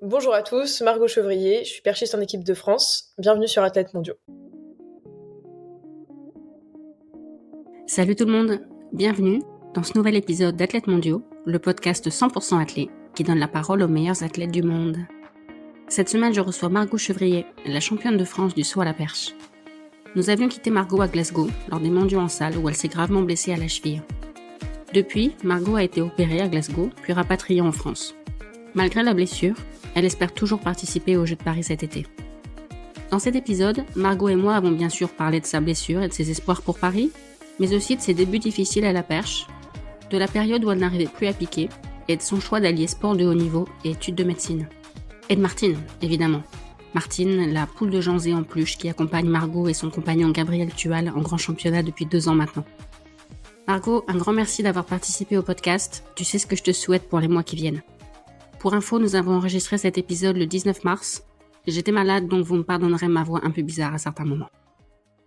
Bonjour à tous, Margot Chevrier, je suis perchiste en équipe de France. Bienvenue sur Athlètes Mondiaux. Salut tout le monde, bienvenue dans ce nouvel épisode d'Athlètes Mondiaux, le podcast 100% athlète qui donne la parole aux meilleurs athlètes du monde. Cette semaine, je reçois Margot Chevrier, la championne de France du saut à la perche. Nous avions quitté Margot à Glasgow lors des mondiaux en salle où elle s'est gravement blessée à la cheville. Depuis, Margot a été opérée à Glasgow puis rapatriée en France. Malgré la blessure, elle espère toujours participer aux Jeux de Paris cet été. Dans cet épisode, Margot et moi avons bien sûr parlé de sa blessure et de ses espoirs pour Paris, mais aussi de ses débuts difficiles à la perche, de la période où elle n'arrivait plus à piquer, et de son choix d'allier sport de haut niveau et études de médecine. Et de Martine, évidemment. Martine, la poule de Janzé en peluche qui accompagne Margot et son compagnon Gabriel Tual en grand championnat depuis 2 ans maintenant. Margot, un grand merci d'avoir participé au podcast. Tu sais ce que je te souhaite pour les mois qui viennent. Pour info, nous avons enregistré cet épisode le 19 mars. J'étais malade, donc vous me pardonnerez ma voix un peu bizarre à certains moments.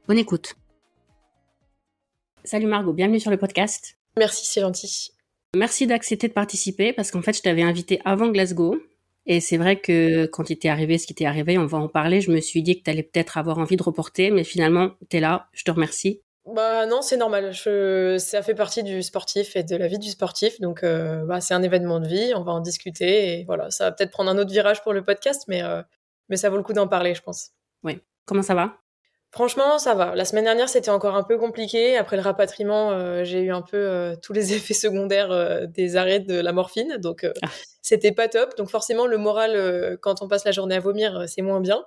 Bonne écoute. Salut Margot, bienvenue sur le podcast. Merci, c'est gentil. Merci d'accepter de participer parce qu'en fait, je t'avais invité avant Glasgow. Et c'est vrai que quand il t'est arrivé ce qui t'est arrivé, on va en parler, je me suis dit que t'allais peut-être avoir envie de reporter, mais finalement, t'es là, je te remercie. Bah non, c'est normal, ça fait partie du sportif et de la vie du sportif, donc c'est un événement de vie, on va en discuter, et voilà, ça va peut-être prendre un autre virage pour le podcast, mais ça vaut le coup d'en parler, je pense. Oui. Comment ça va ? Franchement, ça va. La semaine dernière, c'était encore un peu compliqué. Après le rapatriement, j'ai eu un peu tous les effets secondaires des arrêts de la morphine, donc c'était pas top. Donc forcément, le moral, quand on passe la journée à vomir, c'est moins bien.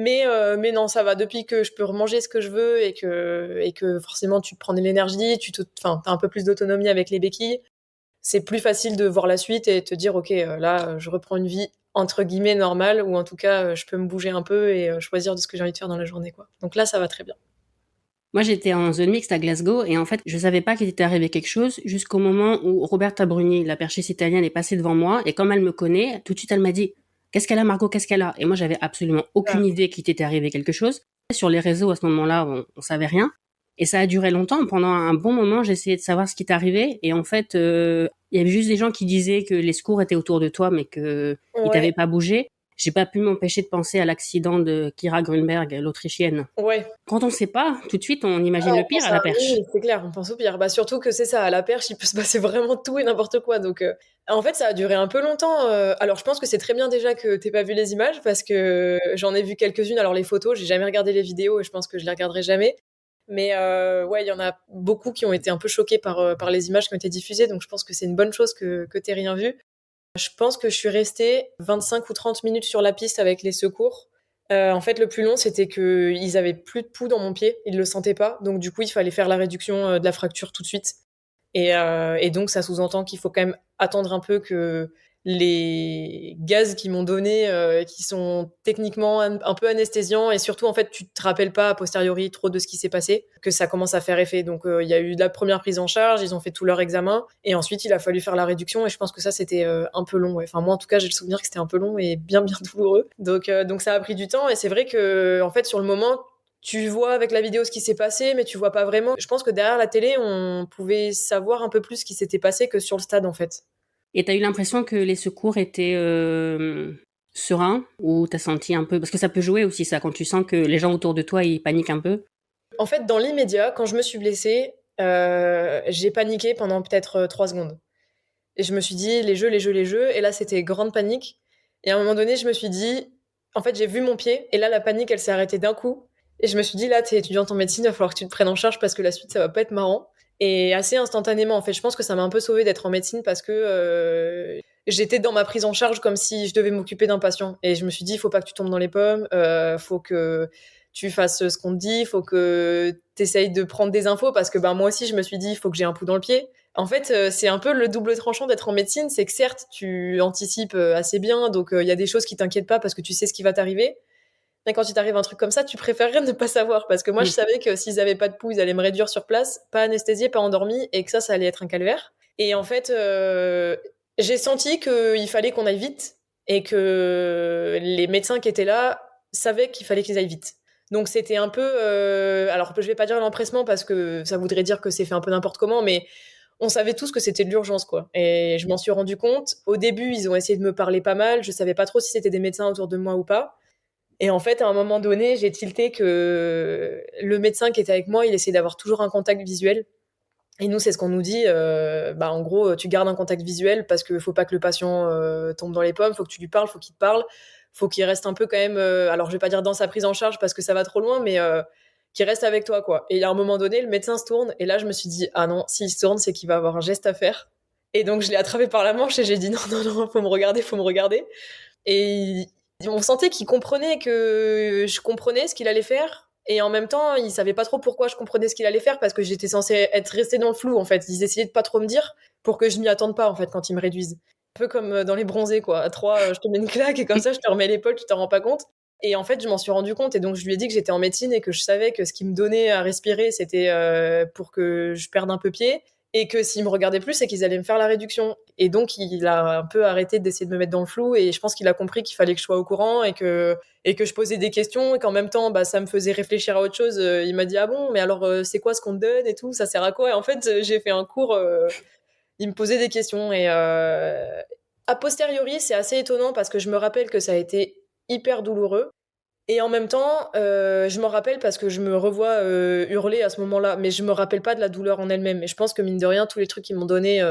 Mais non, ça va. Depuis que je peux remanger ce que je veux et que forcément tu prends de l'énergie, t'as un peu plus d'autonomie avec les béquilles, c'est plus facile de voir la suite et te dire ok, là, je reprends une vie entre guillemets normale, ou en tout cas, je peux me bouger un peu et choisir de ce que j'ai envie de faire dans la journée, quoi. Donc là, ça va très bien. Moi, j'étais en zone mixte à Glasgow et en fait, je savais pas qu'il était arrivé quelque chose jusqu'au moment où Roberta Bruni, la perchiste italienne, est passée devant moi et comme elle me connaît, tout de suite, elle m'a dit « Qu'est-ce qu'elle a, Margot ? Qu'est-ce qu'elle a ?» Et moi, j'avais absolument aucune idée qu'il t'était arrivé quelque chose. Sur les réseaux, à ce moment-là, on savait rien. Et ça a duré longtemps. Pendant un bon moment, j'essayais de savoir ce qui t'arrivait. Et en fait, il y avait juste des gens qui disaient que les secours étaient autour de toi, mais qu'ils t'avaient pas bougé. J'ai pas pu m'empêcher de penser à l'accident de Kira Grünberg, l'Autrichienne. Ouais. Quand on sait pas, tout de suite, on imagine le pire à la perche. Oui, c'est clair, on pense au pire. Bah, surtout que c'est ça, à la perche, il peut se passer vraiment tout et n'importe quoi. Donc, en fait, ça a duré un peu longtemps. Alors, je pense que c'est très bien déjà que t'aies pas vu les images, parce que j'en ai vu quelques-unes. Alors, les photos, j'ai jamais regardé les vidéos et je pense que je les regarderai jamais. Mais ouais, il y en a beaucoup qui ont été un peu choqués par les images qui ont été diffusées. Donc, je pense que c'est une bonne chose que t'aies rien vu. Je pense que je suis restée 25 ou 30 minutes sur la piste avec les secours. En fait, le plus long, c'était qu'ils avaient plus de pouls dans mon pied, ils le sentaient pas. Donc, du coup, il fallait faire la réduction de la fracture tout de suite. Et donc, ça sous-entend qu'il faut quand même attendre un peu que les gaz qu'ils m'ont donnés, qui sont techniquement un peu anesthésiants, et surtout, en fait, tu te rappelles pas a posteriori trop de ce qui s'est passé, que ça commence à faire effet. Donc, il y a eu la première prise en charge, ils ont fait tout leur examen, et ensuite, il a fallu faire la réduction, et je pense que ça, c'était un peu long. Ouais. Enfin, moi, en tout cas, j'ai le souvenir que c'était un peu long et bien, bien douloureux. Donc, ça a pris du temps, et c'est vrai que, en fait, sur le moment, tu vois avec la vidéo ce qui s'est passé, mais tu vois pas vraiment. Je pense que derrière la télé, on pouvait savoir un peu plus ce qui s'était passé que sur le stade, en fait. Et t'as eu l'impression que les secours étaient sereins, ou t'as senti un peu... Parce que ça peut jouer aussi, ça, quand tu sens que les gens autour de toi, ils paniquent un peu. En fait, dans l'immédiat, quand je me suis blessée, j'ai paniqué pendant peut-être 3 secondes. Et je me suis dit, les jeux, les jeux, les jeux. Et là, c'était grande panique. Et à un moment donné, je me suis dit, en fait, j'ai vu mon pied. Et là, la panique, elle s'est arrêtée d'un coup. Et je me suis dit, là, t'es étudiante en médecine, il va falloir que tu te prennes en charge parce que la suite, ça va pas être marrant. Et assez instantanément, en fait, je pense que ça m'a un peu sauvée d'être en médecine parce que j'étais dans ma prise en charge comme si je devais m'occuper d'un patient. Et je me suis dit, il faut pas que tu tombes dans les pommes, faut que tu fasses ce qu'on te dit, il faut que tu essayes de prendre des infos parce que moi aussi, je me suis dit, il faut que j'ai un pouls dans le pied. En fait, c'est un peu le double tranchant d'être en médecine, c'est que certes, tu anticipes assez bien, donc il y a des choses qui t'inquiètent pas parce que tu sais ce qui va t'arriver. Mais quand il t'arrive un truc comme ça, tu préférerais ne pas savoir, parce que moi, je savais que s'ils avaient pas de pouls, ils allaient me réduire sur place, pas anesthésié, pas endormi, et que ça allait être un calvaire. Et en fait, j'ai senti qu'il fallait qu'on aille vite, et que les médecins qui étaient là savaient qu'il fallait qu'ils aillent vite. Donc c'était un peu... alors je vais pas dire l'empressement, parce que ça voudrait dire que c'est fait un peu n'importe comment, mais on savait tous que c'était de l'urgence, quoi. Et je m'en suis rendu compte. Au début, ils ont essayé de me parler pas mal. Je savais pas trop si c'était des médecins autour de moi ou pas. Et en fait, à un moment donné, j'ai tilté que le médecin qui était avec moi, il essayait d'avoir toujours un contact visuel. Et nous, c'est ce qu'on nous dit. En gros, tu gardes un contact visuel parce qu'il faut pas que le patient tombe dans les pommes. Faut que tu lui parles, faut qu'il te parle, faut qu'il reste un peu quand même. Alors, je vais pas dire dans sa prise en charge parce que ça va trop loin, mais qu'il reste avec toi, quoi. Et à un moment donné, le médecin se tourne. Et là, je me suis dit, ah non, s'il se tourne, c'est qu'il va avoir un geste à faire. Et donc, je l'ai attrapé par la manche et j'ai dit, non, non, non, faut me regarder, faut me regarder. Et on sentait qu'il comprenait que je comprenais ce qu'il allait faire. Et en même temps, il savait pas trop pourquoi je comprenais ce qu'il allait faire parce que j'étais censée être restée dans le flou, en fait. Ils essayaient de pas trop me dire pour que je m'y attende pas, en fait, quand ils me réduisent. Un peu comme dans les bronzés, quoi. À 3, je te mets une claque et comme ça, je te remets l'épaule, tu t'en rends pas compte. Et en fait, je m'en suis rendu compte et donc je lui ai dit que j'étais en médecine et que je savais que ce qui me donnait à respirer, c'était pour que je perde un peu pied et que s'ils me regardaient plus, c'est qu'ils allaient me faire la réduction. Et donc, il a un peu arrêté d'essayer de me mettre dans le flou et je pense qu'il a compris qu'il fallait que je sois au courant et que je posais des questions et qu'en même temps, ça me faisait réfléchir à autre chose. Il m'a dit, ah bon, mais alors, c'est quoi ce qu'on te donne et tout, ça sert à quoi? Et en fait, j'ai fait un cours, il me posait des questions et a posteriori, c'est assez étonnant parce que je me rappelle que ça a été hyper douloureux. Et en même temps, je m'en rappelle parce que je me revois hurler à ce moment-là, mais je me rappelle pas de la douleur en elle-même. Et je pense que mine de rien, tous les trucs qu'ils m'ont donné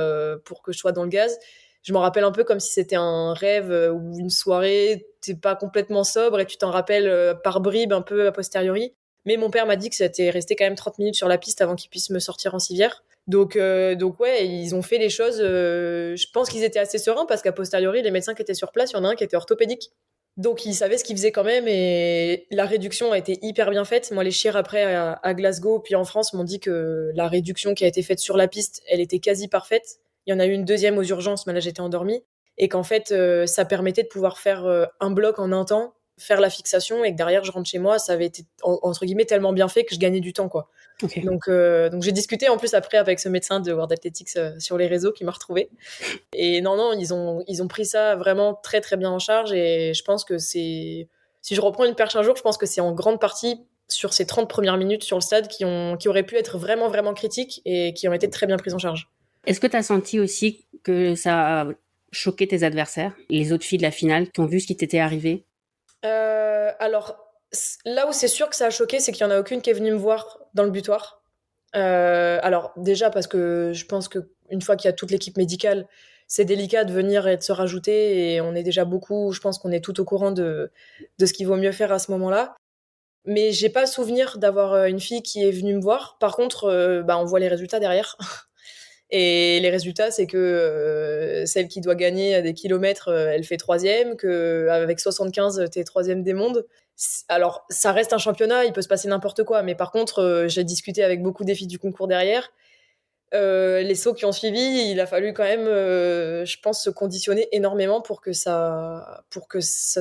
pour que je sois dans le gaz, je m'en rappelle un peu comme si c'était un rêve ou une soirée, t'es pas complètement sobre et tu t'en rappelles par bribes un peu a posteriori. Mais mon père m'a dit que c'était resté quand même 30 minutes sur la piste avant qu'il puisse me sortir en civière. Donc ouais, ils ont fait les choses. Je pense qu'ils étaient assez sereins parce qu'à posteriori, les médecins qui étaient sur place, il y en a un qui était orthopédique. Donc ils savaient ce qu'ils faisaient quand même et la réduction a été hyper bien faite. Moi, les chires après à Glasgow puis en France m'ont dit que la réduction qui a été faite sur la piste, elle était quasi parfaite. Il y en a eu une deuxième aux urgences, mais là j'étais endormie. Et qu'en fait, ça permettait de pouvoir faire un bloc en un temps, faire la fixation et que derrière je rentre chez moi. Ça avait été entre guillemets tellement bien fait que je gagnais du temps, quoi. Ok. Donc j'ai discuté en plus après avec ce médecin de World Athletics sur les réseaux qui m'a retrouvé. Et non, ils ont pris ça vraiment très très bien en charge et je pense que c'est... Si je reprends une perche un jour, je pense que c'est en grande partie sur ces 30 premières minutes sur le stade qui auraient pu être vraiment vraiment critiques et qui ont été très bien prises en charge. Est-ce que tu as senti aussi que ça a choqué tes adversaires, les autres filles de la finale, qui ont vu ce qui t'était arrivé? Alors, là où c'est sûr que ça a choqué, c'est qu'il n'y en a aucune qui est venue me voir dans le butoir. Alors, déjà parce que je pense qu'une fois qu'il y a toute l'équipe médicale, c'est délicat de venir et de se rajouter. Et on est déjà beaucoup, je pense qu'on est tout au courant de ce qu'il vaut mieux faire à ce moment-là. Mais j'ai pas souvenir d'avoir une fille qui est venue me voir. Par contre, on voit les résultats derrière. Et les résultats, c'est que celle qui doit gagner à des kilomètres, elle fait troisième, qu'avec 75, t'es troisième des mondes. Alors, ça reste un championnat, il peut se passer n'importe quoi. Mais par contre, j'ai discuté avec beaucoup des filles du concours derrière. Les sauts qui ont suivi, il a fallu quand même, je pense, se conditionner énormément pour que ça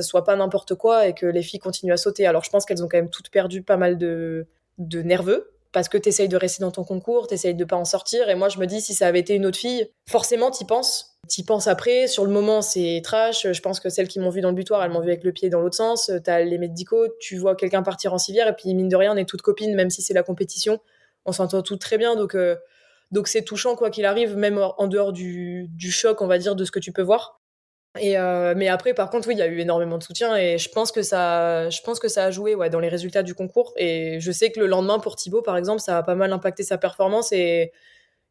soit pas n'importe quoi et que les filles continuent à sauter. Alors, je pense qu'elles ont quand même toutes perdu pas mal de nerveux parce que t'essayes de rester dans ton concours, t'essayes de pas en sortir. Et moi, je me dis, si ça avait été une autre fille, forcément, t'y penses. T'y penses après. Sur le moment, c'est trash. Je pense que celles qui m'ont vu dans le butoir, elles m'ont vu avec le pied dans l'autre sens. T'as les médicaux, tu vois quelqu'un partir en civière et puis, mine de rien, on est toutes copines, même si c'est la compétition. On s'entend toutes très bien. Donc c'est touchant quoi qu'il arrive, même en dehors du choc, on va dire, de ce que tu peux voir. Mais après, par contre, oui, il y a eu énormément de soutien et je pense que ça a joué ouais, dans les résultats du concours. Et je sais que le lendemain, pour Thibaut, par exemple, ça a pas mal impacté sa performance et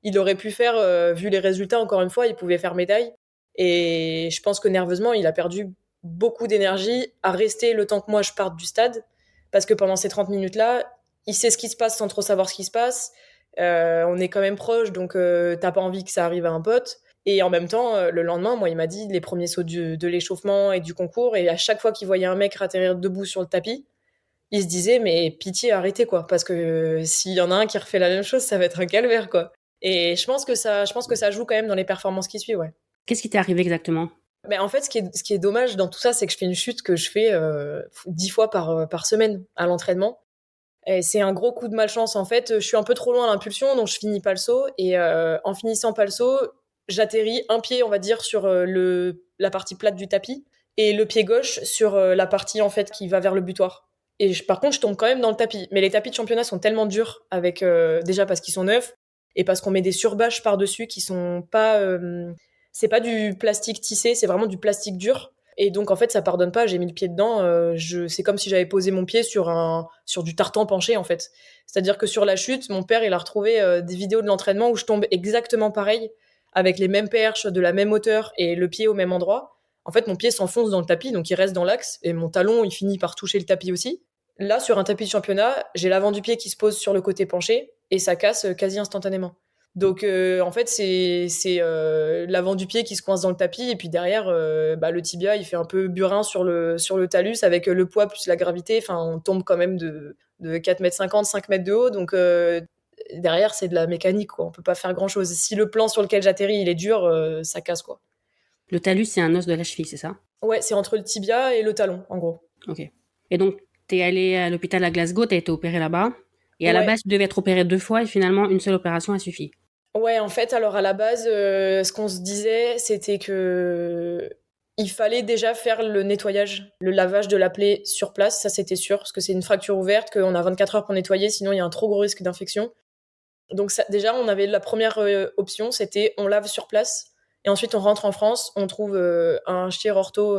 il aurait pu faire, vu les résultats, encore une fois, il pouvait faire médaille. Et je pense que nerveusement, il a perdu beaucoup d'énergie à rester le temps que moi je parte du stade parce que pendant ces 30 minutes-là, il sait ce qui se passe sans trop savoir ce qui se passe. On est quand même proche, donc t'as pas envie que ça arrive à un pote. Et en même temps, le lendemain, moi, il m'a dit les premiers sauts de l'échauffement et du concours. Et à chaque fois qu'il voyait un mec atterrir debout sur le tapis, il se disait mais pitié, arrêtez quoi, parce que s'il y en a un qui refait la même chose, ça va être un calvaire quoi. Et je pense que ça joue quand même dans les performances qui suivent, ouais. Qu'est-ce qui t'est arrivé exactement? Mais en fait, ce qui est dommage dans tout ça, c'est que je fais une chute que je fais 10 fois par semaine à l'entraînement. Et c'est un gros coup de malchance en fait. Je suis un peu trop loin à l'impulsion, donc je finis pas le saut. Et en finissant pas le saut, j'atterris un pied, on va dire, sur la partie plate du tapis et le pied gauche sur la partie en fait qui va vers le butoir. Et par contre, je tombe quand même dans le tapis. Mais les tapis de championnat sont tellement durs avec déjà parce qu'ils sont neufs et parce qu'on met des surbâches par-dessus qui sont pas... c'est pas du plastique tissé, c'est vraiment du plastique dur. Et donc, en fait, ça pardonne pas. J'ai mis le pied dedans. C'est comme si j'avais posé mon pied sur du tartan penché, en fait. C'est-à-dire que sur la chute, mon père, il a retrouvé des vidéos de l'entraînement où je tombe exactement pareil, avec les mêmes perches, de la même hauteur et le pied au même endroit. En fait, mon pied s'enfonce dans le tapis, donc il reste dans l'axe, et mon talon, il finit par toucher le tapis aussi. Là, sur un tapis de championnat, j'ai l'avant du pied qui se pose sur le côté penché, et ça casse quasi instantanément. Donc en fait c'est l'avant du pied qui se coince dans le tapis et puis derrière le tibia il fait un peu burin sur le talus avec le poids plus la gravité, enfin on tombe quand même de 4,50 m, 5 mètres de haut, donc derrière c'est de la mécanique quoi, on peut pas faire grand chose. Si le plan sur lequel j'atterris il est dur, ça casse quoi. Le talus, c'est un os de la cheville, c'est ça? Ouais, c'est entre le tibia et le talon en gros. Ok. Et donc, t'es allé à l'hôpital à Glasgow, t'as été opéré là-bas. Et à la Ouais. base, tu devais être opéré 2 fois et finalement, une seule opération a suffi. Ouais, en fait, alors à la base, ce qu'on se disait, c'était que il fallait déjà faire le nettoyage, le lavage de la plaie sur place, ça c'était sûr, parce que c'est une fracture ouverte, qu'on a 24 heures pour nettoyer, sinon il y a un trop gros risque d'infection. Donc ça, déjà, on avait la première option, c'était on lave sur place, et ensuite on rentre en France, on trouve un chir ortho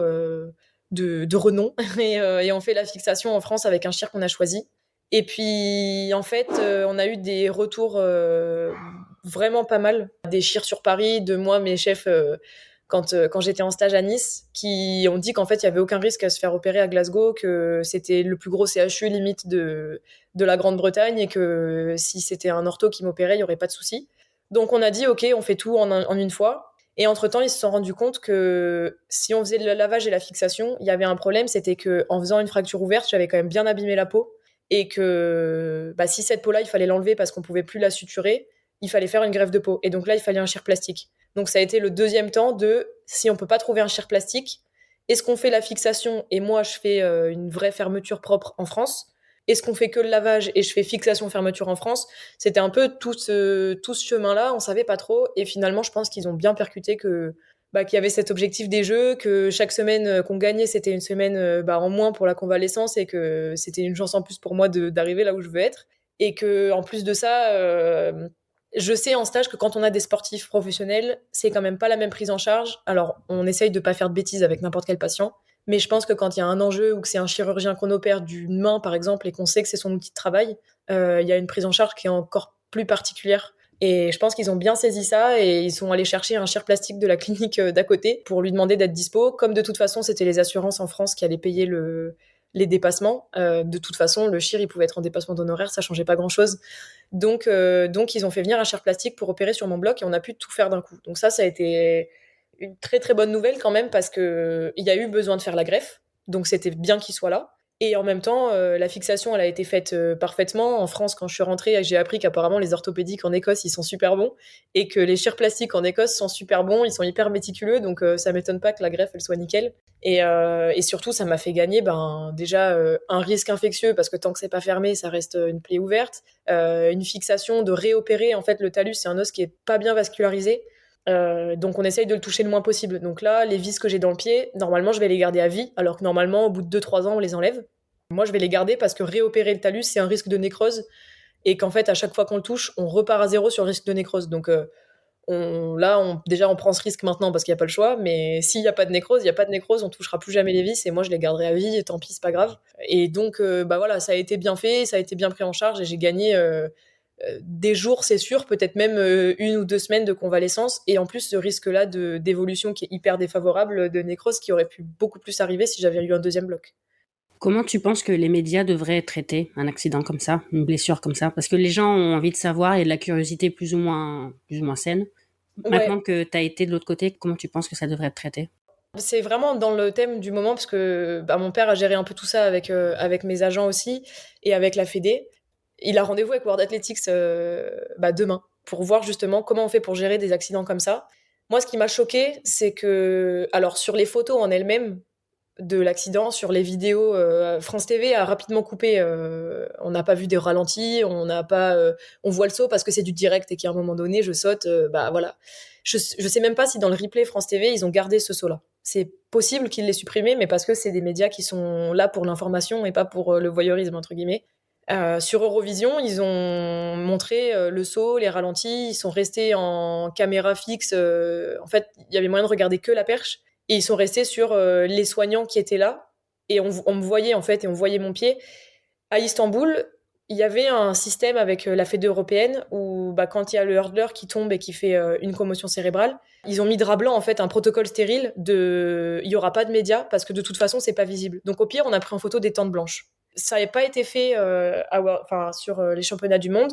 de renom, et on fait la fixation en France avec un chir qu'on a choisi. Et puis, en fait, on a eu des retours vraiment pas mal. Des chirs sur Paris, de moi, mes chefs, quand j'étais en stage à Nice, qui ont dit qu'en fait, il n'y avait aucun risque à se faire opérer à Glasgow, que c'était le plus gros CHU limite de la Grande-Bretagne et que si c'était un ortho qui m'opérait, il n'y aurait pas de souci. Donc, on a dit, OK, on fait tout en une fois. Et entre-temps, ils se sont rendus compte que si on faisait le lavage et la fixation, il y avait un problème, c'était qu'en faisant une fracture ouverte, j'avais quand même bien abîmé la peau et que si cette peau-là, il fallait l'enlever parce qu'on pouvait plus la suturer, il fallait faire une greffe de peau. Et donc là, il fallait un chir plastique. Donc ça a été le deuxième temps de, si on peut pas trouver un chir plastique, est-ce qu'on fait la fixation et moi, je fais une vraie fermeture propre en France? Est-ce qu'on fait que le lavage et je fais fixation-fermeture en France? C'était un peu tout ce chemin-là, on savait pas trop. Et finalement, je pense qu'ils ont bien percuté qu'il y avait cet objectif des Jeux, que chaque semaine qu'on gagnait, c'était une semaine en moins pour la convalescence et que c'était une chance en plus pour moi d'arriver là où je veux être. Et que en plus de ça, je sais en stage que quand on a des sportifs professionnels, c'est quand même pas la même prise en charge. Alors, on essaye de pas faire de bêtises avec n'importe quel patient, mais je pense que quand il y a un enjeu ou que c'est un chirurgien qu'on opère d'une main, par exemple, et qu'on sait que c'est son outil de travail, il y a une prise en charge qui est encore plus particulière. Et je pense qu'ils ont bien saisi ça et ils sont allés chercher un chir plastique de la clinique d'à côté pour lui demander d'être dispo. Comme de toute façon, c'était les assurances en France qui allaient payer les dépassements. De toute façon, le chir, il pouvait être en dépassement d'honoraires, ça changeait pas grand-chose. Donc, ils ont fait venir un chir plastique pour opérer sur mon bloc et on a pu tout faire d'un coup. Donc ça a été une très très bonne nouvelle quand même parce qu'il y a eu besoin de faire la greffe. Donc c'était bien qu'il soit là. Et en même temps, la fixation, elle a été faite parfaitement. En France, quand je suis rentrée, j'ai appris qu'apparemment les orthopédiques en Écosse, ils sont super bons et que les chirs plastiques en Écosse sont super bons. Ils sont hyper méticuleux, donc ça m'étonne pas que la greffe, elle soit nickel. Et surtout, ça m'a fait gagner déjà un risque infectieux parce que tant que c'est pas fermé, ça reste une plaie ouverte. Une fixation, de réopérer. En fait, le talus, c'est un os qui est pas bien vascularisé. Donc on essaye de le toucher le moins possible. Donc là, les vis que j'ai dans le pied, normalement je vais les garder à vie, alors que normalement au bout de 2-3 ans on les enlève. Moi je vais les garder parce que réopérer le talus c'est un risque de nécrose et qu'en fait à chaque fois qu'on le touche, on repart à zéro sur le risque de nécrose. Donc déjà on prend ce risque maintenant parce qu'il n'y a pas le choix, mais s'il n'y a pas de nécrose, il n'y a pas de nécrose, on touchera plus jamais les vis et moi je les garderai à vie et tant pis, c'est pas grave. Et donc voilà, ça a été bien fait, ça a été bien pris en charge et j'ai gagné des jours, c'est sûr, peut-être même 1 ou 2 semaines de convalescence, et en plus ce risque-là d'évolution qui est hyper défavorable de nécrose qui aurait pu beaucoup plus arriver si j'avais eu un deuxième bloc. Comment tu penses que les médias devraient traiter un accident comme ça, une blessure comme ça? Parce que les gens ont envie de savoir et de la curiosité plus ou moins saine. Ouais, Maintenant que tu as été de l'autre côté, comment tu penses que ça devrait être traité? c'est vraiment dans le thème du moment parce que mon père a géré un peu tout ça avec mes agents aussi et avec la Fédé. Il a rendez-vous avec World Athletics demain pour voir justement comment on fait pour gérer des accidents comme ça. Moi, ce qui m'a choqué, c'est que, alors sur les photos en elles-mêmes de l'accident, sur les vidéos, France TV a rapidement coupé. On n'a pas vu des ralentis, on n'a pas, on voit le saut parce que c'est du direct et qu'à un moment donné, je saute. Voilà. Je sais même pas si dans le replay France TV ils ont gardé ce saut-là. C'est possible qu'ils l'aient supprimé, mais parce que c'est des médias qui sont là pour l'information et pas pour le voyeurisme entre guillemets. Sur Eurovision, ils ont montré le saut, les ralentis, ils sont restés en caméra fixe. En fait, il y avait moyen de regarder que la perche. Et ils sont restés sur les soignants qui étaient là. Et on me voyait, en fait, et on voyait mon pied. À Istanbul, il y avait un système avec la Fédé européenne où quand il y a le hurdler qui tombe et qui fait une commotion cérébrale, ils ont mis drap blanc, en fait, un protocole stérile de il y aura pas de médias parce que de toute façon, c'est pas visible. Donc au pire, on a pris en photo des tentes blanches. Ça n'avait pas été fait sur les championnats du monde.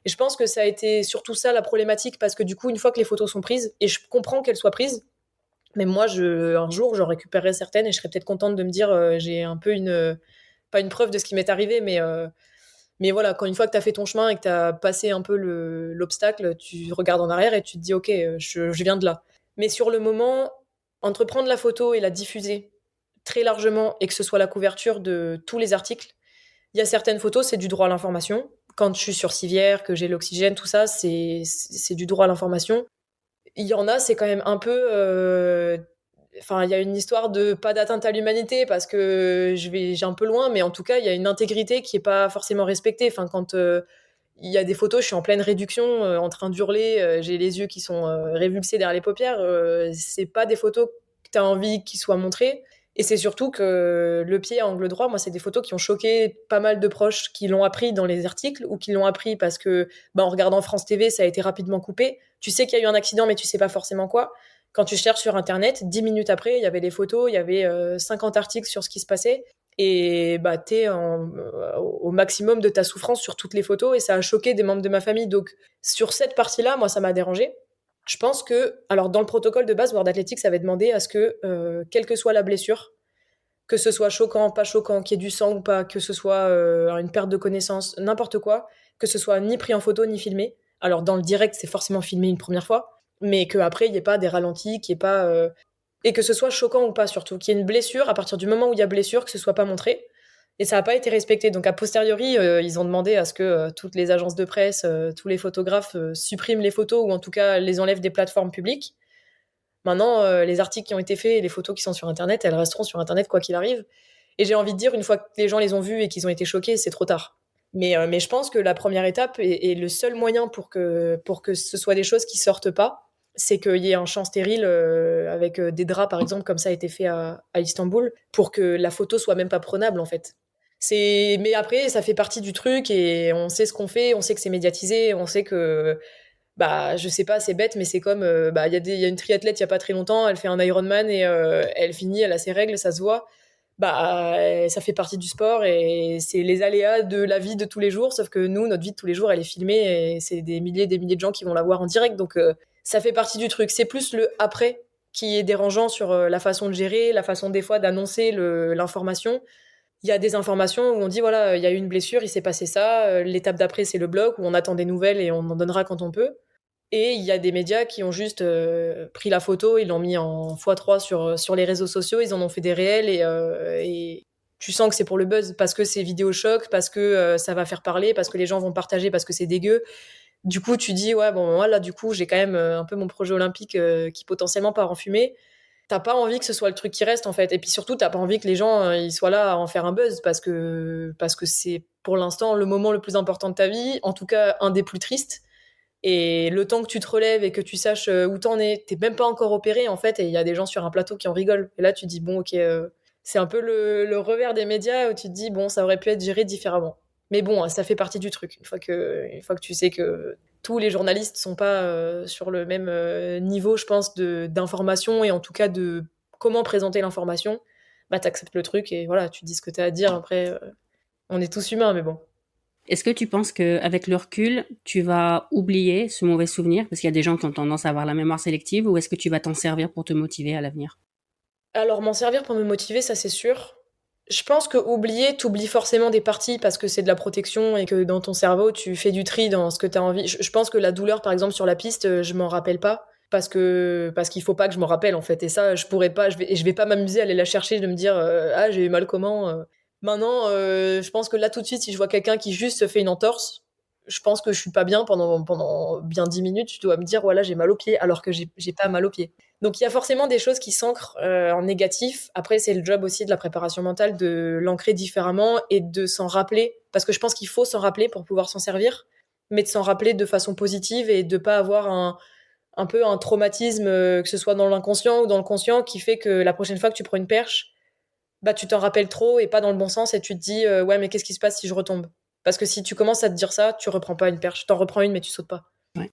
Et je pense que ça a été surtout ça la problématique parce que du coup, une fois que les photos sont prises, et je comprends qu'elles soient prises, mais moi, un jour, j'en récupérerai certaines et je serais peut-être contente de me dire j'ai un peu pas une preuve de ce qui m'est arrivé, mais voilà, quand une fois que tu as fait ton chemin et que tu as passé un peu l'obstacle, tu regardes en arrière et tu te dis ok, je viens de là. Mais sur le moment, entre prendre la photo et la diffuser très largement et que ce soit la couverture de tous les articles, il y a certaines photos, c'est du droit à l'information. Quand je suis sur civière, que j'ai l'oxygène, tout ça, c'est du droit à l'information. Il y en a, c'est quand même un peu. Enfin, il y a une histoire de pas d'atteinte à l'humanité parce que j'ai un peu loin, mais en tout cas, il y a une intégrité qui est pas forcément respectée. Enfin, quand il y a des photos, je suis en pleine réduction, en train d'hurler, j'ai les yeux qui sont révulsés derrière les paupières. C'est pas des photos que tu as envie qu'ils soient montrées. Et c'est surtout que le pied à angle droit, moi, c'est des photos qui ont choqué pas mal de proches qui l'ont appris dans les articles ou qui l'ont appris parce que, en regardant France TV, ça a été rapidement coupé. Tu sais qu'il y a eu un accident, mais tu sais pas forcément quoi. Quand tu cherches sur Internet, 10 minutes après, il y avait des photos, il y avait 50 articles sur ce qui se passait. Et t'es au maximum de ta souffrance sur toutes les photos et ça a choqué des membres de ma famille. Donc, sur cette partie-là, moi, ça m'a dérangé. Je pense que, alors dans le protocole de base, World Athletics avait demandé à ce que, quelle que soit la blessure, que ce soit choquant, pas choquant, qu'il y ait du sang ou pas, que ce soit une perte de connaissance, n'importe quoi, que ce soit ni pris en photo ni filmé. Alors dans le direct, c'est forcément filmé une première fois, mais qu'après, il n'y ait pas des ralentis, qu'il y ait pas... et que ce soit choquant ou pas surtout, qu'il y ait une blessure, à partir du moment où il y a blessure, que ce soit pas montré. Et ça n'a pas été respecté. Donc a posteriori, ils ont demandé à ce que toutes les agences de presse, tous les photographes suppriment les photos ou en tout cas les enlèvent des plateformes publiques. Maintenant, les articles qui ont été faits et les photos qui sont sur Internet, elles resteront sur Internet quoi qu'il arrive. Et j'ai envie de dire, une fois que les gens les ont vues et qu'ils ont été choqués, c'est trop tard. Mais je pense que la première étape et le seul moyen pour que ce soit des choses qui sortent pas, c'est qu'il y ait un champ stérile avec des draps, par exemple, comme ça a été fait à Istanbul, pour que la photo soit même pas prenable, en fait. Mais après, ça fait partie du truc et on sait ce qu'on fait, on sait que c'est médiatisé, on sait que je sais pas, c'est bête, mais c'est comme, il y a une triathlète il y a pas très longtemps, elle fait un Ironman et elle finit, elle a ses règles, ça se voit. Ça fait partie du sport et c'est les aléas de la vie de tous les jours, sauf que nous, notre vie de tous les jours, elle est filmée et c'est des milliers de gens qui vont la voir en direct, donc ça fait partie du truc. C'est plus le après qui est dérangeant sur la façon de gérer, la façon des fois d'annoncer l'information. Il y a des informations où on dit voilà, il y a eu une blessure, il s'est passé ça, l'étape d'après c'est le blog où on attend des nouvelles et on en donnera quand on peut. Et il y a des médias qui ont juste pris la photo, ils l'ont mis en x3 sur les réseaux sociaux, ils en ont fait des réels et tu sens que c'est pour le buzz, parce que c'est vidéo choc, parce que ça va faire parler, parce que les gens vont partager, parce que c'est dégueu. Du coup, tu dis, ouais, bon, moi, là, du coup, j'ai quand même un peu mon projet olympique qui potentiellement part en fumée. T'as pas envie que ce soit le truc qui reste, en fait. Et puis surtout, t'as pas envie que les gens ils soient là à en faire un buzz, parce que c'est pour l'instant le moment le plus important de ta vie, en tout cas un des plus tristes. Et le temps que tu te relèves et que tu saches où t'en es, t'es même pas encore opéré en fait, et il y a des gens sur un plateau qui en rigolent. Et là, tu te dis, bon, ok, c'est un peu le revers des médias où tu te dis, bon, ça aurait pu être géré différemment. Mais bon, ça fait partie du truc. Une fois que tu sais que tous les journalistes sont pas sur le même niveau, je pense, d'information et en tout cas de comment présenter l'information, t'acceptes le truc et voilà, tu dis ce que t'as à dire. Après, on est tous humains, mais bon. Est-ce que tu penses qu'avec le recul, tu vas oublier ce mauvais souvenir parce qu'il y a des gens qui ont tendance à avoir la mémoire sélective, ou est-ce que tu vas t'en servir pour te motiver à l'avenir? Alors, m'en servir pour me motiver, ça c'est sûr. Je pense que oublier, t'oublies forcément des parties parce que c'est de la protection et que dans ton cerveau, tu fais du tri dans ce que t'as envie. Je pense que la douleur, par exemple, sur la piste, je m'en rappelle pas parce qu'il faut pas que je m'en rappelle en fait. Et ça, je pourrais pas, je vais pas m'amuser à aller la chercher, de me dire ah j'ai eu mal comment. Maintenant, je pense que là tout de suite, si je vois quelqu'un qui juste se fait une entorse, je pense que je suis pas bien pendant bien 10 minutes, je dois me dire, voilà, j'ai mal au pied, alors que j'ai pas mal au pied. Donc il y a forcément des choses qui s'ancrent en négatif. Après, c'est le job aussi de la préparation mentale de l'ancrer différemment et de s'en rappeler, parce que je pense qu'il faut s'en rappeler pour pouvoir s'en servir, mais de s'en rappeler de façon positive et de pas avoir un peu un traumatisme, que ce soit dans l'inconscient ou dans le conscient, qui fait que la prochaine fois que tu prends une perche, bah tu t'en rappelles trop et pas dans le bon sens et tu te dis ouais mais qu'est-ce qui se passe si je retombe? Parce que si tu commences à te dire ça, tu reprends pas une perche, t'en reprends une mais tu sautes pas. Ouais.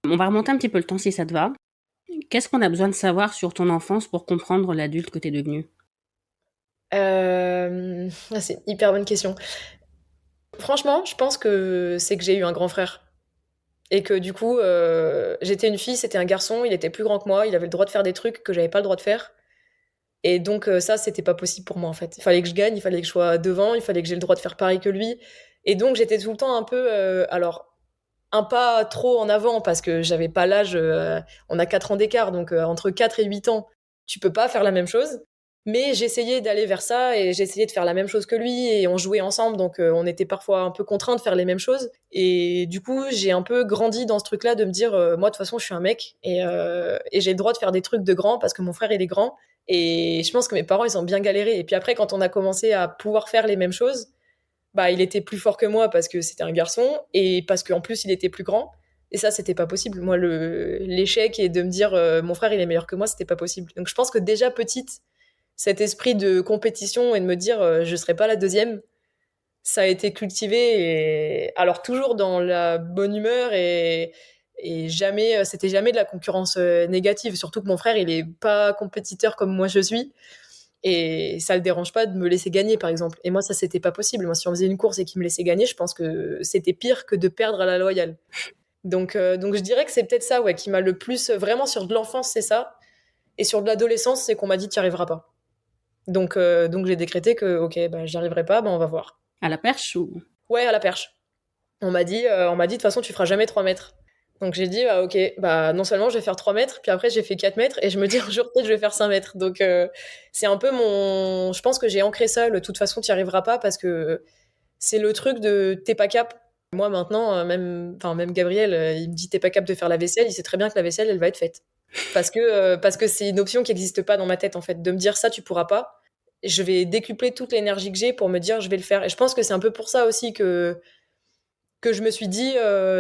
On va remonter un petit peu le temps si ça te va. Qu'est-ce qu'on a besoin de savoir sur ton enfance pour comprendre l'adulte que t'es devenu? C'est une hyper bonne question. Franchement, je pense que c'est que j'ai eu un grand frère. Et que du coup, j'étais une fille, c'était un garçon, il était plus grand que moi, il avait le droit de faire des trucs que j'avais pas le droit de faire. Et donc ça, c'était pas possible pour moi en fait. Il fallait que je gagne, il fallait que je sois devant, il fallait que j'ai le droit de faire pareil que lui. Et donc j'étais tout le temps un peu, alors un pas trop en avant parce que j'avais pas l'âge, on a 4 ans d'écart, donc entre 4 et 8 ans, tu peux pas faire la même chose. Mais j'essayais d'aller vers ça et j'essayais de faire la même chose que lui et on jouait ensemble, donc on était parfois un peu contraints de faire les mêmes choses. Et du coup, j'ai un peu grandi dans ce truc-là de me dire, moi de toute façon, je suis un mec et j'ai le droit de faire des trucs de grand parce que mon frère il est grand. Et je pense que mes parents ils ont bien galéré. Et puis après, quand on a commencé à pouvoir faire les mêmes choses, bah il était plus fort que moi parce que c'était un garçon et parce qu'en plus il était plus grand. Et ça, c'était pas possible. Moi, l'échec et de me dire mon frère il est meilleur que moi, c'était pas possible. Donc je pense que déjà petite, cet esprit de compétition et de me dire je serai pas la deuxième, ça a été cultivé. Et alors toujours dans la bonne humeur et jamais, c'était jamais de la concurrence négative. Surtout que mon frère, il est pas compétiteur comme moi je suis. Et ça le dérange pas de me laisser gagner, par exemple. Et moi, ça, c'était pas possible. Moi, si on faisait une course et qu'il me laissait gagner, je pense que c'était pire que de perdre à la loyale. Donc je dirais que c'est peut-être ça, ouais, qui m'a le plus, vraiment sur de l'enfance, c'est ça. Et sur de l'adolescence, c'est qu'on m'a dit, tu n'y arriveras pas. Donc j'ai décrété que, ok, bah, j'y arriverai pas, bah, on va voir. À la perche ou... Ouais, à la perche. On m'a dit, de toute façon, tu feras jamais 3 mètres. Donc j'ai dit, ok, bah, non seulement je vais faire 3 mètres, puis après j'ai fait 4 mètres, et je me dis un jour peut-être je vais faire 5 mètres. Donc c'est un peu mon. Je pense que j'ai ancré ça, de toute façon, tu n'y arriveras pas, parce que c'est le truc de t'es pas cap. Moi maintenant, même Gabriel, il me dit t'es pas cap de faire la vaisselle, il sait très bien que la vaisselle, elle va être faite. Parce que c'est une option qui n'existe pas dans ma tête, en fait. De me dire ça, tu pourras pas. Je vais décupler toute l'énergie que j'ai pour me dire je vais le faire. Et je pense que c'est un peu pour ça aussi que je me suis dit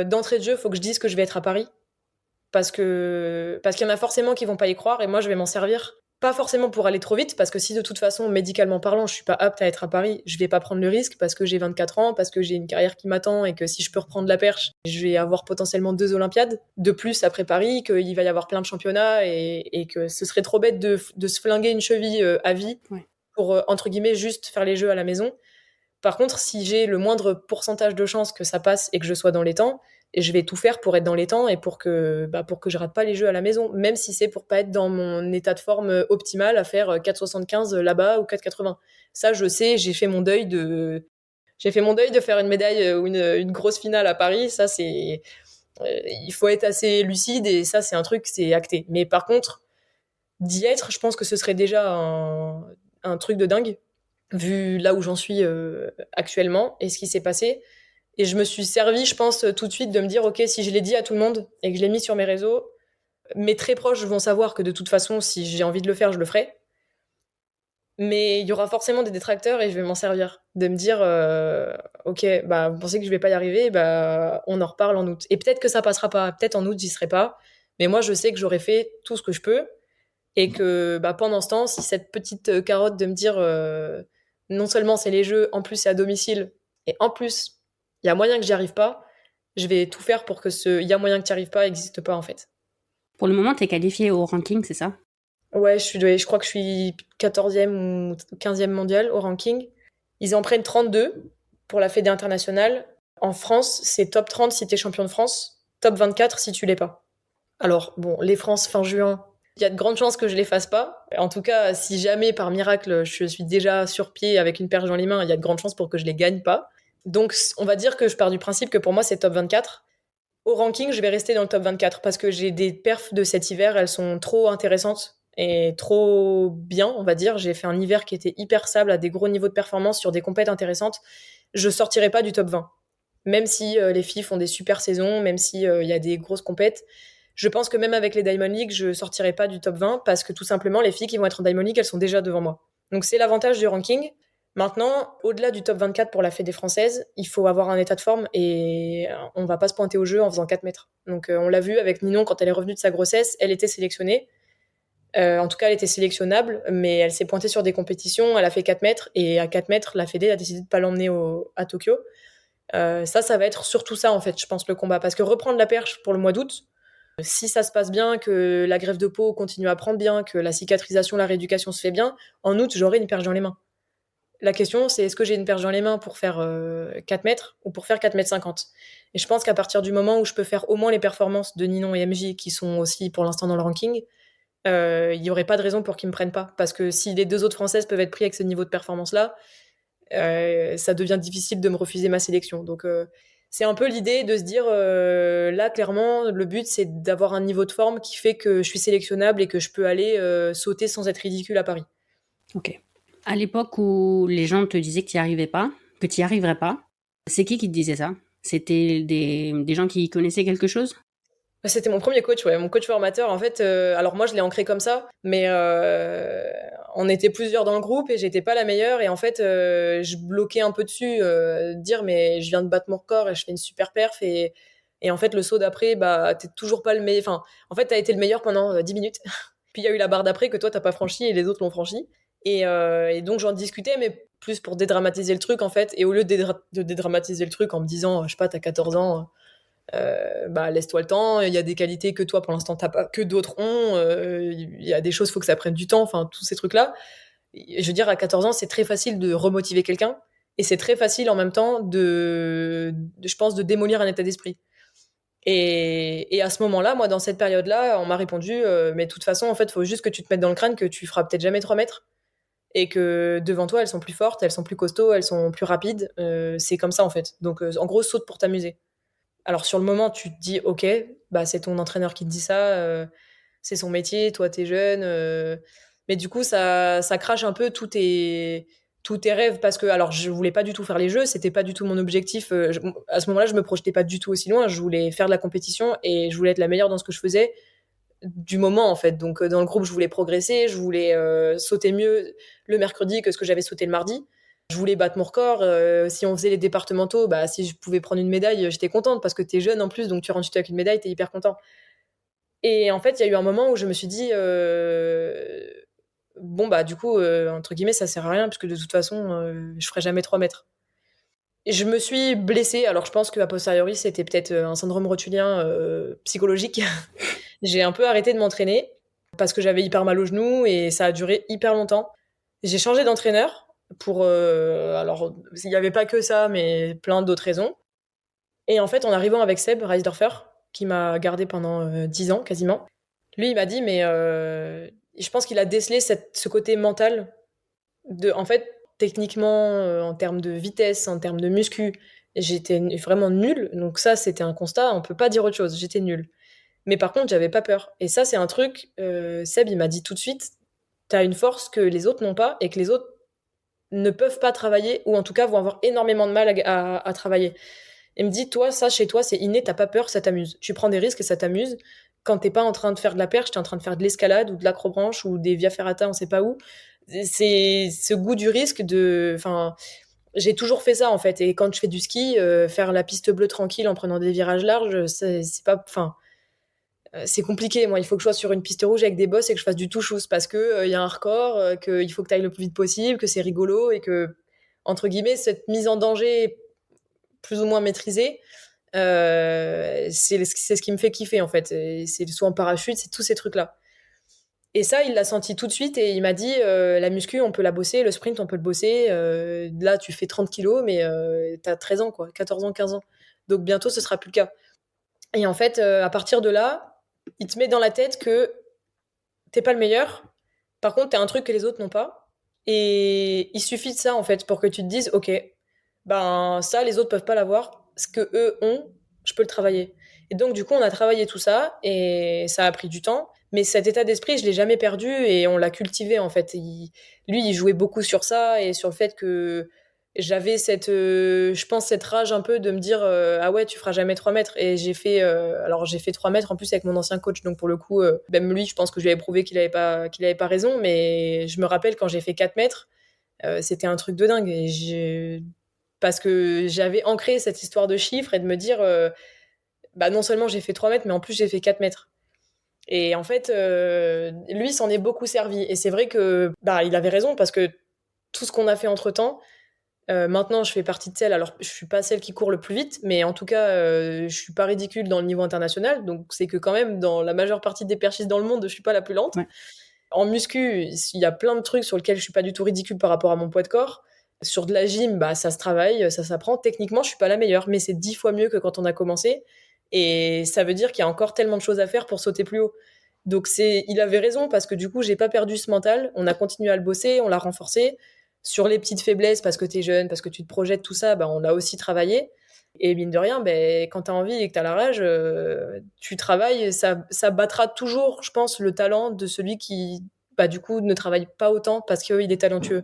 d'entrée de jeu, faut que je dise que je vais être à Paris. Parce qu'il y en a forcément qui vont pas y croire et moi je vais m'en servir. Pas forcément pour aller trop vite, parce que si de toute façon, médicalement parlant, je suis pas apte à être à Paris, je vais pas prendre le risque parce que j'ai 24 ans, parce que j'ai une carrière qui m'attend et que si je peux reprendre la perche, je vais avoir potentiellement 2 Olympiades de plus après Paris, qu'il va y avoir plein de championnats et que ce serait trop bête de se flinguer une cheville à vie Ouais. pour, entre guillemets, juste faire les jeux à la maison. Par contre, si j'ai le moindre pourcentage de chance que ça passe et que je sois dans les temps, je vais tout faire pour être dans les temps et pour que je rate pas les jeux à la maison, même si c'est pour pas être dans mon état de forme optimal à faire 4,75 là-bas ou 4,80. Ça, je sais, j'ai fait mon deuil de faire une médaille ou une grosse finale à Paris. Ça, il faut être assez lucide et ça, c'est un truc, c'est acté. Mais par contre, d'y être, je pense que ce serait déjà un truc de dingue vu là où j'en suis actuellement et ce qui s'est passé. Et je me suis servi, je pense, tout de suite de me dire, ok, si je l'ai dit à tout le monde et que je l'ai mis sur mes réseaux, mes très proches vont savoir que de toute façon, si j'ai envie de le faire, je le ferai. Mais il y aura forcément des détracteurs et je vais m'en servir. De me dire, ok, bah, vous pensez que je vais pas y arriver, bah, on en reparle en août. Et peut-être que ça passera pas, peut-être en août, j'y serai pas. Mais moi, je sais que j'aurai fait tout ce que je peux et que bah, pendant ce temps, si cette petite carotte de me dire, non seulement c'est les jeux, en plus c'est à domicile, et en plus, il y a moyen que j'y arrive pas, je vais tout faire pour que ce il y a moyen que tu n'y arrives pas n'existe pas en fait. Pour le moment, t'es qualifié au ranking, c'est ça? Ouais, je crois que je suis 14e ou 15e mondial au ranking. Ils en prennent 32 pour la Fédé internationale. En France, c'est top 30 si t'es champion de France, top 24 si tu l'es pas. Alors, bon, les France fin juin, il y a de grandes chances que je les fasse pas. En tout cas, si jamais par miracle je suis déjà sur pied avec une perche dans les mains, il y a de grandes chances pour que je les gagne pas. Donc, on va dire que je pars du principe que pour moi, c'est top 24. Au ranking, je vais rester dans le top 24 parce que j'ai des perfs de cet hiver, elles sont trop intéressantes et trop bien, on va dire. J'ai fait un hiver qui était hyper stable, à des gros niveaux de performance sur des compètes intéressantes. Je sortirai pas du top 20. Même si les filles font des super saisons, même si il y a des grosses compètes, je pense que même avec les Diamond League, je sortirai pas du top 20 parce que tout simplement, les filles qui vont être en Diamond League, elles sont déjà devant moi. Donc c'est l'avantage du ranking. Maintenant, au-delà du top 24 pour la Fédé française, il faut avoir un état de forme et on va pas se pointer au jeu en faisant 4 mètres. Donc on l'a vu avec Ninon quand elle est revenue de sa grossesse, elle était sélectionnée. En tout cas, elle était sélectionnable, mais elle s'est pointée sur des compétitions, elle a fait 4 mètres, et à 4 mètres, la Fédé a décidé de pas l'emmener à Tokyo. Ça va être surtout ça, en fait, je pense, le combat. Parce que reprendre la perche pour le mois d'août, si ça se passe bien, que la greffe de peau continue à prendre bien, que la cicatrisation, la rééducation se fait bien, en août, j'aurai une perche dans les mains. La question, c'est est-ce que j'ai une perche dans les mains pour faire 4 mètres ou pour faire 4 mètres 50. Et je pense qu'à partir du moment où je peux faire au moins les performances de Ninon et MJ, qui sont aussi pour l'instant dans le ranking, il n'y aurait pas de raison pour qu'ils me prennent pas. Parce que si les deux autres Françaises peuvent être pris avec ce niveau de performance-là, ça devient difficile de me refuser ma sélection. Donc c'est un peu l'idée de se dire, là, clairement, le but, c'est d'avoir un niveau de forme qui fait que je suis sélectionnable et que je peux aller sauter sans être ridicule à Paris. Ok. À l'époque où les gens te disaient que tu n'y arrivais pas, que tu n'y arriverais pas, c'est qui te disait ça? C'était des gens qui connaissaient quelque chose? C'était mon premier coach, ouais, mon coach formateur. En fait, alors moi, je l'ai ancré comme ça, mais on était plusieurs dans le groupe et j'étais pas la meilleure. Et en fait, je bloquais un peu dessus, dire mais je viens de battre mon record et je fais une super perf. Et en fait, le saut d'après, bah, t'es toujours pas le meilleur. Enfin, en fait, t'as été le meilleur pendant 10 minutes. Puis il y a eu la barre d'après que toi, t'as pas franchi et les autres l'ont franchi. Et donc, j'en discutais, mais plus pour dédramatiser le truc, en fait. Et au lieu de dédramatiser le truc en me disant, je sais pas, t'as 14 ans. Bah laisse-toi le temps, il y a des qualités que toi pour l'instant t'as pas, que d'autres ont, il y a des choses, faut que ça prenne du temps, enfin tous ces trucs là. Je veux dire, à 14 ans c'est très facile de remotiver quelqu'un et c'est très facile en même temps je pense, de démolir un état d'esprit. Et à ce moment-là, moi dans cette période-là, on m'a répondu mais de toute façon en fait faut juste que tu te mettes dans le crâne que tu feras peut-être jamais 3 mètres et que devant toi elles sont plus fortes, elles sont plus costauds, elles sont plus rapides, c'est comme ça en fait. Donc en gros saute pour t'amuser. Alors sur le moment, tu te dis, ok, bah c'est ton entraîneur qui te dit ça, c'est son métier, toi t'es jeune, mais du coup ça crache un peu tous tes rêves parce que alors je voulais pas du tout faire les jeux, c'était pas du tout mon objectif. À ce moment-là, je me projetais pas du tout aussi loin. Je voulais faire de la compétition et je voulais être la meilleure dans ce que je faisais du moment en fait. Donc dans le groupe, je voulais progresser, je voulais sauter mieux le mercredi que ce que j'avais sauté le mardi. Je voulais battre mon record. Si on faisait les départementaux, bah, si je pouvais prendre une médaille, j'étais contente parce que t'es jeune en plus, donc tu rentres avec une médaille, t'es hyper content. Et en fait, il y a eu un moment où je me suis dit, bon, bah, du coup, entre guillemets, ça sert à rien, puisque de toute façon, je ferai jamais 3 mètres. Et je me suis blessée, alors je pense qu'à posteriori, c'était peut-être un syndrome rotulien psychologique. J'ai un peu arrêté de m'entraîner parce que j'avais hyper mal au genou et ça a duré hyper longtemps. J'ai changé d'entraîneur pour alors il n'y avait pas que ça mais plein d'autres raisons. Et en fait en arrivant avec Seb Reisdorfer qui m'a gardé pendant 10 ans quasiment, lui il m'a dit mais je pense qu'il a décelé ce côté mental de en fait techniquement en termes de vitesse, en termes de muscu, j'étais vraiment nulle. Donc ça c'était un constat, on peut pas dire autre chose, j'étais nulle. Mais par contre, j'avais pas peur. Et ça, c'est un truc, Seb, il m'a dit tout de suite, t'as une force que les autres n'ont pas et que les autres ne peuvent pas travailler, ou en tout cas vont avoir énormément de mal à travailler. Il me dit, toi, ça, chez toi, c'est inné, t'as pas peur, ça t'amuse. Tu prends des risques et ça t'amuse. Quand t'es pas en train de faire de la perche, t'es en train de faire de l'escalade ou de l'acrobranche ou des via ferrata, on sait pas où. C'est ce goût du risque de... Enfin, j'ai toujours fait ça, en fait. Et quand je fais du ski, faire la piste bleue tranquille en prenant des virages larges, c'est pas... Enfin, c'est compliqué. Moi, il faut que je sois sur une piste rouge avec des bosses et que je fasse du tout-chose parce que y a un record, qu'il faut que tu ailles le plus vite possible, que c'est rigolo et que, entre guillemets, cette mise en danger plus ou moins maîtrisée, c'est ce qui me fait kiffer en fait. Et c'est le saut en parachute, c'est tous ces trucs-là. Et ça, il l'a senti tout de suite et il m'a dit la muscu, on peut la bosser, le sprint, on peut le bosser. Là, tu fais 30 kilos, mais t'as 13 ans, quoi, 14 ans, 15 ans. Donc bientôt, ce sera plus le cas. Et en fait, à partir de là, il te met dans la tête que t'es pas le meilleur. Par contre, t'as un truc que les autres n'ont pas. Et il suffit de ça, en fait, pour que tu te dises, OK, ben ça, les autres peuvent pas l'avoir. Ce que eux ont, je peux le travailler. Et donc, du coup, on a travaillé tout ça et ça a pris du temps. Mais cet état d'esprit, je l'ai jamais perdu et on l'a cultivé, en fait. Lui, il jouait beaucoup sur ça et sur le fait que j'avais je pense cette rage un peu de me dire ah ouais, tu feras jamais 3 mètres. Et j'ai fait 3 mètres en plus avec mon ancien coach. Donc pour le coup, même lui, je pense que je lui avais prouvé qu'il avait pas raison. Mais je me rappelle quand j'ai fait 4 mètres, c'était un truc de dingue. Parce que j'avais ancré cette histoire de chiffres et de me dire bah non seulement j'ai fait 3 mètres, mais en plus j'ai fait 4 mètres. Et en fait, lui s'en est beaucoup servi. Et c'est vrai que bah il avait raison parce que tout ce qu'on a fait entre-temps, maintenant, je fais partie de celles. Alors, je suis pas celle qui court le plus vite, mais en tout cas, je suis pas ridicule dans le niveau international. Donc, c'est que quand même, dans la majeure partie des perchistes dans le monde, je suis pas la plus lente. Ouais. En muscu, il y a plein de trucs sur lesquels je suis pas du tout ridicule par rapport à mon poids de corps. Sur de la gym, bah, ça se travaille, ça s'apprend. Techniquement, je suis pas la meilleure, mais c'est 10 fois mieux que quand on a commencé. Et ça veut dire qu'il y a encore tellement de choses à faire pour sauter plus haut. Donc, il avait raison parce que du coup, j'ai pas perdu ce mental. On a continué à le bosser, on l'a renforcé. Sur les petites faiblesses, parce que tu es jeune, parce que tu te projettes, tout ça, bah, on l'a aussi travaillé. Et mine de rien, ben, quand tu as envie et que tu as la rage, tu travailles, ça battra toujours, je pense, le talent de celui qui, bah, du coup, ne travaille pas autant parce qu'il est talentueux.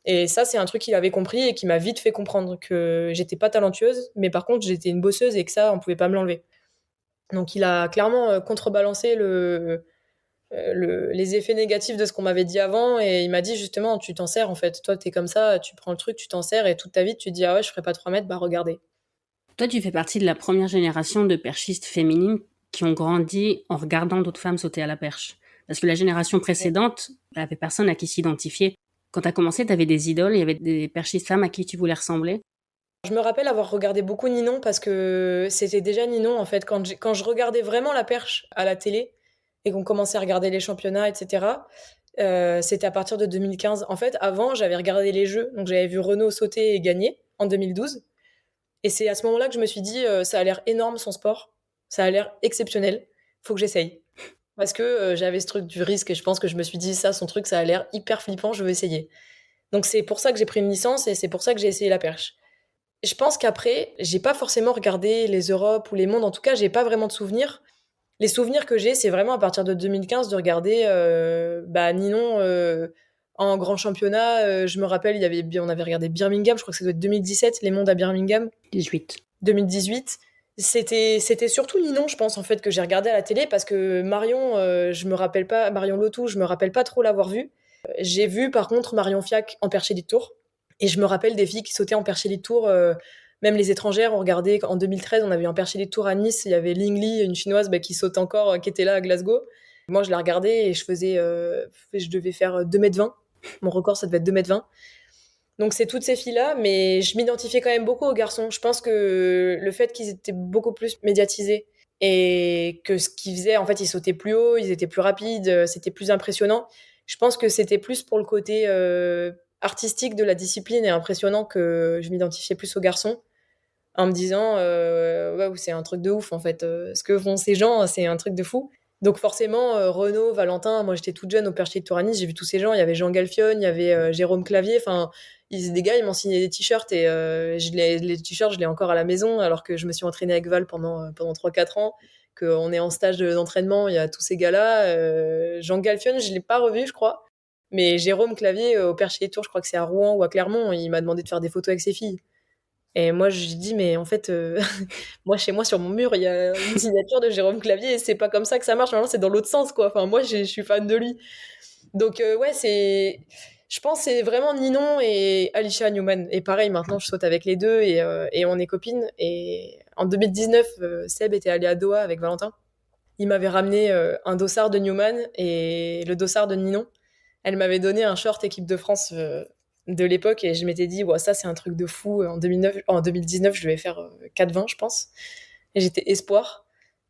Et ça, c'est un truc qu'il avait compris et qui m'a vite fait comprendre que j'étais pas talentueuse, mais par contre, j'étais une bosseuse et que ça, on pouvait pas me l'enlever. Donc, il a clairement contrebalancé les effets négatifs de ce qu'on m'avait dit avant, et il m'a dit justement, tu t'en sers en fait, toi t'es comme ça, tu prends le truc, tu t'en sers, et toute ta vie tu te dis ah ouais, je ferai pas 3 mètres, bah regardez. Toi, tu fais partie de la première génération de perchistes féminines qui ont grandi en regardant d'autres femmes sauter à la perche. Parce que la génération précédente, il n'y avait personne à qui s'identifier. Quand tu as commencé, tu avais des idoles, il y avait des perchistes femmes à qui tu voulais ressembler. Je me rappelle avoir regardé beaucoup Ninon parce que c'était déjà Ninon en fait, quand je regardais vraiment la perche à la télé et qu'on commençait à regarder les championnats, etc. C'était à partir de 2015. En fait, avant, j'avais regardé les jeux, donc j'avais vu Renaud sauter et gagner en 2012. Et c'est à ce moment-là que je me suis dit, ça a l'air énorme son sport, ça a l'air exceptionnel, faut que j'essaye. Parce que j'avais ce truc du risque et je pense que je me suis dit, ça, son truc, ça a l'air hyper flippant, je veux essayer. Donc c'est pour ça que j'ai pris une licence et c'est pour ça que j'ai essayé la perche. Je pense qu'après, j'ai pas forcément regardé les Europes ou les mondes, en tout cas, j'ai pas vraiment de souvenirs. Les souvenirs que j'ai, c'est vraiment à partir de 2015 de regarder bah, Ninon en grand championnat. Je me rappelle, on avait regardé Birmingham, je crois que ça doit être 2017, les mondes à Birmingham. 18. 2018. C'était surtout Ninon, je pense, en fait, que j'ai regardé à la télé parce que Marion, je me rappelle pas, Marion Lotou, je me rappelle pas trop l'avoir vue. J'ai vu par contre Marion Fiac en perche élite tour. Et je me rappelle des filles qui sautaient en perche élite tour. Même les étrangères, on regardait en 2013, on avait un perche élite tour à Nice. Il y avait Ling Li, une chinoise bah, qui saute encore, qui était là à Glasgow. Moi, je la regardais et je devais faire 2,20 m. Mon record, ça devait être 2,20 m. Donc c'est toutes ces filles-là, mais je m'identifiais quand même beaucoup aux garçons. Je pense que le fait qu'ils étaient beaucoup plus médiatisés et que ce qu'ils faisaient, en fait, ils sautaient plus haut, ils étaient plus rapides, c'était plus impressionnant. Je pense que c'était plus pour le côté artistique de la discipline et impressionnant que je m'identifiais plus aux garçons en me disant ouais, c'est un truc de ouf en fait. Ce que font ces gens, c'est un truc de fou. Donc forcément, Renaud, Valentin, moi j'étais toute jeune au Perchier de Touranis, j'ai vu tous ces gens, il y avait Jean Galfionne, il y avait Jérôme Clavier, enfin, des gars, ils m'ont signé des t-shirts et les t-shirts, je l'ai encore à la maison alors que je me suis entraînée avec Val pendant 3-4 ans, qu'on est en stage d'entraînement, il y a tous ces gars-là. Jean Galfionne, je l'ai pas revu, je crois. Mais Jérôme Clavier, au Perchier de Tours, je crois que c'est à Rouen ou à Clermont, il m'a demandé de faire des photos avec ses filles. Et moi, je dis, mais en fait, moi, chez moi, sur mon mur, il y a une signature de Jérôme Clavier et c'est pas comme ça que ça marche. Normalement, c'est dans l'autre sens, quoi. Enfin, moi, je suis fan de lui. Donc, ouais, je pense que c'est vraiment Ninon et Alicia Newman. Et pareil, maintenant, je saute avec les deux et on est copines. Et en 2019, Seb était allé à Doha avec Valentin. Il m'avait ramené un dossard de Newman et le dossard de Ninon. Elle m'avait donné un short équipe de France de l'époque et je m'étais dit, ouais, ça c'est un truc de fou. En 2019, je devais faire 4,20, je pense. Et j'étais espoir.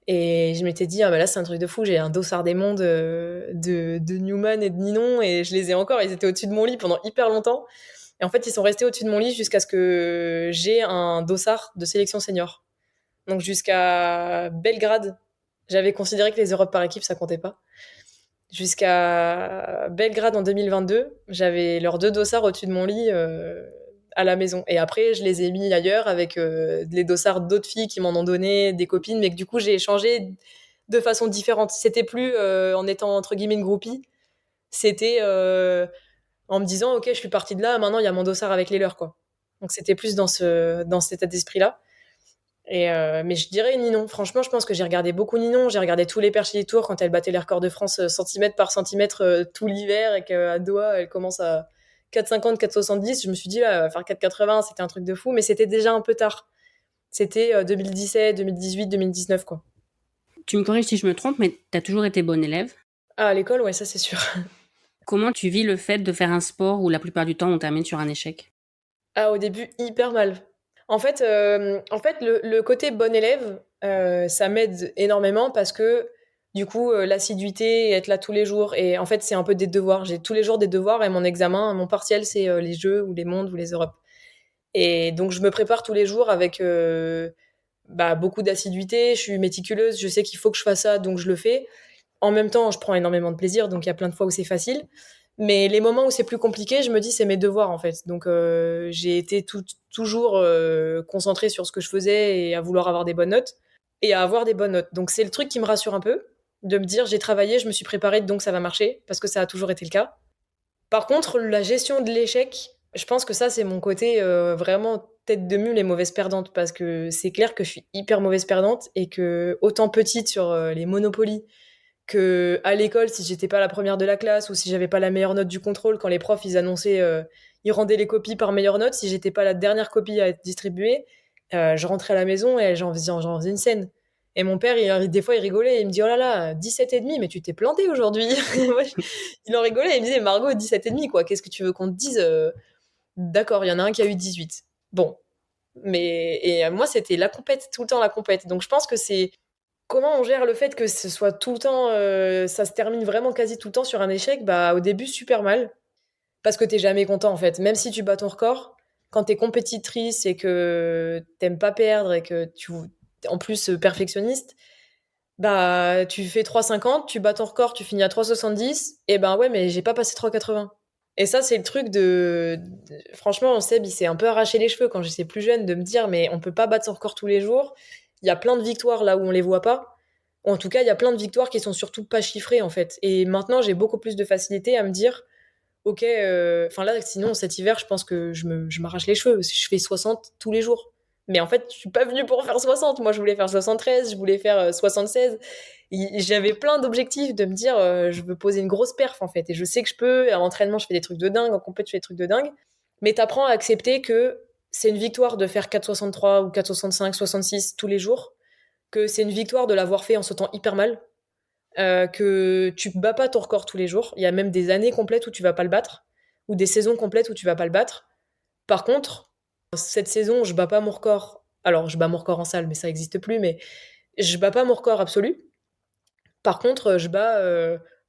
Et je m'étais dit, ah bah là c'est un truc de fou, j'ai un dossard des mondes de Newman et de Ninon et je les ai encore, ils étaient au-dessus de mon lit pendant hyper longtemps. Et en fait, ils sont restés au-dessus de mon lit jusqu'à ce que j'ai un dossard de sélection senior. Donc jusqu'à Belgrade, j'avais considéré que les Europes par équipe, ça comptait pas. Jusqu'à Belgrade en 2022, j'avais leurs deux dossards au-dessus de mon lit à la maison. Et après, je les ai mis ailleurs avec les dossards d'autres filles qui m'en ont donné, des copines, mais que du coup, j'ai échangé de façon différente. C'était plus en étant entre guillemets une groupie, c'était en me disant, ok, je suis partie de là, maintenant il y a mon dossard avec les leurs, quoi. Donc c'était plus dans cet état d'esprit-là. Mais je dirais Ninon. Franchement, je pense que j'ai regardé beaucoup Ninon. J'ai regardé tous les perches des tours quand elle battait les records de France centimètre par centimètre tout l'hiver et qu'à Doha, elle commence à 4,50, 4,70. Je me suis dit, là, elle va faire 4,80. C'était un truc de fou, mais c'était déjà un peu tard. C'était 2017, 2018, 2019, quoi. Tu me corriges si je me trompe, mais tu as toujours été bonne élève. Ah, à l'école, ouais, ça c'est sûr. Comment tu vis le fait de faire un sport où la plupart du temps on termine sur un échec? Ah, au début, hyper mal. En fait, le côté bon élève, ça m'aide énormément parce que du coup, l'assiduité, être là tous les jours, et en fait, c'est un peu des devoirs. J'ai tous les jours des devoirs et mon examen, mon partiel, c'est les Jeux ou les Mondes ou les Europes. Et donc, je me prépare tous les jours avec beaucoup d'assiduité. Je suis méticuleuse, je sais qu'il faut que je fasse ça, donc je le fais. En même temps, je prends énormément de plaisir, donc il y a plein de fois où c'est facile. Mais les moments où c'est plus compliqué, je me dis c'est mes devoirs en fait. Donc j'ai été toujours concentrée sur ce que je faisais et à vouloir avoir des bonnes notes et à avoir des bonnes notes. Donc c'est le truc qui me rassure un peu, de me dire j'ai travaillé, je me suis préparée, donc ça va marcher, parce que ça a toujours été le cas. Par contre, la gestion de l'échec, je pense que ça c'est mon côté vraiment tête de mule et mauvaise perdante, parce que c'est clair que je suis hyper mauvaise perdante et que autant petite sur les Monopoly que à l'école, si j'étais pas la première de la classe ou si j'avais pas la meilleure note du contrôle, quand les profs ils annonçaient, ils rendaient les copies par meilleure note, si j'étais pas la dernière copie à être distribuée, je rentrais à la maison et j'en faisais une scène. Et mon père, des fois, il rigolait, il me dit oh là là, 17 et demi, mais tu t'es planté aujourd'hui. Il en rigolait, il me disait Margot, 17 et demi, quoi, qu'est-ce que tu veux qu'on te dise? D'accord, il y en a un qui a eu 18. Bon, moi, c'était la compète, tout le temps la compète. Donc je pense que c'est comment on gère le fait que ce soit tout le temps, ça se termine vraiment quasi tout le temps sur un échec. Bah, au début, super mal, parce que t'es jamais content en fait. Même si tu bats ton record, quand t'es compétitrice et que t'aimes pas perdre et que tu en plus perfectionniste, bah tu fais 3,50, tu bats ton record, tu finis à 3,70, et ben ouais, mais j'ai pas passé 3,80. Et ça, c'est le truc franchement, Seb, il s'est un peu arraché les cheveux quand j'étais plus jeune de me dire, mais on peut pas battre son record tous les jours. Il y a plein de victoires là où on les voit pas. Ou en tout cas, il y a plein de victoires qui sont surtout pas chiffrées en fait. Et maintenant, j'ai beaucoup plus de facilité à me dire, ok, enfin là, sinon cet hiver, je pense que je m'arrache les cheveux parce que je fais 60 tous les jours. Mais en fait, je suis pas venue pour faire 60. Moi, je voulais faire 73, je voulais faire 76. J'avais plein d'objectifs de me dire, je veux poser une grosse perf en fait. Et je sais que je peux. Et à l'entraînement, je fais des trucs de dingue. En compète, je fais des trucs de dingue. Mais t'apprends à accepter que c'est une victoire de faire 4,63 ou 4,65, 66 tous les jours. Que c'est une victoire de l'avoir fait en sautant hyper mal. Que tu bats pas ton record tous les jours. Il y a même des années complètes où tu vas pas le battre. Ou des saisons complètes où tu vas pas le battre. Par contre, cette saison, je bats pas mon record. Alors, je bats mon record en salle, mais ça existe plus. Mais je bats pas mon record absolu. Par contre, je bats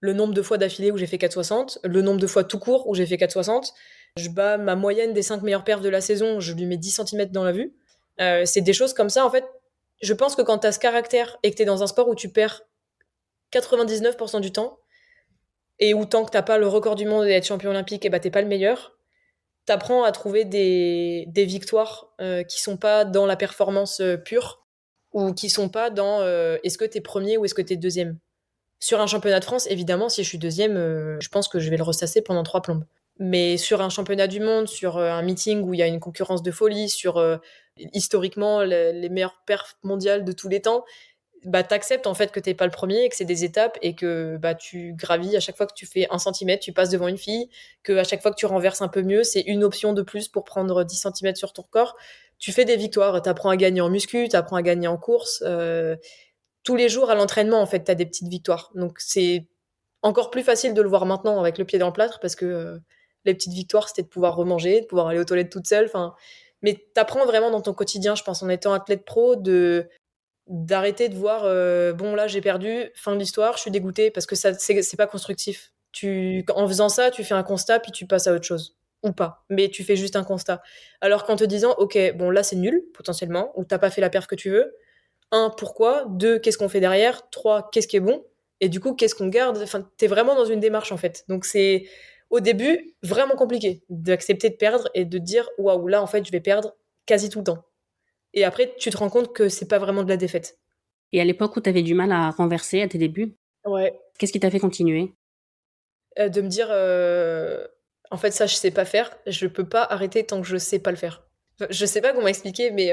le nombre de fois d'affilée où j'ai fait 4,60, le nombre de fois tout court où j'ai fait 4,60. Je bats ma moyenne des 5 meilleures perfs de la saison, je lui mets 10 centimètres dans la vue. C'est des choses comme ça, en fait. Je pense que quand tu as ce caractère et que tu es dans un sport où tu perds 99% du temps, et où tant que t'as pas le record du monde et être champion olympique, et bah t'es pas le meilleur, t'apprends à trouver des victoires qui sont pas dans la performance pure, ou qui sont pas dans est-ce que t'es premier ou est-ce que t'es deuxième. Sur un championnat de France, évidemment, si je suis deuxième, je pense que je vais le ressasser pendant 3 plombes. Mais sur un championnat du monde, sur un meeting où il y a une concurrence de folie, sur historiquement les meilleures perfs mondiales de tous les temps, bah t'acceptes en fait que t'es pas le premier, que c'est des étapes et que bah tu gravis à chaque fois que tu fais 1 centimètre, tu passes devant une fille, que à chaque fois que tu renverses un peu mieux, c'est une option de plus pour prendre 10 centimètres sur ton corps. Tu fais des victoires, t'apprends à gagner en muscu, t'apprends à gagner en course. Tous les jours à l'entraînement, en fait, t'as des petites victoires. Donc c'est encore plus facile de le voir maintenant avec le pied dans le plâtre parce que les petites victoires, c'était de pouvoir remanger, de pouvoir aller aux toilettes toute seule. Enfin, mais t'apprends vraiment dans ton quotidien, je pense, en étant athlète pro, d'arrêter de voir bon là j'ai perdu, fin de l'histoire, je suis dégoûtée parce que ça c'est pas constructif. En faisant ça, tu fais un constat puis tu passes à autre chose ou pas, mais tu fais juste un constat. Alors qu'en te disant OK, bon là c'est nul potentiellement ou t'as pas fait la perf que tu veux. Un, pourquoi? Deux, qu'est-ce qu'on fait derrière? Trois, qu'est-ce qui est bon? Et du coup, qu'est-ce qu'on garde? Enfin, t'es vraiment dans une démarche en fait. Donc c'est au début vraiment compliqué d'accepter de perdre et de dire waouh là en fait je vais perdre quasi tout le temps. Et après, tu te rends compte que c'est pas vraiment de la défaite. Et à l'époque où tu avais du mal à renverser à tes débuts, Ouais. qu'est-ce qui t'a fait continuer? De me dire, en fait, ça, je sais pas faire. Je peux pas arrêter tant que je sais pas le faire. Enfin, je sais pas comment expliquer, mais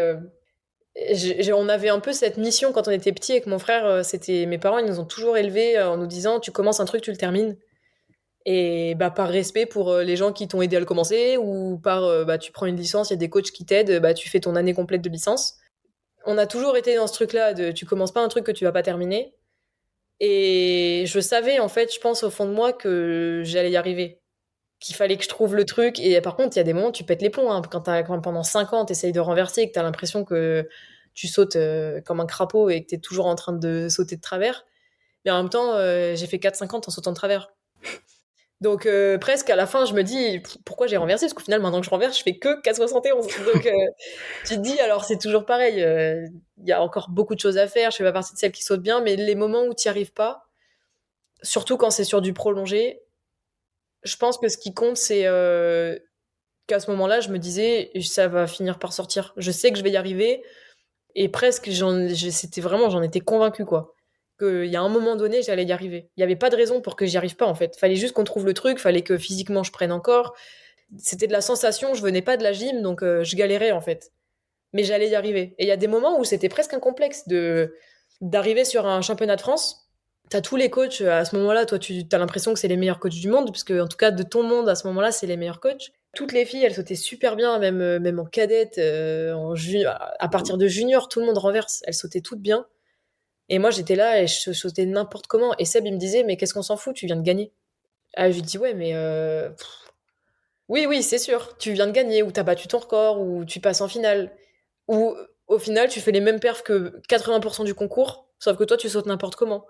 on avait un peu cette mission quand on était petit avec mon frère. C'était mes parents, ils nous ont toujours élevés en nous disant tu commences un truc, tu le termines. Et bah, par respect pour les gens qui t'ont aidé à le commencer, ou par bah, tu prends une licence, il y a des coachs qui t'aident, bah, tu fais ton année complète de licence. On a toujours été dans ce truc-là de tu commences pas un truc que tu vas pas terminer. Et je savais, en fait, je pense au fond de moi que j'allais y arriver. Qu'il fallait que je trouve le truc. Et par contre, il y a des moments où tu pètes les plombs, hein. Quand pendant 5 ans, tu essayes de renverser et que tu as l'impression que tu sautes comme un crapaud et que tu es toujours en train de sauter de travers. Mais en même temps, j'ai fait 4-5 ans en sautant de travers. Donc presque à la fin, je me dis pourquoi j'ai renversé, parce qu'au final, maintenant que je renverse, je fais que 4,71. Donc tu te dis, alors c'est toujours pareil, il y a encore beaucoup de choses à faire, je fais pas partie de celles qui sautent bien, mais les moments où tu n'y arrives pas, surtout quand c'est sur du prolongé, je pense que ce qui compte, c'est qu'à ce moment-là, je me disais, ça va finir par sortir. Je sais que je vais y arriver, et presque, c'était vraiment, j'en étais convaincue, quoi. Qu'il y a un moment donné, j'allais y arriver. Il n'y avait pas de raison pour que j'y arrive pas, en fait. Fallait juste qu'on trouve le truc, fallait que physiquement je prenne encore. C'était de la sensation, je venais pas de la gym, donc je galérais, en fait. Mais j'allais y arriver. Et il y a des moments où c'était presque un complexe d'arriver sur un championnat de France. T'as tous les coachs à ce moment-là, toi, tu as l'impression que c'est les meilleurs coachs du monde, parce que, en tout cas, de ton monde, à ce moment-là, c'est les meilleurs coachs. Toutes les filles, elles sautaient super bien, même en cadette, à partir de junior, tout le monde renverse. Elles sautaient toutes bien. Et moi, j'étais là et je sautais n'importe comment. Et Seb, il me disait, mais qu'est-ce qu'on s'en fout, tu viens de gagner. Ah, je lui dis, ouais, mais oui, oui, c'est sûr, tu viens de gagner, ou t'as battu ton record, ou tu passes en finale. Ou au final, tu fais les mêmes perfs que 80% du concours, sauf que toi, tu sautes n'importe comment.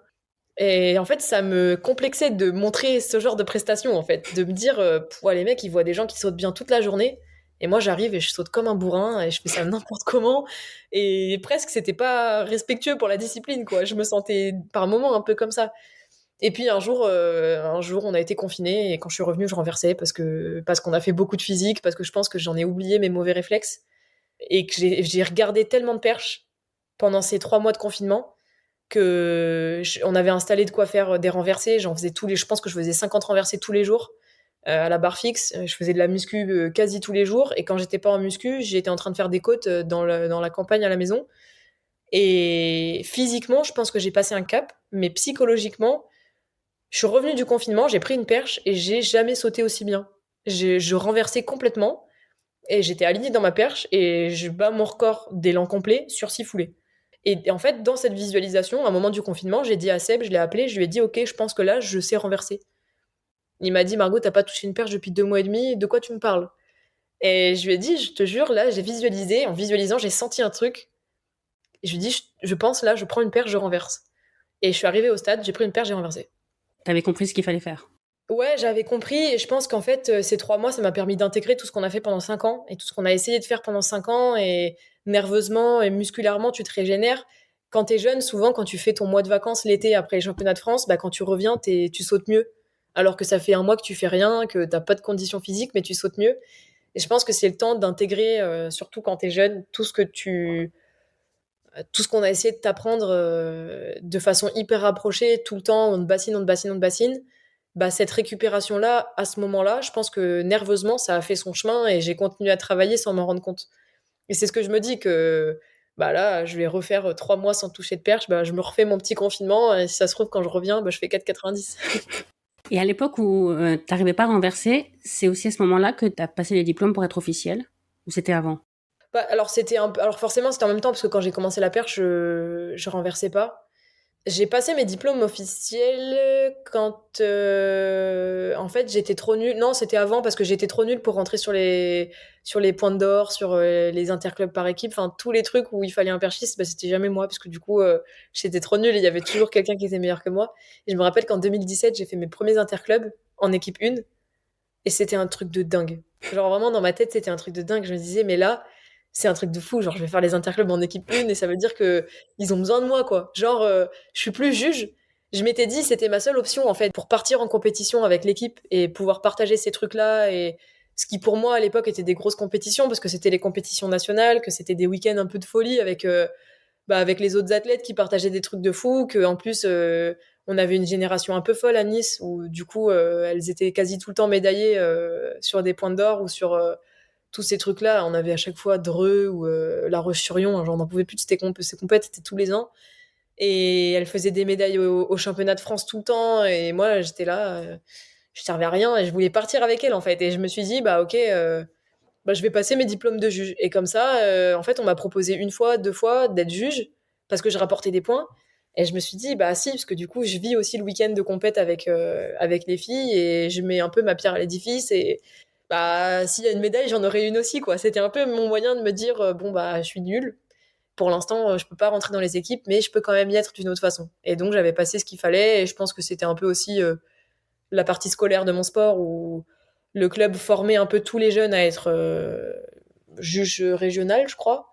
Et en fait, ça me complexait de montrer ce genre de prestation, en fait. De me dire, ouais, les mecs, ils voient des gens qui sautent bien toute la journée. Et moi, j'arrive et je saute comme un bourrin et je fais ça n'importe comment. Et presque, c'était pas respectueux pour la discipline, quoi. Je me sentais par moments un peu comme ça. Et puis un jour, on a été confinés et quand je suis revenue, je renversais parce qu'on a fait beaucoup de physique, parce que je pense que j'en ai oublié mes mauvais réflexes et que j'ai regardé tellement de perches pendant ces 3 mois de confinement que on avait installé de quoi faire des renversés. J'en faisais je pense que je faisais 50 renversés tous les jours à la barre fixe. Je faisais de la muscu quasi tous les jours. Et quand j'étais pas en muscu, j'étais en train de faire des côtes dans la campagne à la maison. Et physiquement, je pense que j'ai passé un cap, mais psychologiquement, je suis revenue du confinement, j'ai pris une perche et j'ai jamais sauté aussi bien. Je renversais complètement et j'étais alignée dans ma perche et je bats mon record d'élan complet sur 6 foulées. Et en fait, dans cette visualisation, à un moment du confinement, j'ai dit à Seb, je l'ai appelé, je lui ai dit, ok, je pense que là, je sais renverser. Il m'a dit, Margot, t'as pas touché une perche depuis 2 mois et demi, de quoi tu me parles? Et je lui ai dit, je te jure, là, j'ai visualisé, en visualisant, j'ai senti un truc. Et je lui ai dit, je pense, là, je prends une perche, je renverse. Et je suis arrivée au stade, j'ai pris une perche, j'ai renversé. T'avais compris ce qu'il fallait faire. Ouais, j'avais compris et je pense qu'en fait, ces 3 mois, ça m'a permis d'intégrer tout ce qu'on a fait pendant 5 ans et tout ce qu'on a essayé de faire pendant 5 ans et nerveusement et musculairement, tu te régénères. Quand t'es jeune, souvent, quand tu fais ton mois de vacances l'été après les championnats de France, bah, quand tu reviens, tu sautes mieux. Alors que ça fait un mois que tu fais rien, que t'as pas de conditions physiques, mais tu sautes mieux. Et je pense que c'est le temps d'intégrer, surtout quand t'es jeune, tout ce qu'on a essayé de t'apprendre de façon hyper rapprochée, tout le temps, on te bassine, on te bassine, on te bassine. Bah, cette récupération-là, à ce moment-là, je pense que nerveusement, ça a fait son chemin et j'ai continué à travailler sans m'en rendre compte. Et c'est ce que je me dis que bah là, je vais refaire 3 mois sans toucher de perche, bah, je me refais mon petit confinement et si ça se trouve, quand je reviens, bah, je fais 4,90. Et à l'époque où t'arrivais pas à renverser, c'est aussi à ce moment-là que t'as passé les diplômes pour être officiel? Ou c'était avant? Bah, alors forcément, c'était en même temps parce que quand j'ai commencé la perche, je renversais pas. J'ai passé mes diplômes officiels quand en fait j'étais trop nulle. Non, c'était avant parce que j'étais trop nulle pour rentrer sur les points d'or, sur les interclubs par équipe, enfin tous les trucs où il fallait un perchiste, bah, c'était jamais moi parce que du coup j'étais trop nulle et il y avait toujours quelqu'un qui était meilleur que moi. Et je me rappelle qu'en 2017, j'ai fait mes premiers interclubs en équipe 1 et c'était un truc de dingue. Genre vraiment dans ma tête, c'était un truc de dingue. Je me disais mais là, c'est un truc de fou. Genre je vais faire les interclubs en équipe 1 et ça veut dire que ils ont besoin de moi quoi. Genre je suis plus juge. Je m'étais dit c'était ma seule option en fait pour partir en compétition avec l'équipe et pouvoir partager ces trucs-là et ce qui pour moi à l'époque était des grosses compétitions parce que c'était les compétitions nationales, que c'était des week-ends un peu de folie avec les autres athlètes qui partageaient des trucs de fou, que en plus on avait une génération un peu folle à Nice où du coup elles étaient quasi tout le temps médaillées sur des points d'or ou tous ces trucs-là. On avait à chaque fois Dreux ou La Roche-sur-Yon, hein, genre on n'en pouvait plus de ces compètes, c'était tous les ans. Et elle faisait des médailles au championnat de France tout le temps. Et moi, j'étais là, je servais à rien et je voulais partir avec elle en fait. Et je me suis dit, bah ok, bah, je vais passer mes diplômes de juge. Et comme ça, en fait, on m'a proposé une fois, deux fois d'être juge parce que je rapportais des points. Et je me suis dit, bah si, parce que du coup, je vis aussi le week-end de compète avec les filles et je mets un peu ma pierre à l'édifice. Et bah, s'il y a une médaille, j'en aurai une aussi, quoi. C'était un peu mon moyen de me dire, bon, bah, je suis nulle. Pour l'instant, je peux pas rentrer dans les équipes, mais je peux quand même y être d'une autre façon. Et donc, j'avais passé ce qu'il fallait et je pense que c'était un peu aussi la partie scolaire de mon sport où le club formait un peu tous les jeunes à être juge régional, je crois.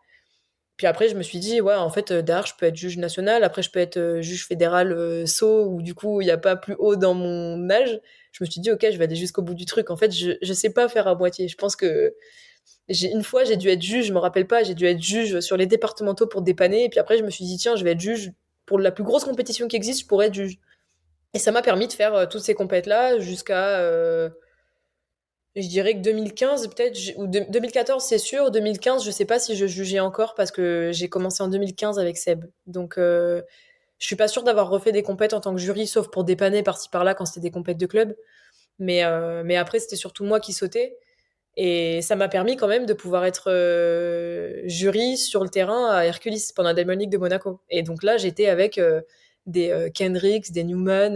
Puis après, je me suis dit, ouais, en fait, derrière, je peux être juge national. Après, je peux être juge fédéral saut, où du coup, il n'y a pas plus haut dans mon âge. Je me suis dit, ok, je vais aller jusqu'au bout du truc. En fait, je sais pas faire à moitié. Je pense que une fois, j'ai dû être juge, je me rappelle pas, j'ai dû être juge sur les départementaux pour dépanner. Et puis après, je me suis dit, tiens, je vais être juge pour la plus grosse compétition qui existe, je pourrais être juge. Et ça m'a permis de faire toutes ces compètes-là jusqu'à, je dirais que 2015 peut-être, ou 2014 c'est sûr, 2015 je sais pas si je jugeais encore parce que j'ai commencé en 2015 avec Seb. Donc je suis pas sûre d'avoir refait des compètes en tant que jury, sauf pour dépanner par-ci par-là quand c'était des compètes de club. Mais après c'était surtout moi qui sautais. Et ça m'a permis quand même de pouvoir être jury sur le terrain à Hercules pendant la Diamond League de Monaco. Et donc là, j'étais avec des Kendricks, des Newman,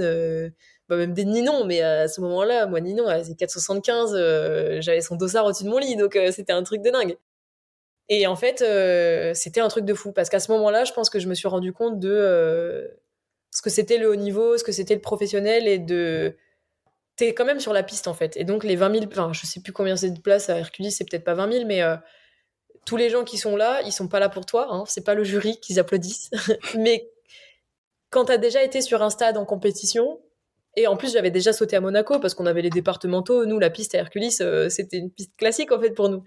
bah, même des Ninon. Mais à ce moment-là, moi, Ninon, elle faisait 4,75, j'avais son dossard au-dessus de mon lit. Donc c'était un truc de dingue. Et en fait, c'était un truc de fou. Parce qu'à ce moment-là, je pense que je me suis rendu compte de ce que c'était le haut niveau, ce que c'était le professionnel et de t'es quand même sur la piste en fait. Et donc les 20 000, enfin je sais plus combien c'est de places à Hercules, c'est peut-être pas 20 000, mais tous les gens qui sont là, ils sont pas là pour toi, hein, c'est pas le jury qu'ils applaudissent. Mais quand t'as déjà été sur un stade en compétition, et en plus j'avais déjà sauté à Monaco parce qu'on avait les départementaux, nous la piste à Hercules, c'était une piste classique en fait pour nous.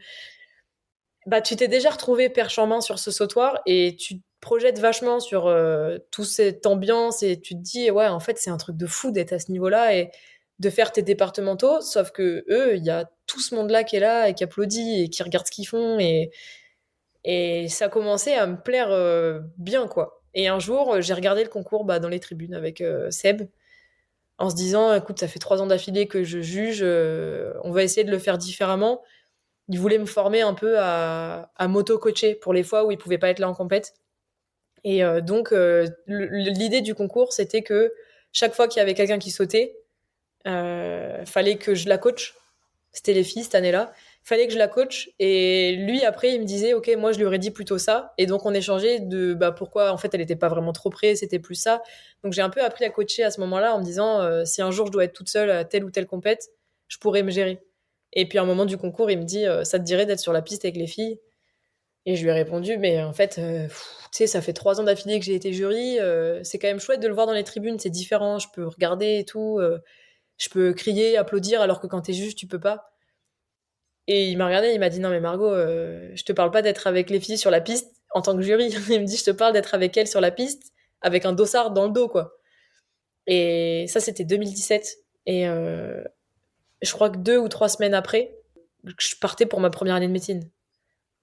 Bah tu t'es déjà retrouvé perche en main sur ce sautoir et tu te projettes vachement sur toute cette ambiance et tu te dis ouais en fait c'est un truc de fou d'être à ce niveau-là et de faire tes départementaux, sauf que eux, il y a tout ce monde-là qui est là et qui applaudit et qui regarde ce qu'ils font et ça commençait à me plaire bien quoi. Et un jour, j'ai regardé le concours bah, dans les tribunes avec Seb en se disant écoute, ça fait 3 ans d'affilée que je juge, on va essayer de le faire différemment. Il voulait me former un peu à m'auto-coacher pour les fois où il pouvait pas être là en compète. Et donc, l'idée du concours, c'était que chaque fois qu'il y avait quelqu'un qui sautait, fallait que je la coach. C'était les filles cette année-là. Fallait que je la coach. Et lui, après, il me disait, OK, moi, je lui aurais dit plutôt ça. Et donc, on échangeait de bah, pourquoi, en fait, elle n'était pas vraiment trop près, c'était plus ça. Donc, j'ai un peu appris à coacher à ce moment-là en me disant, si un jour je dois être toute seule à telle ou telle compète, je pourrais me gérer. Et puis, à un moment du concours, il me dit, ça te dirait d'être sur la piste avec les filles? Et je lui ai répondu, mais en fait, tu sais, ça fait 3 ans d'affilée que j'ai été jury. C'est quand même chouette de le voir dans les tribunes, c'est différent. Je peux regarder et tout. Je peux crier, applaudir, alors que quand t'es juge, tu peux pas. Et il m'a regardé, il m'a dit non mais Margot, je te parle pas d'être avec les filles sur la piste en tant que jury. Il me dit je te parle d'être avec elles sur la piste avec un dossard dans le dos quoi. Et ça c'était 2017. Et je crois que 2 ou 3 semaines après, je partais pour ma première année de médecine.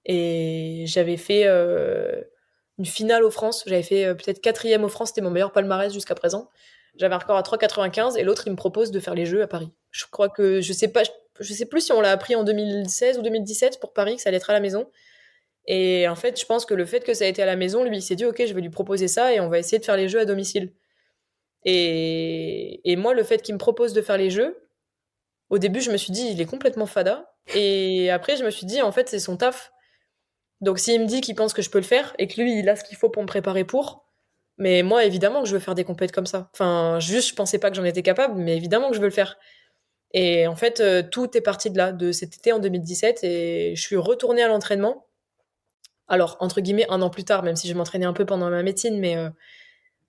Et j'avais fait une finale aux France. J'avais fait peut-être quatrième aux France. C'était mon meilleur palmarès jusqu'à présent. J'avais un record à 3,95 et l'autre, il me propose de faire les Jeux à Paris. Je crois que, je sais pas, je sais plus si on l'a appris en 2016 ou 2017 pour Paris, que ça allait être à la maison. Et en fait, je pense que le fait que ça a été à la maison, lui, il s'est dit, OK, je vais lui proposer ça et on va essayer de faire les Jeux à domicile. Et moi, le fait qu'il me propose de faire les Jeux, au début, je me suis dit, il est complètement fada. Et après, je me suis dit, en fait, c'est son taf. Donc s'il me dit qu'il pense que je peux le faire et que lui, il a ce qu'il faut pour me préparer pour, mais moi, évidemment que je veux faire des compètes comme ça. Enfin, juste, je pensais pas que j'en étais capable, mais évidemment que je veux le faire. Et en fait, tout est parti de là, de cet été en 2017, et je suis retournée à l'entraînement. Alors, entre guillemets, 1 an plus tard, même si je m'entraînais un peu pendant ma médecine, mais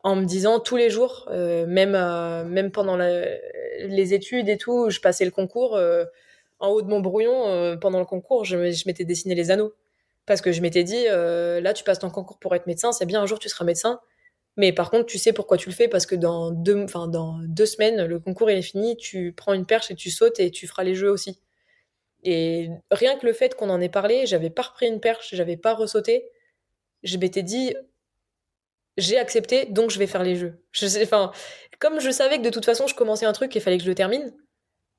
en me disant tous les jours, même pendant les études et tout, je passais le concours, en haut de mon brouillon, pendant le concours, je m'étais dessiné les anneaux. Parce que je m'étais dit, là, tu passes ton concours pour être médecin, c'est bien, un jour, tu seras médecin. Mais par contre, tu sais pourquoi tu le fais, parce que dans 2 semaines, le concours il est fini, tu prends une perche et tu sautes et tu feras les jeux aussi. Et rien que le fait qu'on en ait parlé, j'avais pas repris une perche, j'avais pas ressauté. Je m'étais dit, j'ai accepté, donc je vais faire les jeux. Enfin, comme je savais que de toute façon, je commençais un truc et il fallait que je le termine,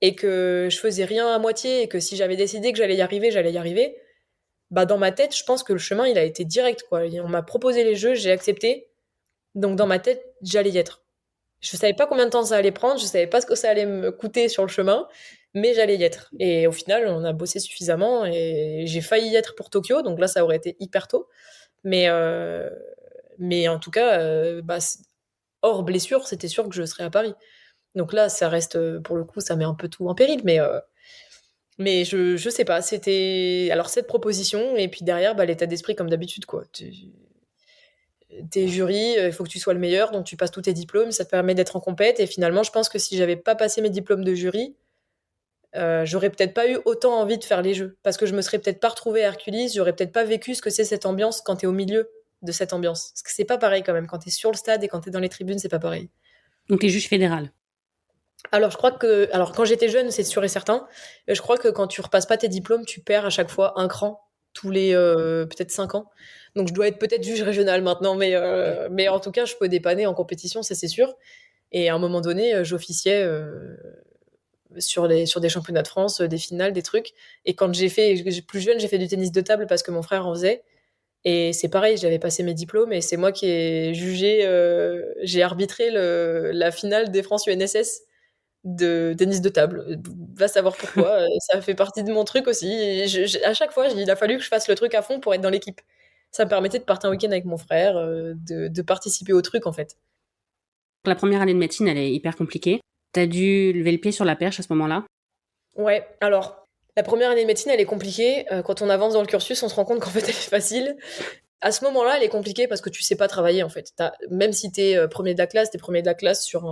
et que je faisais rien à moitié, et que si j'avais décidé que j'allais y arriver, bah dans ma tête, je pense que le chemin, il a été direct, quoi. On m'a proposé les jeux, j'ai accepté, donc dans ma tête, j'allais y être. Je savais pas combien de temps ça allait prendre, je savais pas ce que ça allait me coûter sur le chemin, mais j'allais y être. Et au final, on a bossé suffisamment et j'ai failli y être pour Tokyo, donc là, ça aurait été hyper tôt. Mais, euh, mais en tout cas, hors blessure, c'était sûr que je serais à Paris. Donc là, ça reste, pour le coup, ça met un peu tout en péril, mais je sais pas, c'était alors cette proposition, et puis derrière, bah, l'état d'esprit comme d'habitude, quoi. T'es jury, il faut que tu sois le meilleur, donc tu passes tous tes diplômes, ça te permet d'être en compète. Et finalement, je pense que si j'avais pas passé mes diplômes de jury, j'aurais peut-être pas eu autant envie de faire les jeux. Parce que je me serais peut-être pas retrouvée à Hercules, j'aurais peut-être pas vécu ce que c'est cette ambiance quand t'es au milieu de cette ambiance. Parce que c'est pas pareil quand même, quand t'es sur le stade et quand t'es dans les tribunes, c'est pas pareil. Donc t'es juge fédéral. Alors, je crois que, alors quand j'étais jeune, c'est sûr et certain. Je crois que quand tu repasses pas tes diplômes, tu perds à chaque fois un cran tous les peut-être 5 ans. Donc, je dois être peut-être juge régional maintenant, mais en tout cas, je peux dépanner en compétition, ça c'est sûr. Et à un moment donné, j'officiais sur des championnats de France, des finales, des trucs. Et quand plus jeune, j'ai fait du tennis de table parce que mon frère en faisait. Et c'est pareil, j'avais passé mes diplômes et c'est moi qui ai jugé, j'ai arbitré la finale des France UNSS de tennis de table. Va savoir pourquoi. Ça fait partie de mon truc aussi. Et à chaque fois, il a fallu que je fasse le truc à fond pour être dans l'équipe. Ça me permettait de partir un week-end avec mon frère, de participer au truc en fait. La première année de médecine, elle est hyper compliquée. T'as dû lever le pied sur la perche à ce moment-là. Ouais, alors, la première année de médecine, elle est compliquée. Quand on avance dans le cursus, on se rend compte qu'en fait, elle est facile. À ce moment-là, elle est compliquée parce que tu sais pas travailler en fait. Même si t'es premier de la classe, t'es premier de la classe sur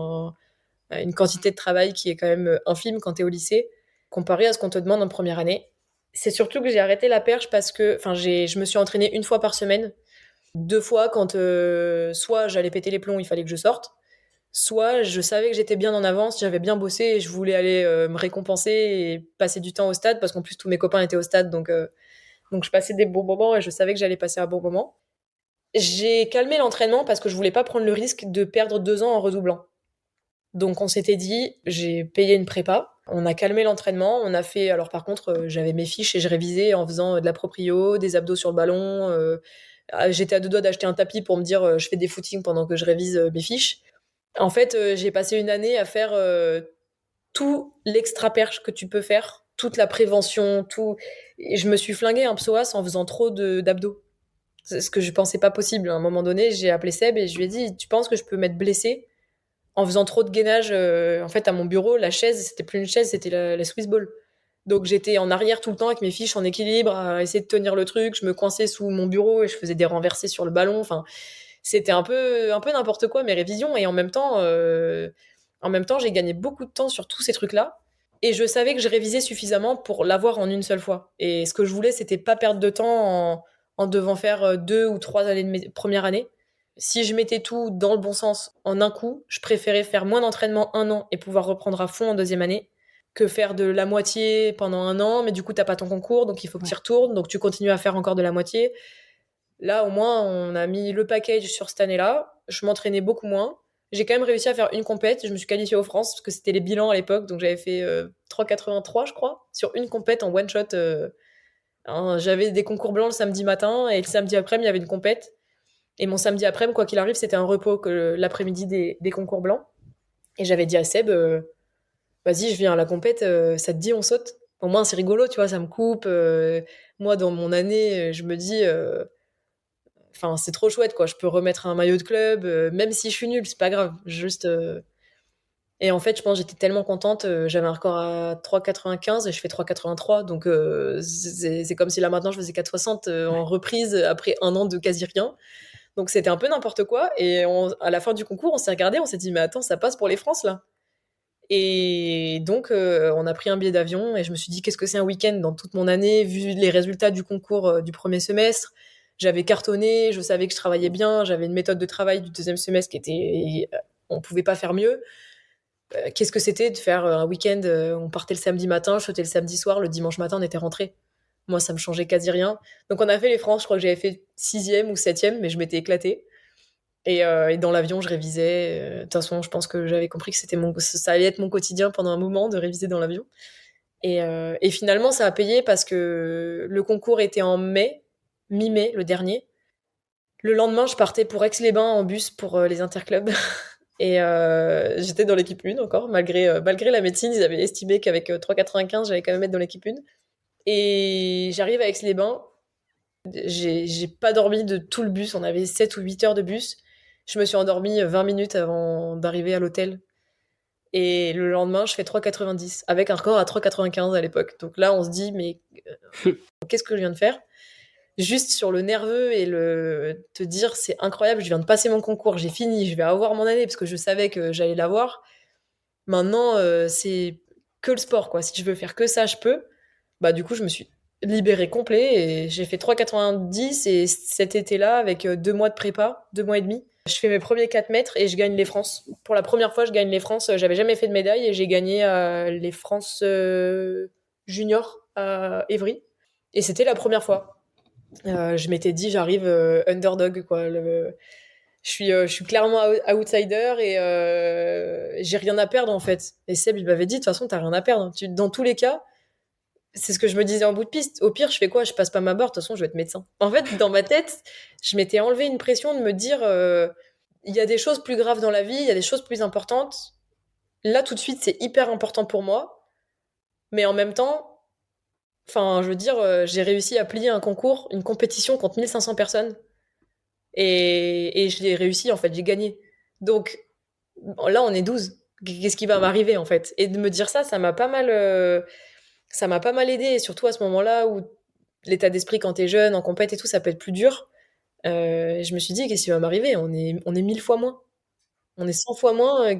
une quantité de travail qui est quand même infime quand t'es au lycée, comparé à ce qu'on te demande en première année. C'est surtout que j'ai arrêté la perche parce que, enfin, je me suis entraînée une fois par semaine, 2 fois quand soit j'allais péter les plombs, il fallait que je sorte, soit je savais que j'étais bien en avance, j'avais bien bossé et je voulais aller me récompenser et passer du temps au stade parce qu'en plus tous mes copains étaient au stade, donc je passais des bons moments et je savais que j'allais passer un bon moment. J'ai calmé l'entraînement parce que je voulais pas prendre le risque de perdre 2 ans en redoublant. Donc on s'était dit, j'ai payé une prépa, on a calmé l'entraînement, on a fait, alors par contre, j'avais mes fiches et je révisais en faisant de la proprio, des abdos sur le ballon. J'étais à 2 doigts d'acheter un tapis pour me dire, je fais des footings pendant que je révise mes fiches. En fait, j'ai passé une année à faire tout l'extra perche que tu peux faire, toute la prévention, tout. Et je me suis flinguée un psoas en faisant trop d'abdos. C'est ce que je pensais pas possible. À un moment donné, j'ai appelé Seb et je lui ai dit, tu penses que je peux m'être blessée en faisant trop de gainage, en fait, à mon bureau, la chaise, c'était plus une chaise, c'était la Swiss ball. Donc j'étais en arrière tout le temps avec mes fiches en équilibre, à essayer de tenir le truc. Je me coinçais sous mon bureau et je faisais des renversés sur le ballon. Enfin, c'était un peu n'importe quoi mes révisions. Et en même temps, j'ai gagné beaucoup de temps sur tous ces trucs-là. Et je savais que je révisais suffisamment pour l'avoir en une seule fois. Et ce que je voulais, c'était pas perdre de temps en devant faire 2 ou 3 années de mes première année. Si je mettais tout dans le bon sens en un coup, je préférais faire moins d'entraînement un an et pouvoir reprendre à fond en deuxième année que faire de la moitié pendant un an, mais du coup, t'as pas ton concours, donc il faut que tu y retournes, donc tu continues à faire encore de la moitié. Là, au moins, on a mis le package sur cette année-là. Je m'entraînais beaucoup moins. J'ai quand même réussi à faire une compète. Je me suis qualifiée aux France parce que c'était les bilans à l'époque, donc j'avais fait 3,83, je crois, sur une compète en one shot. J'avais des concours blancs le samedi matin et le samedi après-midi, il y avait une compète. Et mon samedi après-midi, quoi qu'il arrive, c'était un repos que l'après-midi des concours blancs. Et j'avais dit à Seb, vas-y, je viens à la compète, ça te dit, on saute. Au moins, c'est rigolo, tu vois, ça me coupe. Moi, dans mon année, je me dis, enfin, c'est trop chouette, quoi. Je peux remettre un maillot de club, même si je suis nulle, c'est pas grave. Juste. Et en fait, je pense que j'étais tellement contente. J'avais un record à 3,95 et je fais 3,83. Donc, c'est comme si là maintenant je faisais 4,60 en reprise après un an de quasi rien. Donc c'était un peu n'importe quoi. Et à la fin du concours, on s'est regardé, on s'est dit, mais attends, ça passe pour les France là. Et donc on a pris un billet d'avion et je me suis dit, qu'est-ce que c'est un week-end dans toute mon année, vu les résultats du concours du premier semestre. J'avais cartonné, je savais que je travaillais bien, j'avais une méthode de travail du deuxième semestre qui était, on pouvait pas faire mieux. qu'est-ce que c'était de faire un week-end, on partait le samedi matin, je sautais le samedi soir, le dimanche matin, on était rentrés. Moi, ça me changeait quasi rien. Donc, on a fait les France, je crois que j'avais fait 6e ou 7e, mais je m'étais éclatée. Et dans l'avion, je révisais. De toute façon, je pense que j'avais compris que ça allait être mon quotidien pendant un moment de réviser dans l'avion. Et finalement, ça a payé parce que le concours était en mai, mi-mai, le dernier. Le lendemain, je partais pour Aix-les-Bains en bus pour les interclubs. Et j'étais dans l'équipe 1 encore, malgré la médecine, ils avaient estimé qu'avec 3,95, j'allais quand même être dans l'équipe 1. Et j'arrive à Aix-les-Bains, j'ai pas dormi de tout le bus, on avait 7 ou 8 heures de bus. Je me suis endormie 20 minutes avant d'arriver à l'hôtel. Et le lendemain, je fais 3,90, avec un record à 3,95 à l'époque. Donc là, on se dit, mais qu'est-ce que je viens de faire? Juste sur le nerveux et le te dire, c'est incroyable, je viens de passer mon concours, j'ai fini, je vais avoir mon année, parce que je savais que j'allais l'avoir. Maintenant, c'est que le sport, quoi. Si je veux faire que ça, je peux. Bah, du coup, je me suis libérée complet et j'ai fait 3,90 et cet été-là, avec 2 mois de prépa, 2 mois et demi, je fais mes premiers 4 mètres et je gagne les France. Pour la première fois, je gagne les France. J'avais jamais fait de médaille et j'ai gagné les France juniors à Évry. Et c'était la première fois. Je m'étais dit, j'arrive underdog, quoi. Je suis clairement outsider et j'ai rien à perdre, en fait. Et Seb, il m'avait dit, de toute façon, t'as rien à perdre. Dans tous les cas, c'est ce que je me disais en bout de piste. Au pire, je fais quoi? Je passe pas ma barre, de toute façon, je vais être médecin. En fait, dans ma tête, je m'étais enlevé une pression de me dire, il y a des choses plus graves dans la vie, il y a des choses plus importantes. Là, tout de suite, c'est hyper important pour moi. Mais en même temps, enfin, je veux dire, j'ai réussi à plier un concours, une compétition contre 1500 personnes. Et je l'ai réussi, en fait, j'ai gagné. Donc, là, on est 12. Qu'est-ce qui va m'arriver, en fait? Et de me dire ça, ça m'a pas mal aidé. Et surtout à ce moment-là où l'état d'esprit quand t'es jeune, en compète et tout, ça peut être plus dur. Je me suis dit, qu'est-ce qui va m'arriver? On est 1000 fois moins. On est 100 fois moins.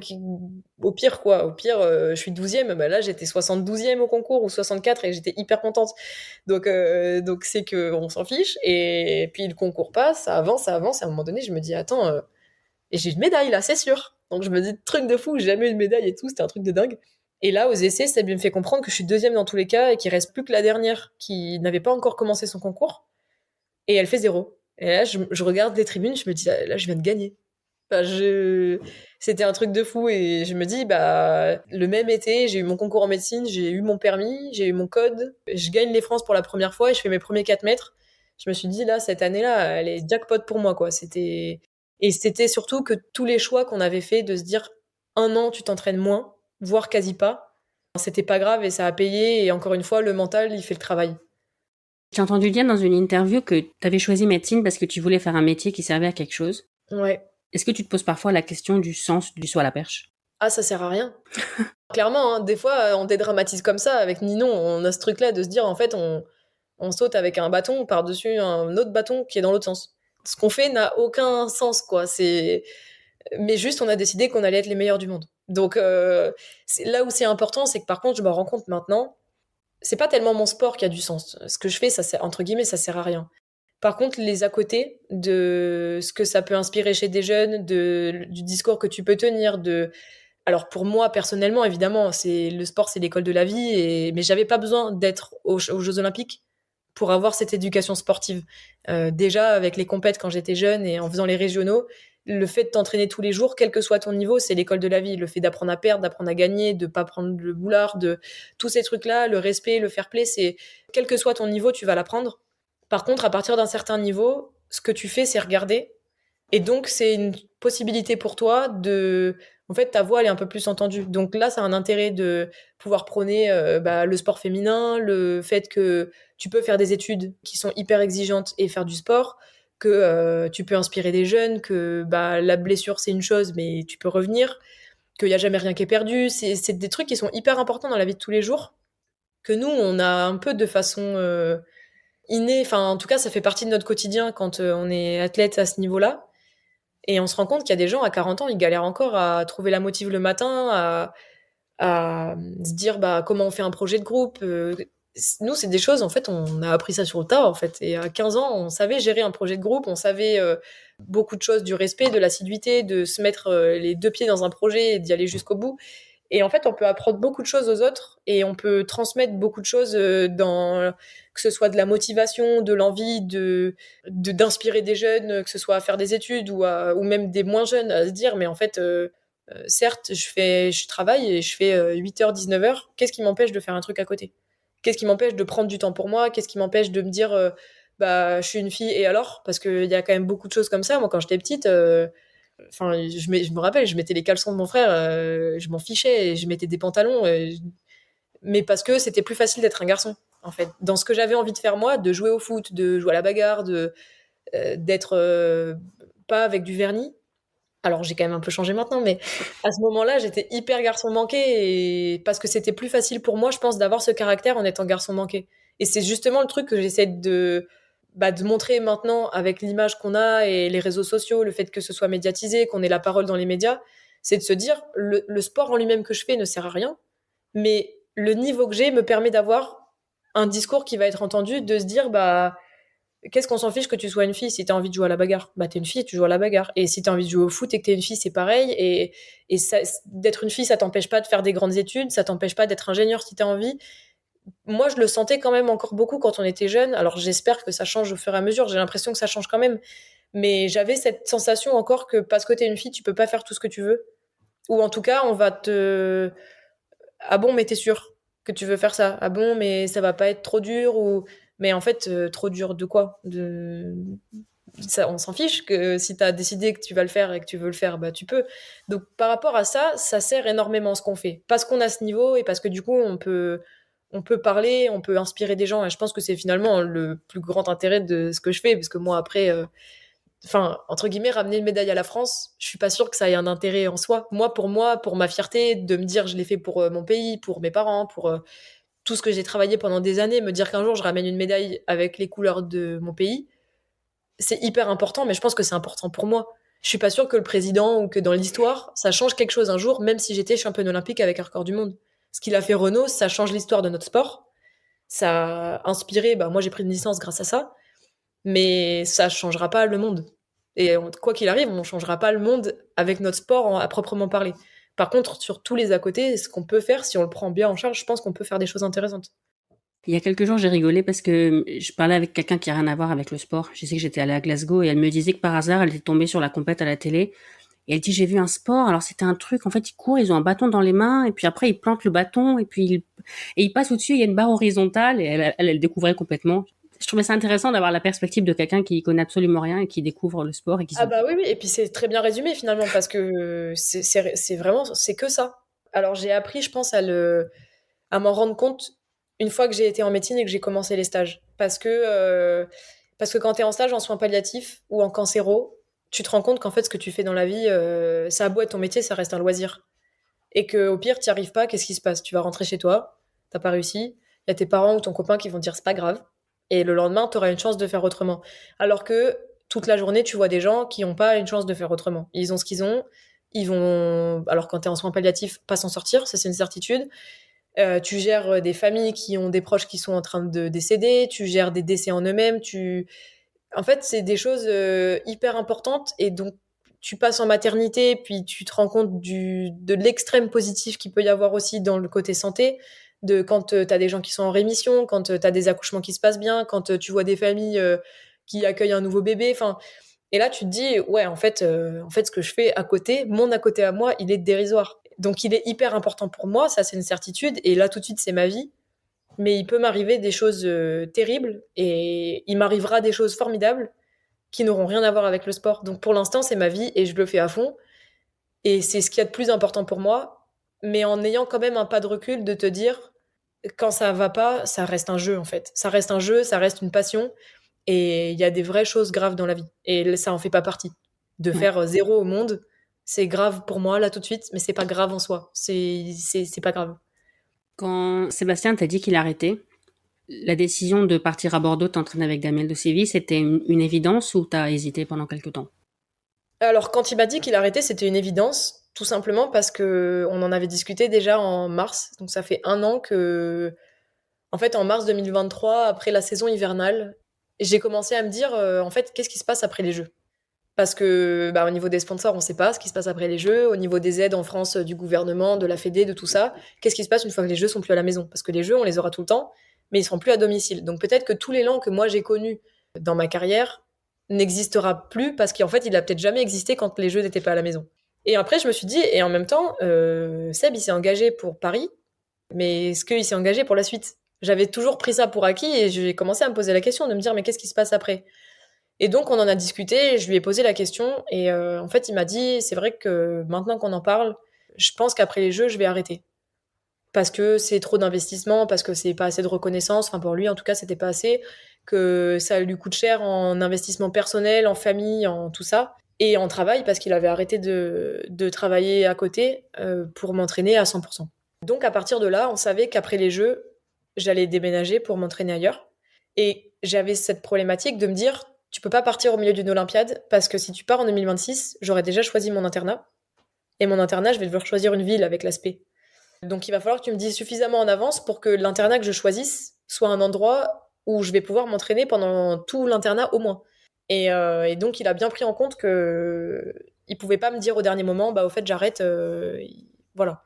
Au pire, quoi. Au pire, je suis 12e. Bah là, j'étais 72e au concours ou 64 et j'étais hyper contente. Donc c'est que on s'en fiche. Et puis le concours passe, ça avance, ça avance. À un moment donné, je me dis, attends, et j'ai une médaille là, c'est sûr. Donc je me dis, truc de fou, j'ai jamais eu de médaille et tout, c'était un truc de dingue. Et là, aux essais, ça me fait comprendre que je suis deuxième dans tous les cas et qu'il reste plus que la dernière qui n'avait pas encore commencé son concours. Et elle fait 0. Et là, je regarde les tribunes, je me dis, là, je viens de gagner. Enfin, c'était un truc de fou et je me dis, bah, le même été, j'ai eu mon concours en médecine, j'ai eu mon permis, j'ai eu mon code, je gagne les France pour la première fois et je fais mes premiers 4 mètres. Je me suis dit, là, cette année-là, elle est jackpot pour moi, quoi. Et c'était surtout que tous les choix qu'on avait fait de se dire, un an, tu t'entraînes moins, voire quasi pas, c'était pas grave et ça a payé. Et encore une fois, le mental, il fait le travail. J'ai entendu dire dans une interview que tu avais choisi médecine parce que tu voulais faire un métier qui servait à quelque chose. Ouais. Est-ce que tu te poses parfois la question du sens du saut à la perche? Ah, ça sert à rien. Clairement, hein, des fois, on dédramatise comme ça. Avec Ninon, on a ce truc-là de se dire, en fait, on saute avec un bâton par-dessus un autre bâton qui est dans l'autre sens. Ce qu'on fait n'a aucun sens, quoi. Mais juste, on a décidé qu'on allait être les meilleurs du monde. Donc, là où c'est important, c'est que par contre, je me rends compte maintenant, c'est pas tellement mon sport qui a du sens. Ce que je fais, entre guillemets, ça sert à rien. Par contre, les à côté de ce que ça peut inspirer chez des jeunes, du discours que tu peux tenir, alors pour moi personnellement, évidemment, le sport, c'est l'école de la vie, mais j'avais pas besoin d'être aux Jeux Olympiques pour avoir cette éducation sportive. Déjà avec les compètes quand j'étais jeune et en faisant les régionaux, le fait de t'entraîner tous les jours, quel que soit ton niveau, c'est l'école de la vie. Le fait d'apprendre à perdre, d'apprendre à gagner, de pas prendre le boulard, de tous ces trucs-là, le respect, le fair play, c'est quel que soit ton niveau, tu vas l'apprendre. Par contre, à partir d'un certain niveau, ce que tu fais, c'est regarder. Et donc, c'est une possibilité pour toi en fait, ta voix, elle est un peu plus entendue. Donc là, ça a un intérêt de pouvoir prôner le sport féminin, le fait que tu peux faire des études qui sont hyper exigeantes et faire du sport, que tu peux inspirer des jeunes, que la blessure, c'est une chose, mais tu peux revenir, qu'il n'y a jamais rien qui est perdu. C'est des trucs qui sont hyper importants dans la vie de tous les jours, que nous, on a un peu de façon innée. Enfin, en tout cas, ça fait partie de notre quotidien quand on est athlète à ce niveau-là. Et on se rend compte qu'il y a des gens à 40 ans, ils galèrent encore à trouver la motive le matin, à se dire comment on fait un projet de groupe. Nous, c'est des choses, en fait, on a appris ça sur le tas, en fait. Et à 15 ans, on savait gérer un projet de groupe, on savait beaucoup de choses, du respect, de l'assiduité, de se mettre les deux pieds dans un projet et d'y aller jusqu'au bout. Et en fait, on peut apprendre beaucoup de choses aux autres et on peut transmettre beaucoup de choses que ce soit de la motivation, de l'envie d'inspirer des jeunes, que ce soit à faire des études ou même des moins jeunes à se dire, mais en fait, certes, je travaille et je fais 8h, 19h. Qu'est-ce qui m'empêche de faire un truc à côté? Qu'est-ce qui m'empêche de prendre du temps pour moi? Qu'est-ce qui m'empêche de me dire, bah, je suis une fille et alors? Parce qu'il y a quand même beaucoup de choses comme ça. Moi, quand j'étais petite, enfin, je me rappelle, je mettais les caleçons de mon frère, je m'en fichais, et je mettais des pantalons, mais parce que c'était plus facile d'être un garçon, en fait. Dans ce que j'avais envie de faire moi, de jouer au foot, de jouer à la bagarre, d'être pas avec du vernis. Alors j'ai quand même un peu changé maintenant, mais à ce moment-là, j'étais hyper garçon manqué et parce que c'était plus facile pour moi, je pense, d'avoir ce caractère en étant garçon manqué. Et c'est justement le truc que j'essaie de montrer maintenant avec l'image qu'on a et les réseaux sociaux, le fait que ce soit médiatisé, qu'on ait la parole dans les médias, c'est de se dire le sport en lui-même que je fais ne sert à rien, mais le niveau que j'ai me permet d'avoir un discours qui va être entendu, de se dire bah qu'est-ce qu'on s'en fiche que tu sois une fille? Si t'as envie de jouer à la bagarre, bah t'es une fille, tu joues à la bagarre. Et si t'as envie de jouer au foot et que t'es une fille, c'est pareil. Et ça, d'être une fille, ça t'empêche pas de faire des grandes études, ça t'empêche pas d'être ingénieur si t'as envie. Moi, je le sentais quand même encore beaucoup quand on était jeune. Alors j'espère que ça change au fur et à mesure. J'ai l'impression que ça change quand même. Mais j'avais cette sensation encore que parce que t'es une fille, tu peux pas faire tout ce que tu veux. Ou en tout cas, on va te... Ah bon, mais t'es sûr que tu veux faire ça? Ah bon, mais ça va pas être trop dur ou... Mais en fait, trop dur de quoi? Ça, on s'en fiche que si tu as décidé que tu vas le faire et que tu veux le faire, bah tu peux. Donc par rapport à ça, ça sert énormément ce qu'on fait. Parce qu'on a ce niveau et parce que du coup, on peut parler, on peut inspirer des gens. Et je pense que c'est finalement le plus grand intérêt de ce que je fais. Parce que moi, après, enfin, entre guillemets, ramener une médaille à la France, je suis pas sûre que ça ait un intérêt en soi. Moi, pour ma fierté, de me dire je l'ai fait pour mon pays, pour mes parents, pour tout ce que j'ai travaillé pendant des années, me dire qu'un jour je ramène une médaille avec les couleurs de mon pays, c'est hyper important, mais je pense que c'est important pour moi. Je suis pas sûre que le président ou que dans l'histoire, ça change quelque chose un jour, même si j'étais championne olympique avec un record du monde. Ce qu'il a fait Renault, ça change l'histoire de notre sport. Ça a inspiré, bah moi j'ai pris une licence grâce à ça, mais ça changera pas le monde. Et quoi qu'il arrive, on changera pas le monde avec notre sport à proprement parler. Par contre, sur tous les à côté, ce qu'on peut faire, si on le prend bien en charge, je pense qu'on peut faire des choses intéressantes. Il y a quelques jours, j'ai rigolé parce que je parlais avec quelqu'un qui a rien à voir avec le sport. Je sais que j'étais allée à Glasgow et elle me disait que par hasard, elle était tombée sur la compète à la télé. Et elle dit, j'ai vu un sport. Alors, c'était un truc, en fait, ils courent, ils ont un bâton dans les mains et puis après, ils plantent le bâton et puis ils passent au-dessus, il y a une barre horizontale et elle découvrait complètement. Je trouvais ça intéressant d'avoir la perspective de quelqu'un qui connaît absolument rien et qui découvre le sport et qui se... Ah bah oui, oui, et puis c'est très bien résumé finalement, parce que c'est vraiment, c'est que ça. Alors j'ai appris, je pense, à m'en rendre compte une fois que j'ai été en médecine et que j'ai commencé les stages. Parce que quand tu es en stage en soins palliatifs ou en cancéro, tu te rends compte qu'en fait ce que tu fais dans la vie, ça a beau être ton métier, ça reste un loisir. Et que au pire, tu n'y arrives pas, qu'est-ce qui se passe? Tu vas rentrer chez toi, t'as pas réussi, il y a tes parents ou ton copain qui vont te dire c'est pas grave, et le lendemain, tu auras une chance de faire autrement. Alors que toute la journée, tu vois des gens qui n'ont pas une chance de faire autrement. Ils ont ce qu'ils ont, ils vont, alors quand tu es en soins palliatifs, pas s'en sortir, ça c'est une certitude. Tu gères des familles qui ont des proches qui sont en train de décéder, tu gères des décès en eux-mêmes, en fait, c'est des choses hyper importantes et donc tu passes en maternité, puis tu te rends compte de l'extrême positif qu'il peut y avoir aussi dans le côté santé, de quand tu as des gens qui sont en rémission, quand tu as des accouchements qui se passent bien, quand tu vois des familles qui accueillent un nouveau bébé. Enfin, et là, tu te dis, ouais, en fait, ce que je fais à côté, mon à côté à moi, il est dérisoire. Donc, il est hyper important pour moi, ça, c'est une certitude. Et là, tout de suite, c'est ma vie. Mais il peut m'arriver des choses terribles et il m'arrivera des choses formidables qui n'auront rien à voir avec le sport. Donc pour l'instant, c'est ma vie et je le fais à fond. Et c'est ce qu'il y a de plus important pour moi, mais en ayant quand même un pas de recul de te dire, quand ça va pas, ça reste un jeu en fait. Ça reste un jeu, ça reste une passion. Et il y a des vraies choses graves dans la vie. Et ça en fait pas partie. De Ouais. faire zéro au monde, c'est grave pour moi là tout de suite, mais c'est pas grave en soi. C'est pas grave. Quand Sébastien t'a dit qu'il arrêtait, la décision de partir à Bordeaux t'entraîner avec Daniel de Séville, c'était une évidence ou t'as hésité pendant quelque temps? Alors, quand il m'a dit qu'il arrêtait, c'était une évidence, tout simplement parce que on en avait discuté déjà en mars. Donc, ça fait un an que, en fait, en mars 2023, après la saison hivernale, j'ai commencé à me dire, en fait, qu'est-ce qui se passe après les Jeux? Parce que au niveau des sponsors, on sait pas ce qui se passe après les Jeux. Au niveau des aides en France, du gouvernement, de la Fédé, de tout ça, qu'est-ce qui se passe une fois que les Jeux sont plus à la maison? Parce que les Jeux, on les aura tout le temps, mais ils seront plus à domicile. Donc peut-être que tout l'élan que moi j'ai connu dans ma carrière n'existera plus parce qu'en fait, il a peut-être jamais existé quand les Jeux n'étaient pas à la maison. Et après, je me suis dit, et en même temps, Seb, il s'est engagé pour Paris, mais est-ce qu'il s'est engagé pour la suite? J'avais toujours pris ça pour acquis et j'ai commencé à me poser la question de me dire, mais qu'est-ce qui se passe après? Et donc, on en a discuté, je lui ai posé la question, et en fait, il m'a dit, c'est vrai que maintenant qu'on en parle, je pense qu'après les Jeux, je vais arrêter. Parce que c'est trop d'investissement, parce que c'est pas assez de reconnaissance, enfin pour lui en tout cas, c'était pas assez, que ça lui coûte cher en investissement personnel, en famille, en tout ça, et en travail, parce qu'il avait arrêté de travailler à côté pour m'entraîner à 100%. Donc à partir de là, on savait qu'après les Jeux, j'allais déménager pour m'entraîner ailleurs. Et j'avais cette problématique de me dire, tu peux pas partir au milieu d'une Olympiade, parce que si tu pars en 2026, j'aurais déjà choisi mon internat. Et mon internat, je vais devoir choisir une ville avec l'aspect. Donc il va falloir que tu me dises suffisamment en avance pour que l'internat que je choisisse soit un endroit où je vais pouvoir m'entraîner pendant tout l'internat au moins. Et donc il a bien pris en compte que il pouvait pas me dire au dernier moment, au fait j'arrête, voilà.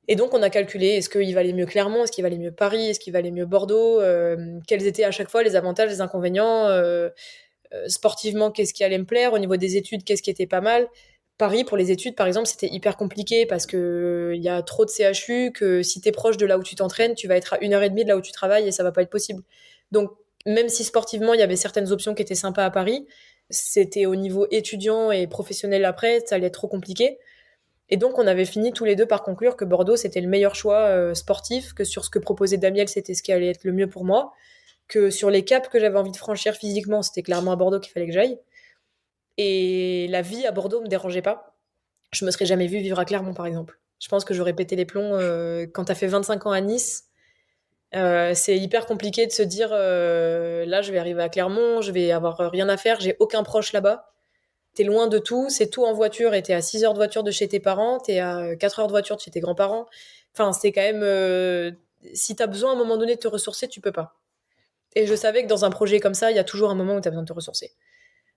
Et donc on a calculé, est-ce qu'il valait mieux Clermont, est-ce qu'il valait mieux Paris, est-ce qu'il valait mieux Bordeaux, quels étaient à chaque fois les avantages, les inconvénients, sportivement qu'est-ce qui allait me plaire, au niveau des études qu'est-ce qui était pas mal. Paris, pour les études, par exemple, c'était hyper compliqué parce que il y a trop de CHU, que si t'es proche de là où tu t'entraînes, tu vas être à 1h30 de là où tu travailles et ça va pas être possible. Donc, même si sportivement, il y avait certaines options qui étaient sympas à Paris, c'était au niveau étudiant et professionnel après, ça allait être trop compliqué. Et donc, on avait fini tous les deux par conclure que Bordeaux, c'était le meilleur choix sportif, que sur ce que proposait Damiel, c'était ce qui allait être le mieux pour moi, que sur les caps que j'avais envie de franchir physiquement, c'était clairement à Bordeaux qu'il fallait que j'aille. Et la vie à Bordeaux me dérangeait pas. Je me serais jamais vue vivre à Clermont, par exemple. Je pense que j'aurais pété les plombs quand t'as fait 25 ans à Nice. C'est hyper compliqué de se dire là, je vais arriver à Clermont, je vais avoir rien à faire, j'ai aucun proche là-bas. T'es loin de tout, c'est tout en voiture et t'es à 6 heures de voiture de chez tes parents, t'es à 4 heures de voiture de chez tes grands-parents. Enfin, c'est quand même. Si t'as besoin à un moment donné de te ressourcer, tu peux pas. Et je savais que dans un projet comme ça, il y a toujours un moment où t'as besoin de te ressourcer.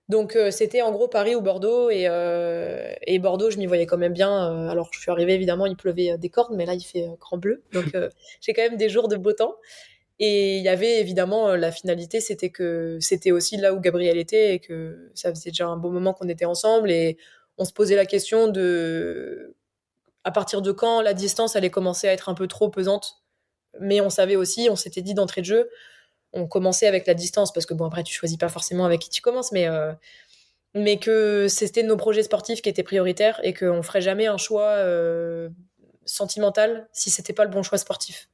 Donc c'était en gros Paris ou Bordeaux et Bordeaux je m'y voyais quand même bien. Alors je suis arrivée évidemment il pleuvait des cordes mais là il fait grand bleu donc j'ai quand même des jours de beau temps et il y avait évidemment la finalité c'était que c'était aussi là où Gabriel était et que ça faisait déjà un bon moment qu'on était ensemble et on se posait la question de à partir de quand la distance allait commencer à être un peu trop pesante mais on savait aussi on s'était dit d'entrée de jeu on commençait avec la distance parce que bon après tu choisis pas forcément avec qui tu commences mais que c'était nos projets sportifs qui étaient prioritaires et qu'on ferait jamais un choix sentimental si c'était pas le bon choix sportif.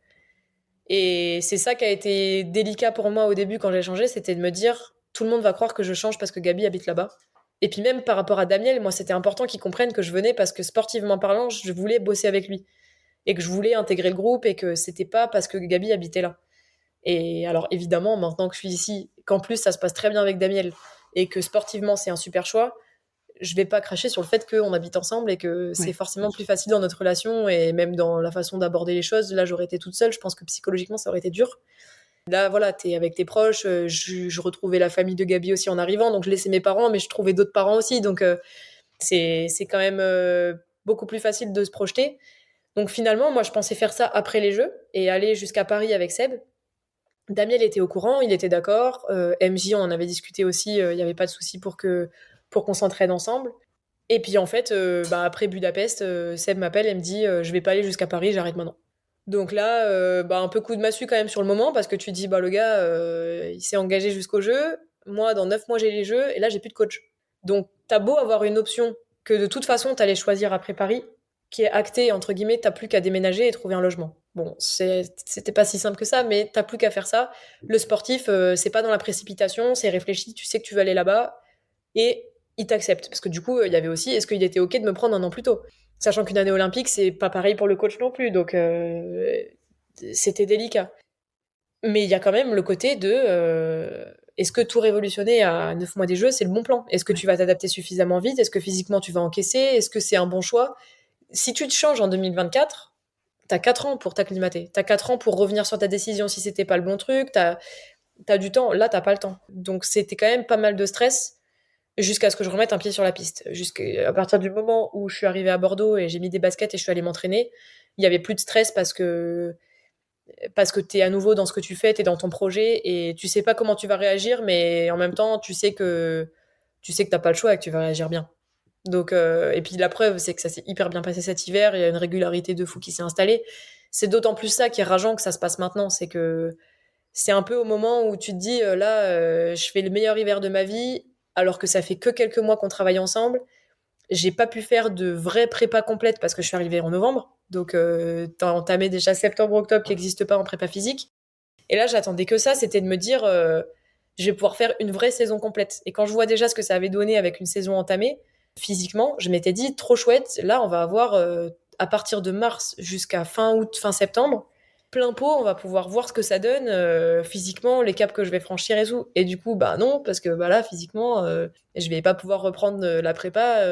Et c'est ça qui a été délicat pour moi au début quand j'ai changé, c'était de me dire tout le monde va croire que je change parce que Gabi habite là-bas. Et puis même par rapport à Damiel, moi c'était important qu'il comprenne que je venais parce que sportivement parlant, je voulais bosser avec lui et que je voulais intégrer le groupe et que c'était pas parce que Gabi habitait là. Et alors évidemment, maintenant que je suis ici, qu'en plus ça se passe très bien avec Damiel et que sportivement c'est un super choix, je vais pas cracher sur le fait qu'on habite ensemble et que c'est forcément plus facile dans notre relation et même dans la façon d'aborder les choses. Là, j'aurais été toute seule, je pense que psychologiquement ça aurait été dur. Là, voilà, t'es avec tes proches, je retrouvais la famille de Gabi aussi en arrivant, donc je laissais mes parents, mais je trouvais d'autres parents aussi, donc c'est quand même beaucoup plus facile de se projeter. Donc finalement, moi je pensais faire ça après les Jeux et aller jusqu'à Paris avec Seb. Damiel était au courant, il était d'accord. MJ, on en avait discuté aussi, il n'y avait pas de souci pour qu'on s'entraîne ensemble. Et puis en fait, après Budapest, Seb m'appelle et me dit je vais pas aller jusqu'à Paris, j'arrête maintenant. Donc là, un peu coup de massue quand même sur le moment parce que tu dis le gars, il s'est engagé jusqu'au jeu. Moi, dans 9 mois, j'ai les jeux et là, j'ai plus de coach. Donc t'as beau avoir une option que de toute façon, t'allais choisir après Paris, qui est actée, entre guillemets, t'as plus qu'à déménager et trouver un logement. Bon, c'était pas si simple que ça, mais t'as plus qu'à faire ça. Le sportif, c'est pas dans la précipitation, c'est réfléchi, tu sais que tu vas aller là-bas et il t'accepte. Parce que du coup, il y avait aussi, est-ce qu'il était OK de me prendre un an plus tôt? Sachant qu'une année olympique, c'est pas pareil pour le coach non plus, donc c'était délicat. Mais il y a quand même le côté de est-ce que tout révolutionner à 9 mois des Jeux, c'est le bon plan? Est-ce que tu vas t'adapter suffisamment vite? Est-ce que physiquement tu vas encaisser? Est-ce que c'est un bon choix? Si tu te changes en 2024, t'as 4 ans pour t'acclimater. T'as 4 ans pour revenir sur ta décision si c'était pas le bon truc. T'as du temps. Là, t'as pas le temps. Donc, c'était quand même pas mal de stress jusqu'à ce que je remette un pied sur la piste. Jusqu'à partir du moment où je suis arrivée à Bordeaux et j'ai mis des baskets et je suis allée m'entraîner, il y avait plus de stress parce que tu es à nouveau dans ce que tu fais, tu es dans ton projet et tu sais pas comment tu vas réagir, mais en même temps, tu sais que t'as pas le choix et que tu vas réagir bien. Donc, et puis la preuve, c'est que ça s'est hyper bien passé cet hiver. Il y a une régularité de fou qui s'est installée. C'est d'autant plus ça qui est rageant que ça se passe maintenant. C'est que c'est un peu au moment où tu te dis, là, je fais le meilleur hiver de ma vie, alors que ça fait que quelques mois qu'on travaille ensemble. J'ai pas pu faire de vraie prépa complète parce que je suis arrivée en novembre. Donc, t'as entamé déjà septembre-octobre qui n'existe pas en prépa physique. Et là, j'attendais que ça, c'était de me dire, je vais pouvoir faire une vraie saison complète. Et quand je vois déjà ce que ça avait donné avec une saison entamée, physiquement, je m'étais dit, trop chouette, là, on va avoir, à partir de mars jusqu'à fin août, fin septembre, plein pot, on va pouvoir voir ce que ça donne physiquement, les caps que je vais franchir et tout. Et du coup, bah non, parce que bah là, physiquement, je vais pas pouvoir reprendre la prépa.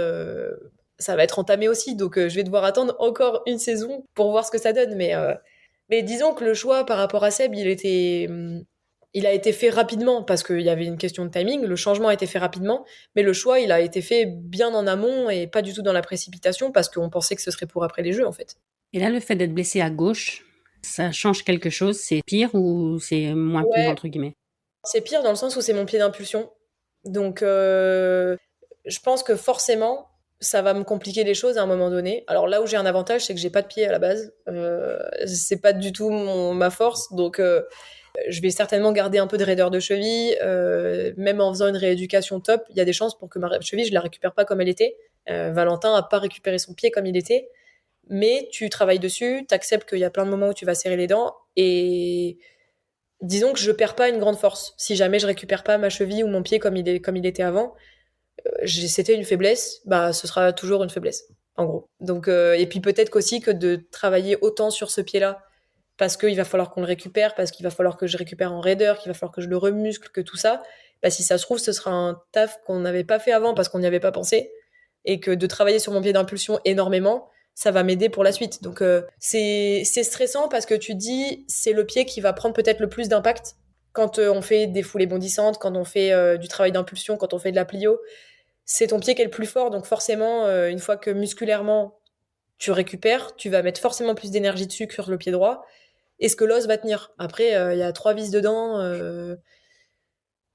Ça va être entamé aussi, donc je vais devoir attendre encore une saison pour voir ce que ça donne. Mais disons que le choix par rapport à Seb, il a été fait rapidement parce qu'il y avait une question de timing. Le changement a été fait rapidement, mais le choix, il a été fait bien en amont et pas du tout dans la précipitation parce qu'on pensait que ce serait pour après les Jeux, en fait. Et là, le fait d'être blessé à gauche, ça change quelque chose? C'est pire ou c'est moins pire, Ouais, entre guillemets? c'est pire dans le sens où c'est mon pied d'impulsion. Donc, je pense que forcément, ça va me compliquer les choses à un moment donné. Alors là où j'ai un avantage, c'est que j'ai pas de pied à la base. C'est pas du tout ma force. Donc, je vais certainement garder un peu de raideur de cheville. Même en faisant une rééducation top, il y a des chances pour que ma cheville, je la récupère pas comme elle était. Valentin a pas récupéré son pied comme il était. Mais tu travailles dessus, tu acceptes qu'il y a plein de moments où tu vas serrer les dents. Et disons que je perds pas une grande force. Si jamais je récupère pas ma cheville ou mon pied comme il était avant, c'était une faiblesse, bah ce sera toujours une faiblesse, en gros. Donc, et puis peut-être qu'aussi que de travailler autant sur ce pied-là, parce qu'il va falloir qu'on le récupère, parce qu'il va falloir que je récupère en raideur, qu'il va falloir que je le remuscle, que tout ça, bah si ça se trouve, ce sera un taf qu'on n'avait pas fait avant parce qu'on n'y avait pas pensé, et que de travailler sur mon pied d'impulsion énormément, ça va m'aider pour la suite. Donc c'est stressant parce que tu dis, c'est le pied qui va prendre peut-être le plus d'impact quand on fait des foulées bondissantes, quand on fait du travail d'impulsion, quand on fait de la plio, c'est ton pied qui est le plus fort, donc forcément, une fois que musculairement tu récupères, tu vas mettre forcément plus d'énergie dessus que sur le pied droit. Est-ce que l'os va tenir? Après, il y a 3 vis dedans.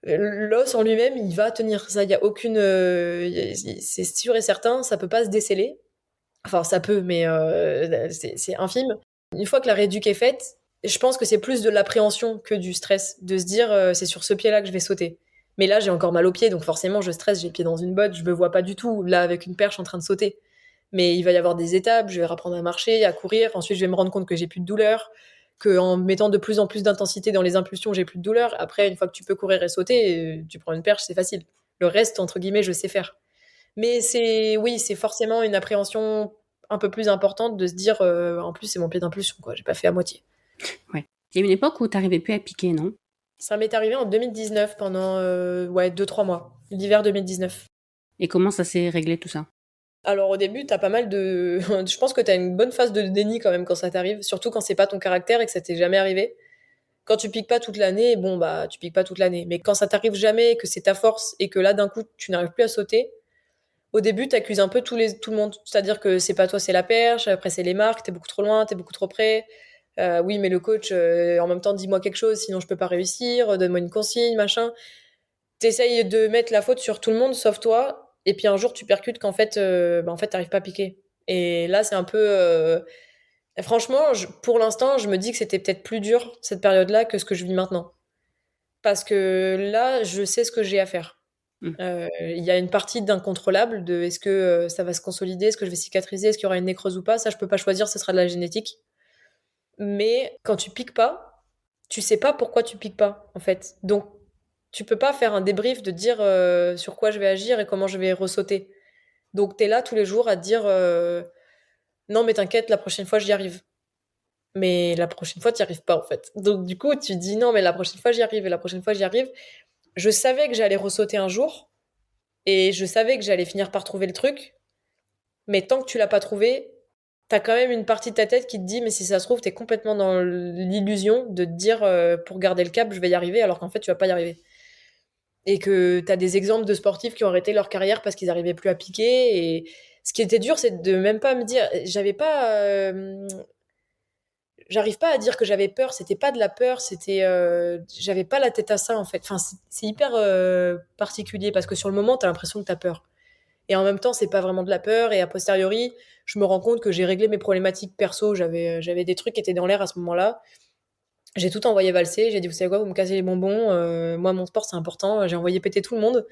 L'os en lui-même, il va tenir. Ça, il y a aucune. C'est sûr et certain, ça peut pas se déceler. Enfin, ça peut, mais c'est infime. Une fois que la rééduque est faite, je pense que c'est plus de l'appréhension que du stress, de se dire c'est sur ce pied-là que je vais sauter. Mais là, j'ai encore mal au pied, donc forcément, je stresse, j'ai le pied dans une botte, je me vois pas du tout, là, avec une perche en train de sauter. Mais il va y avoir des étapes, je vais apprendre à marcher, à courir, ensuite je vais me rendre compte que j'ai plus de douleur, que en mettant de plus en plus d'intensité dans les impulsions, j'ai plus de douleur. Après, une fois que tu peux courir et sauter, tu prends une perche, c'est facile. Le reste, entre guillemets, je sais faire. Mais oui, c'est forcément une appréhension un peu plus importante de se dire, en plus, c'est mon pied d'impulsion, quoi. J'ai pas fait à moitié. Ouais. Il y a une époque où t'arrivais plus à piquer, non? Ça m'est arrivé en 2019 pendant, ouais, 2-3 mois. L'hiver 2019. Et comment ça s'est réglé tout ça? Alors au début, t'as pas mal de... Je pense que t'as une bonne phase de déni quand même quand ça t'arrive, surtout quand c'est pas ton caractère et que ça t'est jamais arrivé. Quand tu piques pas toute l'année, bon bah tu piques pas toute l'année. Mais quand ça t'arrive jamais, que c'est ta force et que là d'un coup tu n'arrives plus à sauter, au début t'accuses un peu tout le monde. C'est-à-dire que c'est pas toi, c'est la perche, après c'est les marques, t'es beaucoup trop loin, t'es beaucoup trop près. Oui, mais le coach, en même temps, dis-moi quelque chose, sinon je peux pas réussir, donne-moi une consigne, machin. T'essayes de mettre la faute sur tout le monde sauf toi, et puis un jour tu percutes qu'en fait, en fait, t'arrives pas à piquer. Et là, c'est un peu. Franchement, pour l'instant, je me dis que c'était peut-être plus dur cette période-là que ce que je vis maintenant. Parce que là, je sais ce que j'ai à faire. Hmm. Il y a une partie d'incontrôlable de est-ce que ça va se consolider, est-ce que je vais cicatriser, est-ce qu'il y aura une nécrose ou pas. Ça, je peux pas choisir, ce sera de la génétique. Mais quand tu piques pas, tu sais pas pourquoi tu piques pas, en fait. Donc, tu peux pas faire un débrief de dire sur quoi je vais agir et comment je vais ressauter. Donc, tu es là tous les jours à te dire non, mais t'inquiète, la prochaine fois, j'y arrive. Mais la prochaine fois, tu n'y arrives pas, en fait. Donc, du coup, tu dis non, mais la prochaine fois, j'y arrive et la prochaine fois, j'y arrive. Je savais que j'allais ressauter un jour et je savais que j'allais finir par trouver le truc. Mais tant que tu l'as pas trouvé, t'as quand même une partie de ta tête qui te dit, mais si ça se trouve, t'es complètement dans l'illusion de te dire, pour garder le cap, je vais y arriver, alors qu'en fait, tu vas pas y arriver. Et que tu as des exemples de sportifs qui ont arrêté leur carrière parce qu'ils n'arrivaient plus à piquer. Et ce qui était dur, c'est de même pas me dire, j'arrive pas à dire que j'avais peur. C'était pas de la peur, j'avais pas la tête à ça en fait. Enfin, c'est hyper particulier parce que sur le moment, t'as l'impression que t'as peur. Et en même temps, c'est pas vraiment de la peur. Et a posteriori, je me rends compte que j'ai réglé mes problématiques perso. J'avais des trucs qui étaient dans l'air à ce moment-là. J'ai tout envoyé valser. J'ai dit, vous savez quoi, vous me cassez les bonbons. Moi, mon sport, c'est important. J'ai envoyé péter tout le monde.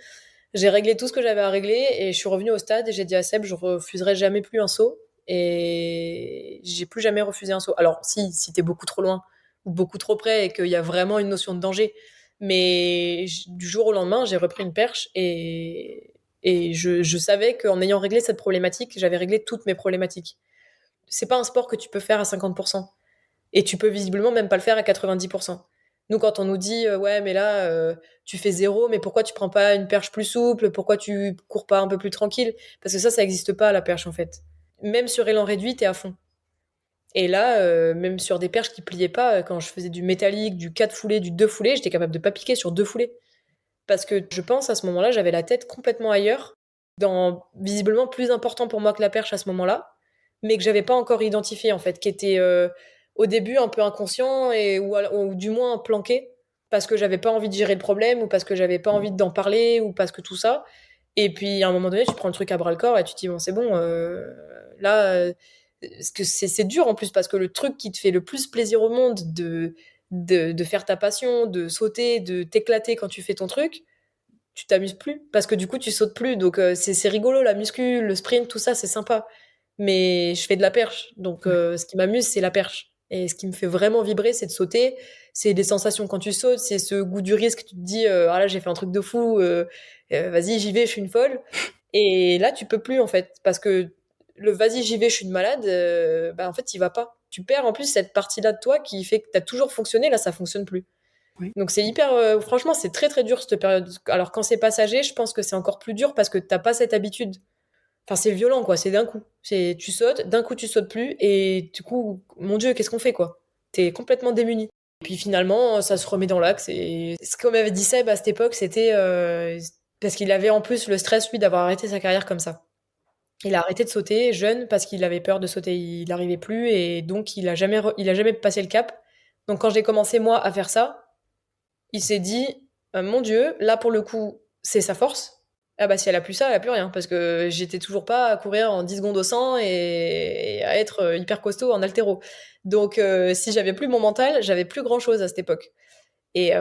J'ai réglé tout ce que j'avais à régler et je suis revenue au stade et j'ai dit à Seb, je refuserai jamais plus un saut. Et j'ai plus jamais refusé un saut. Alors, si t'es beaucoup trop loin ou beaucoup trop près et qu'il y a vraiment une notion de danger. Mais du jour au lendemain, j'ai repris une perche et je savais qu'en ayant réglé cette problématique, j'avais réglé toutes mes problématiques. C'est pas un sport que tu peux faire à 50%. Et tu peux visiblement même pas le faire à 90%. Nous, quand on nous dit ouais, mais là, tu fais zéro, mais pourquoi tu prends pas une perche plus souple? Pourquoi tu cours pas un peu plus tranquille? Parce que ça n'existe pas, la perche, en fait. Même sur élan réduit, t'es à fond. Et là, même sur des perches qui pliaient pas, quand je faisais du métallique, du 4 foulées, du 2 foulées, j'étais capable de pas piquer sur 2 foulées. Parce que je pense, à ce moment-là, j'avais la tête complètement ailleurs, dans visiblement plus important pour moi que la perche à ce moment-là, mais que j'avais pas encore identifié, en fait, qui était au début un peu inconscient ou du moins planqué, parce que j'avais pas envie de gérer le problème, ou parce que j'avais pas envie d'en parler, ou parce que tout ça. Et puis, à un moment donné, tu prends le truc à bras-le-corps et tu te dis, bon, c'est bon, là, parce que c'est dur en plus, parce que le truc qui te fait le plus plaisir au monde de faire ta passion, de sauter, de t'éclater quand tu fais ton truc, tu t'amuses plus parce que du coup tu sautes plus. Donc c'est rigolo, la muscu, le sprint, tout ça c'est sympa. Mais je fais de la perche, donc ce qui m'amuse c'est la perche. Et ce qui me fait vraiment vibrer c'est de sauter, c'est des sensations quand tu sautes, c'est ce goût du risque. Tu te dis ah là j'ai fait un truc de fou, vas-y j'y vais, je suis une folle. Et là tu peux plus en fait parce que le vas-y j'y vais, je suis une malade, bah en fait il va pas. Tu perds en plus cette partie-là de toi qui fait que t'as toujours fonctionné, là ça fonctionne plus. Oui. Donc c'est hyper, franchement, c'est très très dur cette période. Alors quand c'est passager, je pense que c'est encore plus dur parce que t'as pas cette habitude. Enfin, c'est violent quoi, c'est d'un coup. Tu sautes, d'un coup tu sautes plus et du coup, mon Dieu, qu'est-ce qu'on fait quoi? T'es complètement démuni. Et puis finalement, ça se remet dans l'axe. Et ce qu'on m'avait dit Seb à cette époque, c'était parce qu'il avait en plus le stress lui d'avoir arrêté sa carrière comme ça. Il a arrêté de sauter jeune parce qu'il avait peur de sauter, il n'arrivait plus et donc il a jamais passé le cap. Donc quand j'ai commencé moi à faire ça, il s'est dit mon Dieu, là pour le coup, c'est sa force. Ah bah si elle a plus ça, elle a plus rien parce que j'étais toujours pas à courir en 10 secondes au 100 et à être hyper costaud en haltéro. Donc si j'avais plus mon mental, j'avais plus grand-chose à cette époque. Et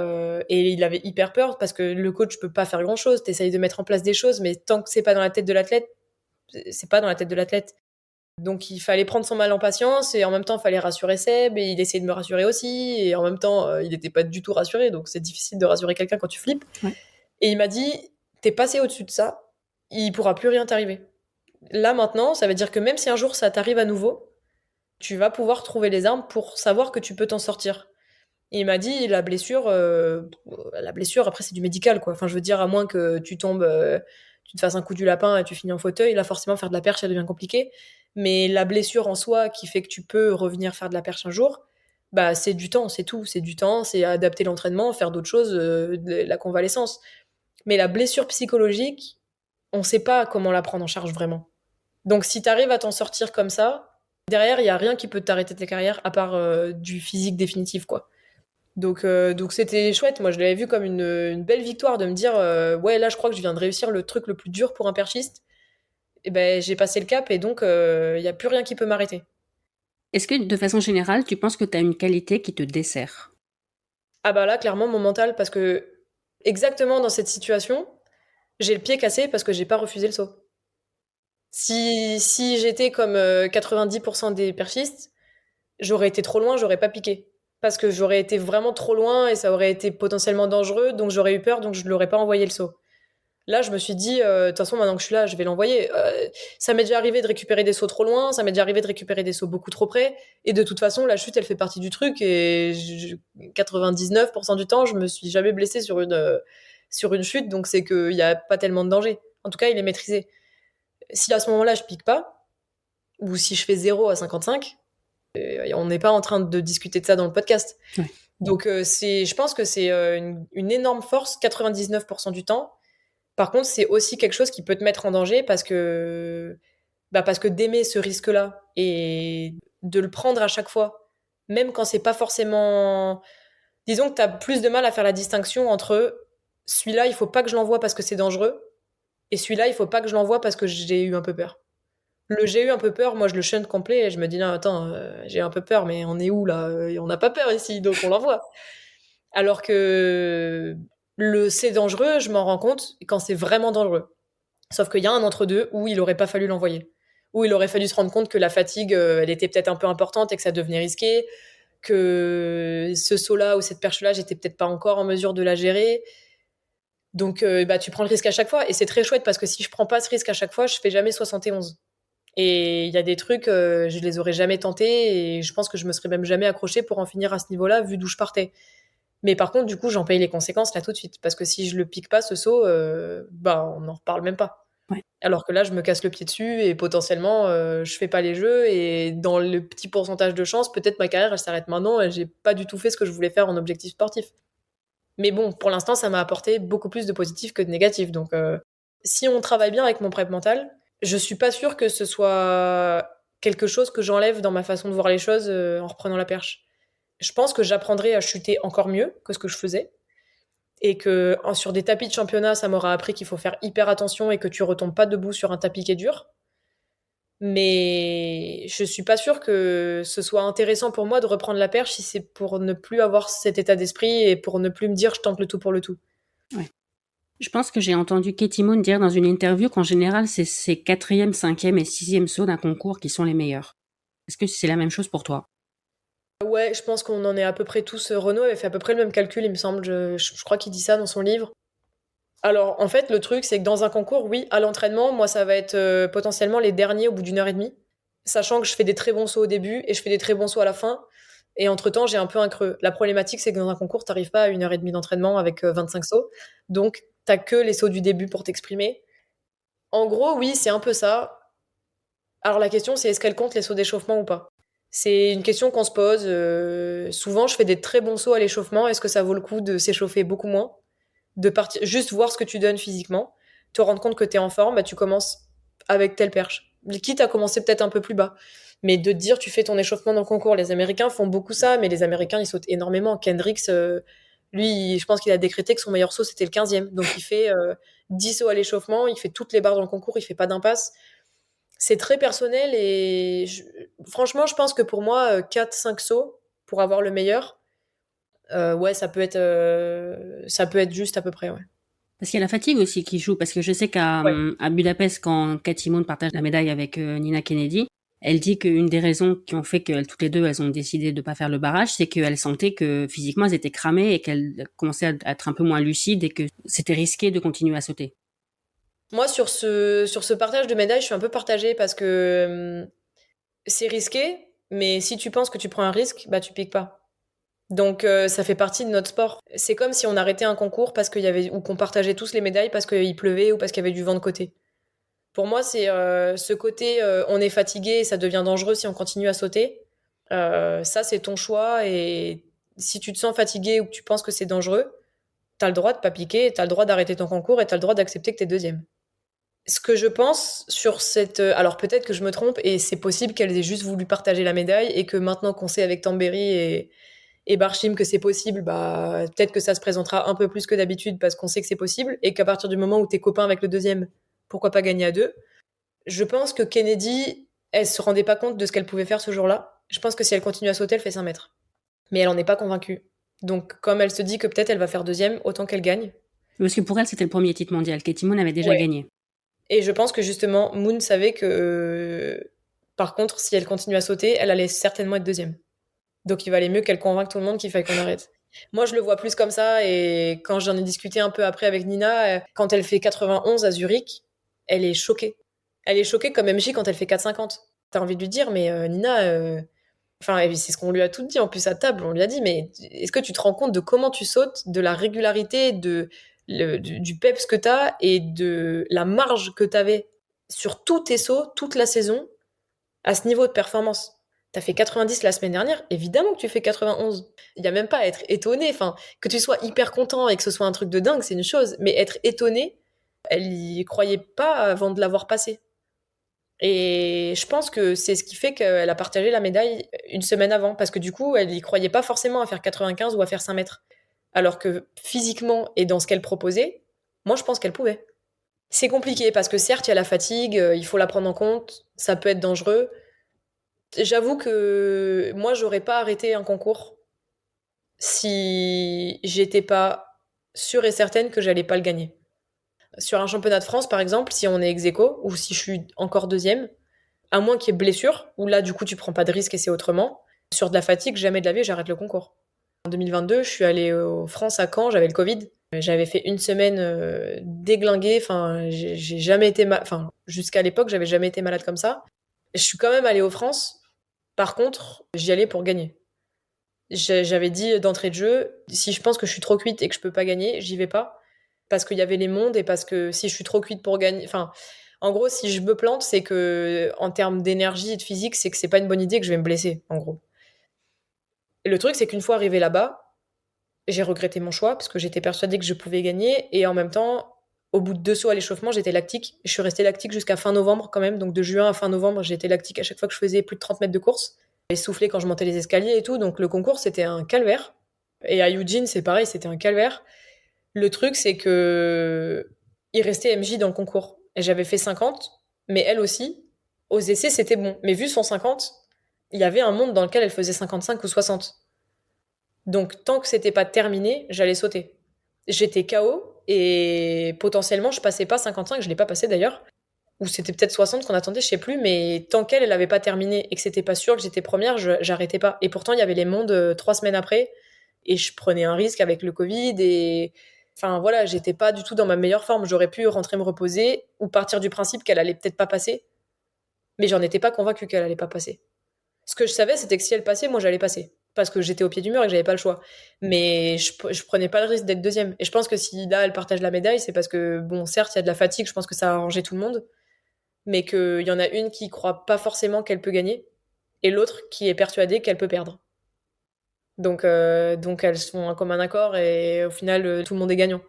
il avait hyper peur parce que le coach peut pas faire grand-chose, t'essayes de mettre en place des choses, mais tant que c'est pas dans la tête de l'athlète, c'est pas dans la tête de l'athlète. Donc il fallait prendre son mal en patience et en même temps il fallait rassurer Seb et il essayait de me rassurer aussi et en même temps il n'était pas du tout rassuré, donc c'est difficile de rassurer quelqu'un quand tu flippes. Ouais. Et il m'a dit t'es passé au-dessus de ça, il pourra plus rien t'arriver. Là maintenant ça veut dire que même si un jour ça t'arrive à nouveau, tu vas pouvoir trouver les armes pour savoir que tu peux t'en sortir. Et il m'a dit la blessure après c'est du médical quoi. Enfin je veux dire à moins que tu tombes, tu te fasses un coup du lapin et tu finis en fauteuil, là forcément faire de la perche ça devient compliqué. Mais la blessure en soi qui fait que tu peux revenir faire de la perche un jour, bah c'est du temps, c'est tout, c'est du temps, c'est adapter l'entraînement, faire d'autres choses, la convalescence. Mais la blessure psychologique, on sait pas comment la prendre en charge vraiment. Donc si tu arrives à t'en sortir comme ça, derrière il y a rien qui peut t'arrêter ta carrière à part du physique définitif quoi. Donc c'était chouette. Moi, je l'avais vu comme une belle victoire de me dire ouais, là, je crois que je viens de réussir le truc le plus dur pour un perchiste. Et ben, j'ai passé le cap et donc il y a plus rien qui peut m'arrêter. Est-ce que, de façon générale, tu penses que tu as une qualité qui te dessert? Ah bah là, clairement, mon mental, parce que exactement dans cette situation, j'ai le pied cassé parce que j'ai pas refusé le saut. Si j'étais comme 90% des perchistes, j'aurais été trop loin, j'aurais pas piqué. Parce que j'aurais été vraiment trop loin et ça aurait été potentiellement dangereux, donc j'aurais eu peur, donc je ne l'aurais pas envoyé le saut. Là, je me suis dit, de toute façon, maintenant que je suis là, je vais l'envoyer. Ça m'est déjà arrivé de récupérer des sauts trop loin, ça m'est déjà arrivé de récupérer des sauts beaucoup trop près. Et de toute façon, la chute, elle fait partie du truc. Et 99% du temps, je me suis jamais blessée sur une chute, donc c'est qu'il n'y a pas tellement de danger. En tout cas, il est maîtrisé. Si à ce moment-là, je pique pas, ou si je fais 0 à 55, on n'est pas en train de discuter de ça dans le podcast. Ouais. Donc, je pense que c'est une énorme force 99% du temps. Par contre, c'est aussi quelque chose qui peut te mettre en danger parce que d'aimer ce risque-là et de le prendre à chaque fois, même quand c'est pas forcément. Disons que tu as plus de mal à faire la distinction entre celui-là, il faut pas que je l'envoie parce que c'est dangereux, et celui-là, il faut pas que je l'envoie parce que j'ai eu un peu peur. Le j'ai eu un peu peur, moi je le shun complet et je me dis non, attends, j'ai un peu peur, mais on est où là? On n'a pas peur ici, donc on l'envoie. Alors que le c'est dangereux, je m'en rends compte quand c'est vraiment dangereux. Sauf qu'il y a un entre-deux où il aurait pas fallu l'envoyer. Où il aurait fallu se rendre compte que la fatigue, elle était peut-être un peu importante et que ça devenait risqué, que ce saut-là ou cette perche-là, j'étais peut-être pas encore en mesure de la gérer. Donc, tu prends le risque à chaque fois. Et c'est très chouette parce que si je prends pas ce risque à chaque fois, je fais jamais 71. Et il y a des trucs, je les aurais jamais tentés et je pense que je me serais même jamais accrochée pour en finir à ce niveau-là, vu d'où je partais. Mais par contre, du coup, j'en paye les conséquences là tout de suite. Parce que si je le pique pas, ce saut, on n'en reparle même pas. Ouais. Alors que là, je me casse le pied dessus et potentiellement, je fais pas les jeux. Et dans le petit pourcentage de chance, peut-être ma carrière, elle s'arrête maintenant et j'ai pas du tout fait ce que je voulais faire en objectif sportif. Mais bon, pour l'instant, ça m'a apporté beaucoup plus de positif que de négatif. Donc, si on travaille bien avec mon prep mental, je suis pas sûre que ce soit quelque chose que j'enlève dans ma façon de voir les choses en reprenant la perche. Je pense que j'apprendrai à chuter encore mieux que ce que je faisais. Et que sur des tapis de championnat, ça m'aura appris qu'il faut faire hyper attention et que tu retombes pas debout sur un tapis qui est dur. Mais je suis pas sûre que ce soit intéressant pour moi de reprendre la perche si c'est pour ne plus avoir cet état d'esprit et pour ne plus me dire je tente le tout pour le tout. Ouais. Je pense que j'ai entendu Katie Moon dire dans une interview qu'en général, c'est ses 4e, 5e et 6e sauts d'un concours qui sont les meilleurs. Est-ce que c'est la même chose pour toi? Ouais, je pense qu'on en est à peu près tous. Renaud avait fait à peu près le même calcul, il me semble. Je crois qu'il dit ça dans son livre. Alors, en fait, le truc, c'est que dans un concours, oui, à l'entraînement, moi, ça va être potentiellement les derniers au bout d'une heure et demie, sachant que je fais des très bons sauts au début et je fais des très bons sauts à la fin. Et entre-temps, j'ai un peu un creux. La problématique, c'est que dans un concours, t'arrives pas à une heure et demie d'entraînement avec 25 sauts. Donc, t'as que les sauts du début pour t'exprimer. En gros, oui, c'est un peu ça. Alors, la question, c'est est-ce qu'elle compte les sauts d'échauffement ou pas? C'est une question qu'on se pose. Souvent, je fais des très bons sauts à l'échauffement. Est-ce que ça vaut le coup de s'échauffer beaucoup moins? De partir, juste voir ce que tu donnes physiquement, te rendre compte que tu es en forme, tu commences avec telle perche. Quitte à commencer peut-être un peu plus bas. Mais de te dire, tu fais ton échauffement dans le concours. Les Américains font beaucoup ça, mais les Américains, ils sautent énormément. Kendricks, lui, je pense qu'il a décrété que son meilleur saut, c'était le 15e. Donc, il fait 10 sauts à l'échauffement, il fait toutes les barres dans le concours, il fait pas d'impasse. C'est très personnel et franchement, je pense que pour moi, 4-5 sauts pour avoir le meilleur, ouais, ça peut être juste à peu près, ouais. Parce qu'il y a la fatigue aussi qui joue, parce que je sais qu'à Ouais. à Budapest, quand Katie Moon partage la médaille avec Nina Kennedy, elle dit qu'une des raisons qui ont fait qu'elles toutes les deux, elles ont décidé de pas faire le barrage, c'est qu'elles sentaient que physiquement elles étaient cramées et qu'elles commençaient à être un peu moins lucides et que c'était risqué de continuer à sauter. Moi, sur ce partage de médailles, je suis un peu partagée parce que c'est risqué, mais si tu penses que tu prends un risque, bah tu piques pas. Donc ça fait partie de notre sport. C'est comme si on arrêtait un concours parce qu'il y avait ou qu'on partageait tous les médailles parce qu'il pleuvait ou parce qu'il y avait du vent de côté. Pour moi, c'est ce côté on est fatigué et ça devient dangereux si on continue à sauter. Ça, c'est ton choix et si tu te sens fatigué ou que tu penses que c'est dangereux, t'as le droit de pas piquer, t'as le droit d'arrêter ton concours et t'as le droit d'accepter que t'es deuxième. Ce que je pense sur cette. Alors peut-être que je me trompe et c'est possible qu'elles aient juste voulu partager la médaille et que maintenant qu'on sait avec Tambéry et Barchim que c'est possible, bah peut-être que ça se présentera un peu plus que d'habitude parce qu'on sait que c'est possible et qu'à partir du moment où t'es copain avec le deuxième, pourquoi pas gagner à deux. Je pense que Kennedy, elle se rendait pas compte de ce qu'elle pouvait faire ce jour-là. Je pense que si elle continue à sauter, elle fait 5 mètres. Mais elle en est pas convaincue. Donc comme elle se dit que peut-être elle va faire deuxième, autant qu'elle gagne. Parce que pour elle, c'était le premier titre mondial. Katie Moon avait déjà Ouais. gagné. Et je pense que justement, Moon savait que, par contre, si elle continue à sauter, elle allait certainement être deuxième. Donc il valait mieux qu'elle convainque tout le monde qu'il fallait qu'on arrête. Moi, je le vois plus comme ça. Et quand j'en ai discuté un peu après avec Nina, quand elle fait 91 à Zurich, elle est choquée. Elle est choquée comme MJ quand elle fait 4,50. T'as envie de lui dire, mais Nina, enfin, et c'est ce qu'on lui a tout dit en plus à table. On lui a dit, mais est-ce que tu te rends compte de comment tu sautes, de la régularité, du peps que t'as et de la marge que t'avais sur tous tes sauts, toute la saison, à ce niveau de performance? T'as fait 90 la semaine dernière, évidemment que tu fais 91. Il y a même pas à être étonné. Enfin, que tu sois hyper content et que ce soit un truc de dingue, c'est une chose. Mais être étonné, elle y croyait pas avant de l'avoir passé. Et je pense que c'est ce qui fait qu'elle a partagé la médaille une semaine avant. Parce que du coup, elle y croyait pas forcément à faire 95 ou à faire 5 mètres. Alors que physiquement et dans ce qu'elle proposait, moi, je pense qu'elle pouvait. C'est compliqué parce que certes, il y a la fatigue, il faut la prendre en compte, ça peut être dangereux. J'avoue que moi, j'aurais pas arrêté un concours si j'étais pas sûre et certaine que j'allais pas le gagner. Sur un championnat de France, par exemple, si on est ex aequo ou si je suis encore deuxième, à moins qu'il y ait blessure, où là, du coup, tu prends pas de risque et c'est autrement. Sur de la fatigue, jamais de la vie, j'arrête le concours. En 2022, je suis allée aux France à Caen, j'avais le Covid. J'avais fait une semaine déglinguée. Enfin, j'ai jamais été enfin, jusqu'à l'époque, j'avais jamais été malade comme ça. Je suis quand même allée aux France. Par contre, j'y allais pour gagner. J'avais dit d'entrée de jeu, si je pense que je suis trop cuite et que je peux pas gagner, j'y vais pas. Parce qu'il y avait les mondes et parce que si je suis trop cuite pour gagner. Enfin, en gros, si je me plante, c'est que, en termes d'énergie et de physique, c'est que c'est pas une bonne idée que je vais me blesser, en gros. Et le truc, c'est qu'une fois arrivé là-bas, j'ai regretté mon choix parce que j'étais persuadée que je pouvais gagner et en même temps, au bout de 2 sauts à l'échauffement, j'étais lactique. Je suis restée lactique jusqu'à fin novembre quand même. Donc de juin à fin novembre, j'étais lactique à chaque fois que je faisais plus de 30 mètres de course. Essoufflée quand je montais les escaliers et tout. Donc le concours, c'était un calvaire. Et à Eugene, c'est pareil, c'était un calvaire. Le truc, c'est que il restait MJ dans le concours. Et j'avais fait 50, mais elle aussi. Aux essais, c'était bon. Mais vu son 50, il y avait un monde dans lequel elle faisait 55 ou 60. Donc tant que c'était pas terminé, j'allais sauter. J'étais KO et potentiellement je passais pas 55, je l'ai pas passé d'ailleurs. Ou c'était peut-être 60 qu'on attendait, je sais plus, mais tant qu'elle, elle avait pas terminé et que c'était pas sûr que j'étais première, j'arrêtais pas. Et pourtant, il y avait les mondes 3 semaines après et je prenais un risque avec le Covid et enfin voilà, j'étais pas du tout dans ma meilleure forme. J'aurais pu rentrer me reposer ou partir du principe qu'elle allait peut-être pas passer, mais j'en étais pas convaincue qu'elle allait pas passer. Ce que je savais, c'était que si elle passait, moi j'allais passer. Parce que j'étais au pied du mur et que j'avais pas le choix. Mais je prenais pas le risque d'être deuxième. Et je pense que si là, elle partage la médaille, c'est parce que, bon, certes, il y a de la fatigue, je pense que ça a arrangé tout le monde. Mais qu'il y en a une qui croit pas forcément qu'elle peut gagner. Et l'autre qui est persuadée qu'elle peut perdre. Donc elles sont un commun accord et au final, tout le monde est gagnant.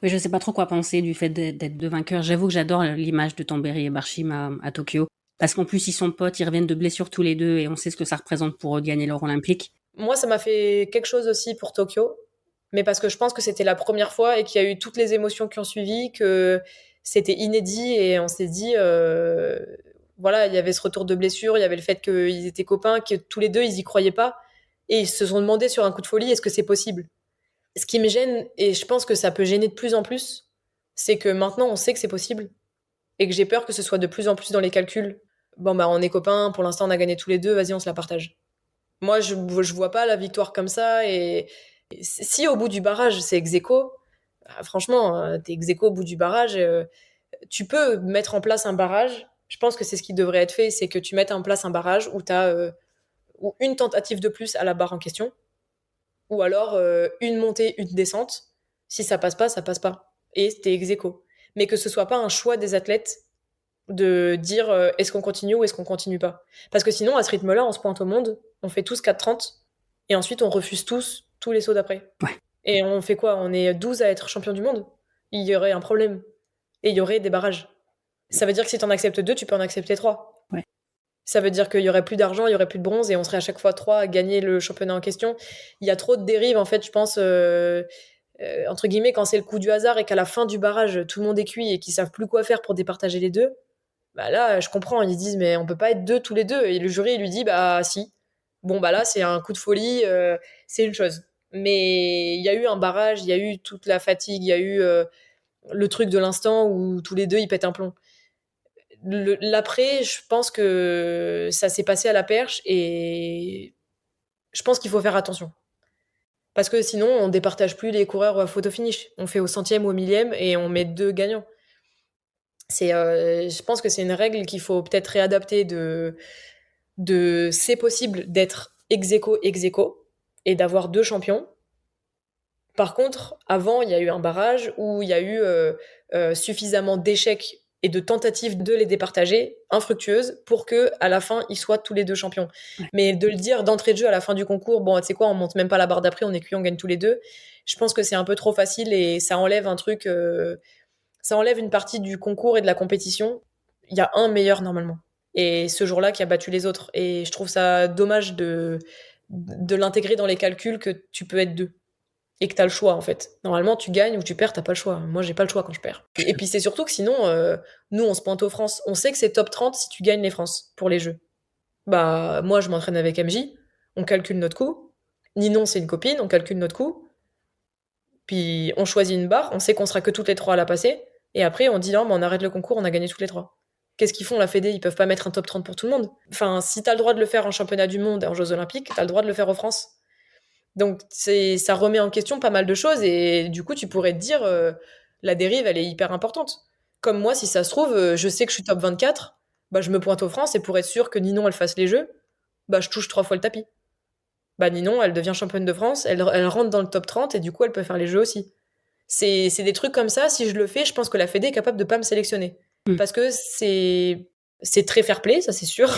Oui, je sais pas trop quoi penser du fait d'être deux vainqueurs. J'avoue que j'adore l'image de Tamberi et Barshim à Tokyo. Parce qu'en plus, ils sont potes, ils reviennent de blessures tous les deux et on sait ce que ça représente pour eux de gagner l'or olympique. Moi, ça m'a fait quelque chose aussi pour Tokyo. Mais parce que je pense que c'était la première fois et qu'il y a eu toutes les émotions qui ont suivi, que c'était inédit et on s'est dit, voilà, il y avait ce retour de blessure, il y avait le fait qu'ils étaient copains, que tous les deux, ils y croyaient pas. Et ils se sont demandé sur un coup de folie, est-ce que c'est possible? Ce qui me gêne, et je pense que ça peut gêner de plus en plus, c'est que maintenant on sait que c'est possible et que j'ai peur que ce soit de plus en plus dans les calculs. Bon, bah, on est copains, pour l'instant on a gagné tous les deux, vas-y, on se la partage. Moi, je vois pas la victoire comme ça et si au bout du barrage c'est ex aequo, bah, franchement, t'es ex aequo au bout du barrage, tu peux mettre en place un barrage. Je pense que c'est ce qui devrait être fait, c'est que tu mettes en place un barrage où t'as ou une tentative de plus à la barre en question, ou alors une montée, une descente. Si ça passe pas, ça passe pas. Et t'es ex aequo. Mais que ce soit pas un choix des athlètes de dire est-ce qu'on continue ou est-ce qu'on continue pas. Parce que sinon, à ce rythme-là, on se pointe au monde, on fait tous 4,30 et ensuite on refuse tous les sauts d'après. Ouais. Et on fait quoi? On est 12 à être champion du monde. Il y aurait un problème. Et il y aurait des barrages. Ça veut dire que si t'en acceptes 2, tu peux en accepter 3. Ouais. Ça veut dire qu'il y aurait plus d'argent, il y aurait plus de bronze et on serait à chaque fois 3 à gagner le championnat en question. Il y a trop de dérives, en fait, je pense, entre guillemets, quand c'est le coup du hasard et qu'à la fin du barrage, tout le monde est cuit et qu'ils savent plus quoi faire pour départager les deux. Bah là, je comprends, ils disent, mais on peut pas être deux tous les deux. Et le jury, il lui dit, bah si. Bon, bah là, c'est un coup de folie, c'est une chose. Mais il y a eu un barrage, il y a eu toute la fatigue, il y a eu le truc de l'instant où tous les deux, ils pètent un plomb. L'après, je pense que ça s'est passé à la perche et je pense qu'il faut faire attention. Parce que sinon, on départage plus les coureurs à photo finish. On fait au centième ou au millième et on met 2 gagnants. Je pense que c'est une règle qu'il faut peut-être réadapter de c'est possible d'être ex aequo et d'avoir 2 champions. Par contre, avant, il y a eu un barrage où il y a eu suffisamment d'échecs et de tentatives de les départager infructueuses pour que à la fin ils soient tous les deux champions. Mais de le dire d'entrée de jeu à la fin du concours, bon, tu sais quoi, on monte même pas la barre d'après, on est cuit, on gagne tous les deux. Je pense que c'est un peu trop facile et ça enlève un truc, ça enlève une partie du concours et de la compétition. Il y a un meilleur normalement. Et ce jour-là qui a battu les autres. Et je trouve ça dommage de l'intégrer dans les calculs que tu peux être deux. Et que tu as le choix en fait. Normalement, tu gagnes ou tu perds, t'as pas le choix. Moi, j'ai pas le choix quand je perds. Et puis c'est surtout que sinon, nous, on se pointe aux France. On sait que c'est top 30 si tu gagnes les France pour les jeux. Bah, moi, je m'entraîne avec MJ. On calcule notre coup. Ninon, c'est une copine. On calcule notre coup. Puis on choisit une barre. On sait qu'on sera que toutes les trois à la passer. Et après, on dit non, mais on arrête le concours, on a gagné toutes les trois. Qu'est-ce qu'ils font, la Fédé? Ils peuvent pas mettre un top 30 pour tout le monde. Enfin, si t'as le droit de le faire en championnat du monde et en Jeux Olympiques, t'as le droit de le faire en France. Donc ça remet en question pas mal de choses et du coup tu pourrais te dire la dérive elle est hyper importante. Comme moi si ça se trouve je sais que je suis top 24, bah je me pointe aux France et pour être sûr que Ninon elle fasse les jeux, bah je touche 3 fois le tapis. Bah Ninon elle devient championne de France, elle rentre dans le top 30 et du coup elle peut faire les jeux aussi. C'est des trucs comme ça, si je le fais, je pense que la Fédé est capable de pas me sélectionner. Parce que c'est très fair play, ça c'est sûr,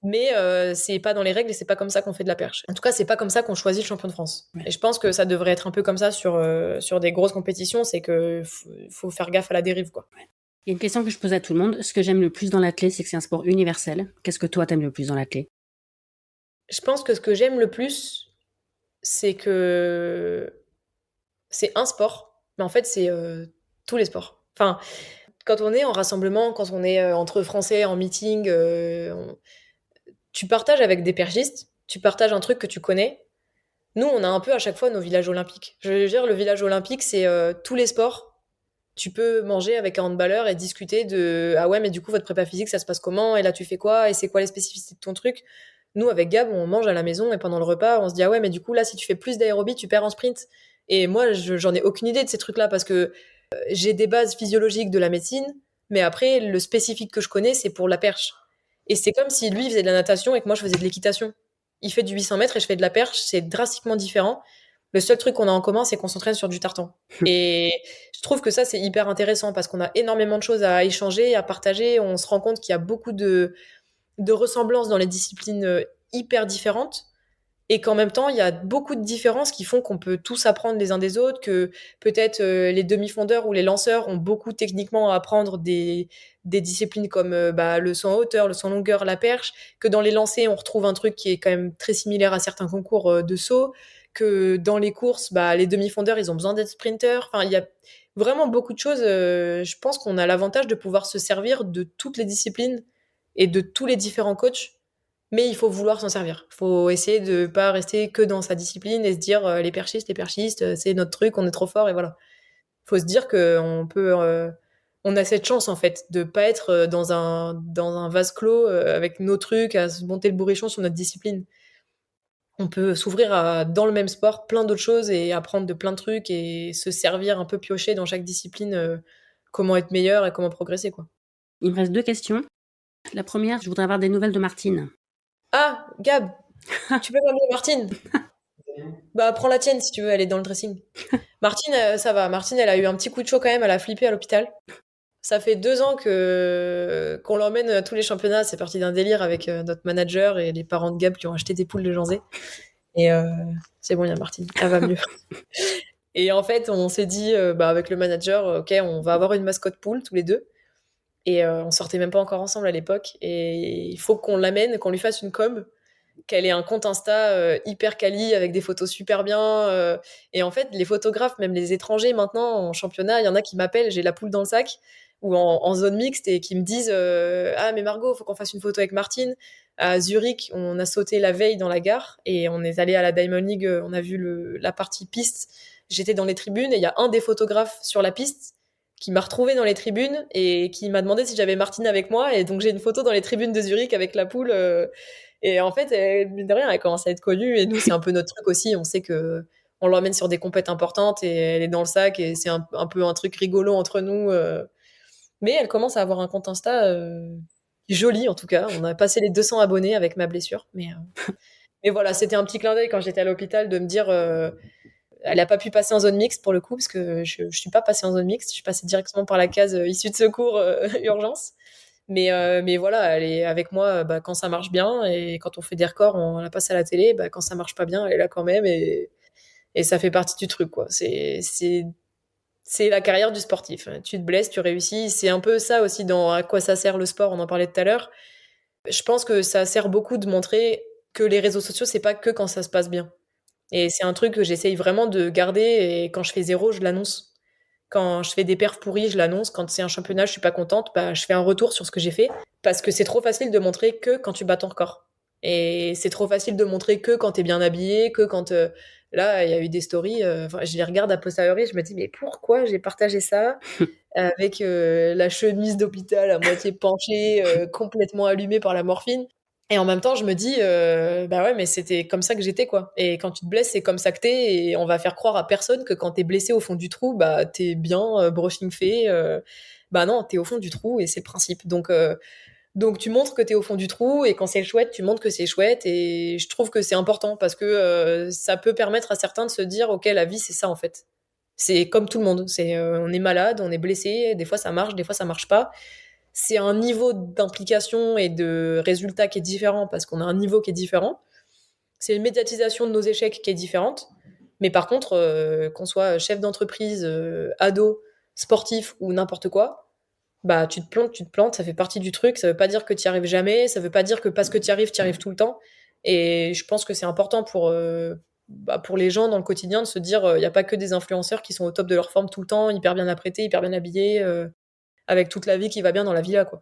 mais c'est pas dans les règles et c'est pas comme ça qu'on fait de la perche. En tout cas, c'est pas comme ça qu'on choisit le champion de France. Et je pense que ça devrait être un peu comme ça sur des grosses compétitions, c'est que faut faire gaffe à la dérive, quoi. Il y a une question que je pose à tout le monde. Ce que j'aime le plus dans l'athlé, c'est que c'est un sport universel. Qu'est-ce que toi t'aimes le plus dans l'athlé? Je pense que ce que j'aime le plus, c'est que c'est un sport, mais en fait, c'est tous les sports. Enfin, quand on est en rassemblement, quand on est entre Français en meeting, tu partages avec des perchistes, tu partages un truc que tu connais. Nous, on a un peu à chaque fois nos villages olympiques. Je veux dire, le village olympique, c'est tous les sports. Tu peux manger avec un handballeur et discuter de ah ouais, mais du coup, votre prépa physique, ça se passe comment? Et là, tu fais quoi? Et c'est quoi les spécificités de ton truc? Nous, avec Gab, on mange à la maison et pendant le repas, on se dit ah ouais, mais du coup, là, si tu fais plus d'aérobie, tu perds en sprint. Et moi, j'en ai aucune idée de ces trucs-là parce que j'ai des bases physiologiques de la médecine, mais après, le spécifique que je connais, c'est pour la perche. Et c'est comme si lui faisait de la natation et que moi, je faisais de l'équitation. Il fait du 800 mètres et je fais de la perche, c'est drastiquement différent. Le seul truc qu'on a en commun, c'est qu'on s'entraîne sur du tartan. Et je trouve que ça, c'est hyper intéressant parce qu'on a énormément de choses à échanger, à partager. On se rend compte qu'il y a beaucoup de ressemblances dans les disciplines hyper différentes et qu'en même temps, il y a beaucoup de différences qui font qu'on peut tous apprendre les uns des autres, que peut-être les demi-fondeurs ou les lanceurs ont beaucoup techniquement à apprendre des disciplines comme le saut en hauteur, le saut en longueur, la perche, que dans les lancers, on retrouve un truc qui est quand même très similaire à certains concours de saut, que dans les courses, les demi-fondeurs, ils ont besoin d'être sprinteurs. Enfin, il y a vraiment beaucoup de choses. Je pense qu'on a l'avantage de pouvoir se servir de toutes les disciplines et de tous les différents coachs, mais il faut vouloir s'en servir. Il faut essayer de pas rester que dans sa discipline et se dire les perchistes, c'est notre truc, on est trop fort et voilà. Il faut se dire qu'on peut, on a cette chance en fait de pas être dans un vase clos avec nos trucs à se monter le bourrichon sur notre discipline. On peut s'ouvrir dans le même sport plein d'autres choses et apprendre de plein de trucs et se servir un peu piocher dans chaque discipline comment être meilleur et comment progresser quoi. Il me reste 2 questions. La première, je voudrais avoir des nouvelles de Martine. Ah, Gab, tu peux m'appeler Martine? Bah, prends la tienne si tu veux, elle est dans le dressing. Martine, ça va. Martine, elle a eu un petit coup de chaud quand même, elle a flippé à l'hôpital. Ça fait 2 ans qu'on l'emmène à tous les championnats. C'est parti d'un délire avec notre manager et les parents de Gab qui ont acheté des poules de Janzé. Et c'est bon, il y a Martine, elle va mieux. Et en fait, on s'est dit, avec le manager, ok, on va avoir une mascotte poule tous les deux. Et on sortait même pas encore ensemble à l'époque. Et il faut qu'on l'amène, qu'on lui fasse une com, qu'elle ait un compte Insta hyper quali avec des photos super bien. Et en fait, les photographes, même les étrangers maintenant en championnat, il y en a qui m'appellent, j'ai la poule dans le sac, ou en zone mixte, et qui me disent ah, mais Margot, faut qu'on fasse une photo avec Martine. À Zurich, on a sauté la veille dans la gare et on est allé à la Diamond League, on a vu la partie piste. J'étais dans les tribunes et il y a un des photographes sur la piste qui m'a retrouvé dans les tribunes et qui m'a demandé si j'avais Martine avec moi. Et donc j'ai une photo dans les tribunes de Zurich avec la poule. Et en fait, mine de rien, elle commence à être connue. Et nous, c'est un peu notre truc aussi. On sait que on l'emmène sur des compètes importantes et elle est dans le sac. Et c'est un peu un truc rigolo entre nous. Mais elle commence à avoir un compte Insta joli, en tout cas. On a passé les 200 abonnés avec ma blessure. Mais voilà, c'était un petit clin d'œil quand j'étais à l'hôpital de me dire Elle n'a pas pu passer en zone mixte pour le coup, parce que je ne suis pas passée en zone mixte. Je suis passée directement par la case issue de secours urgence. Mais voilà, elle est avec moi quand ça marche bien. Et quand on fait des records, on la passe à la télé. Quand ça marche pas bien, elle est là quand même. Et ça fait partie du truc, quoi. C'est la carrière du sportif. Tu te blesses, tu réussis. C'est un peu ça aussi dans à quoi ça sert le sport. On en parlait tout à l'heure. Je pense que ça sert beaucoup de montrer que les réseaux sociaux, c'est pas que quand ça se passe bien. Et c'est un truc que j'essaye vraiment de garder. Et quand je fais 0, je l'annonce. Quand je fais des perfs pourris, je l'annonce. Quand c'est un championnat, je suis pas contente, je fais un retour sur ce que j'ai fait. Parce que c'est trop facile de montrer que quand tu bats ton record. Et c'est trop facile de montrer que quand t'es bien habillé, que quand... là, il y a eu des stories, je les regarde a posteriori, je me dis, mais pourquoi j'ai partagé ça avec la chemise d'hôpital à moitié penchée, complètement allumée par la morphine. Et en même temps, je me dis, ouais, mais c'était comme ça que j'étais, quoi. Et quand tu te blesses, c'est comme ça que t'es. Et on va faire croire à personne que quand t'es blessé au fond du trou, t'es bien, brushing fait. Non, t'es au fond du trou et c'est le principe. Donc tu montres que t'es au fond du trou et quand c'est chouette, tu montres que c'est chouette. Et je trouve que c'est important parce que ça peut permettre à certains de se dire, ok, la vie, c'est ça, en fait. C'est comme tout le monde. On est malade, on est blessé. Des fois, ça marche, des fois, ça marche pas. C'est un niveau d'implication et de résultat qui est différent parce qu'on a un niveau qui est différent. C'est une médiatisation de nos échecs qui est différente. Mais par contre, qu'on soit chef d'entreprise, ado, sportif ou n'importe quoi, tu te plantes, ça fait partie du truc. Ça veut pas dire que tu y arrives jamais. Ça veut pas dire que parce que tu y arrives tout le temps. Et je pense que c'est important pour les gens dans le quotidien de se dire, il n'y a pas que des influenceurs qui sont au top de leur forme tout le temps, hyper bien apprêtés, hyper bien habillés, avec toute la vie qui va bien dans la villa, quoi.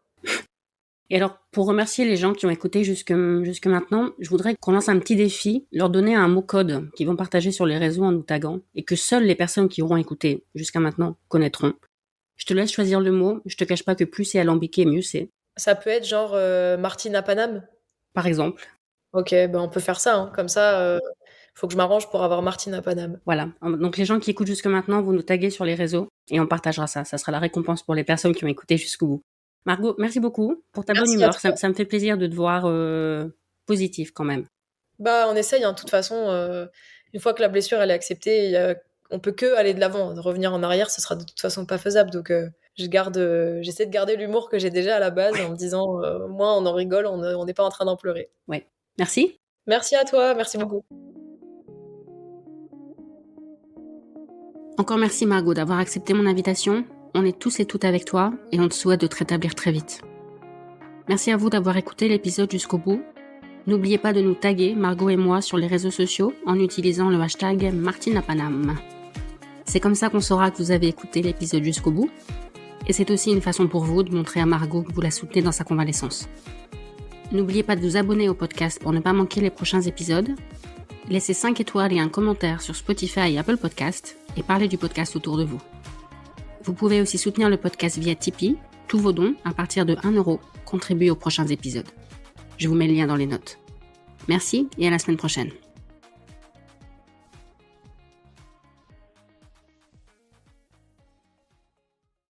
Et alors, pour remercier les gens qui ont écouté jusque maintenant, je voudrais qu'on lance un petit défi, leur donner un mot code qu'ils vont partager sur les réseaux en nous taguant et que seules les personnes qui auront écouté jusqu'à maintenant connaîtront. Je te laisse choisir le mot. Je te cache pas que plus c'est alambiqué, mieux c'est. Ça peut être genre Martine à Paname. Par exemple. Ok, on peut faire ça. Hein. Comme ça, faut que je m'arrange pour avoir Martine à Paname. Voilà. Donc les gens qui écoutent jusque maintenant vont nous taguer sur les réseaux et on partagera ça. Ça sera la récompense pour les personnes qui ont écouté jusqu'au bout. Margot, merci beaucoup pour ta bonne humeur. Ça me fait plaisir de te voir positive quand même. On essaye. Hein. De toute façon, une fois que la blessure elle est acceptée, on peut que aller de l'avant. Revenir en arrière, ce sera de toute façon pas faisable. Donc j'essaie de garder l'humour que j'ai déjà à la base en me disant, moi on en rigole, on n'est pas en train d'en pleurer. Ouais. Merci. Merci à toi, merci beaucoup. Encore merci Margot d'avoir accepté mon invitation. On est tous et toutes avec toi et on te souhaite de te rétablir très vite. Merci à vous d'avoir écouté l'épisode jusqu'au bout. N'oubliez pas de nous taguer, Margot et moi, sur les réseaux sociaux en utilisant le hashtag #MartineApanam. C'est comme ça qu'on saura que vous avez écouté l'épisode jusqu'au bout. Et c'est aussi une façon pour vous de montrer à Margot que vous la soutenez dans sa convalescence. N'oubliez pas de vous abonner au podcast pour ne pas manquer les prochains épisodes. Laissez 5 étoiles et un commentaire sur Spotify et Apple Podcast et parlez du podcast autour de vous. Vous pouvez aussi soutenir le podcast via Tipeee. Tous vos dons, à partir de 1 € contribuent aux prochains épisodes. Je vous mets le lien dans les notes. Merci et à la semaine prochaine.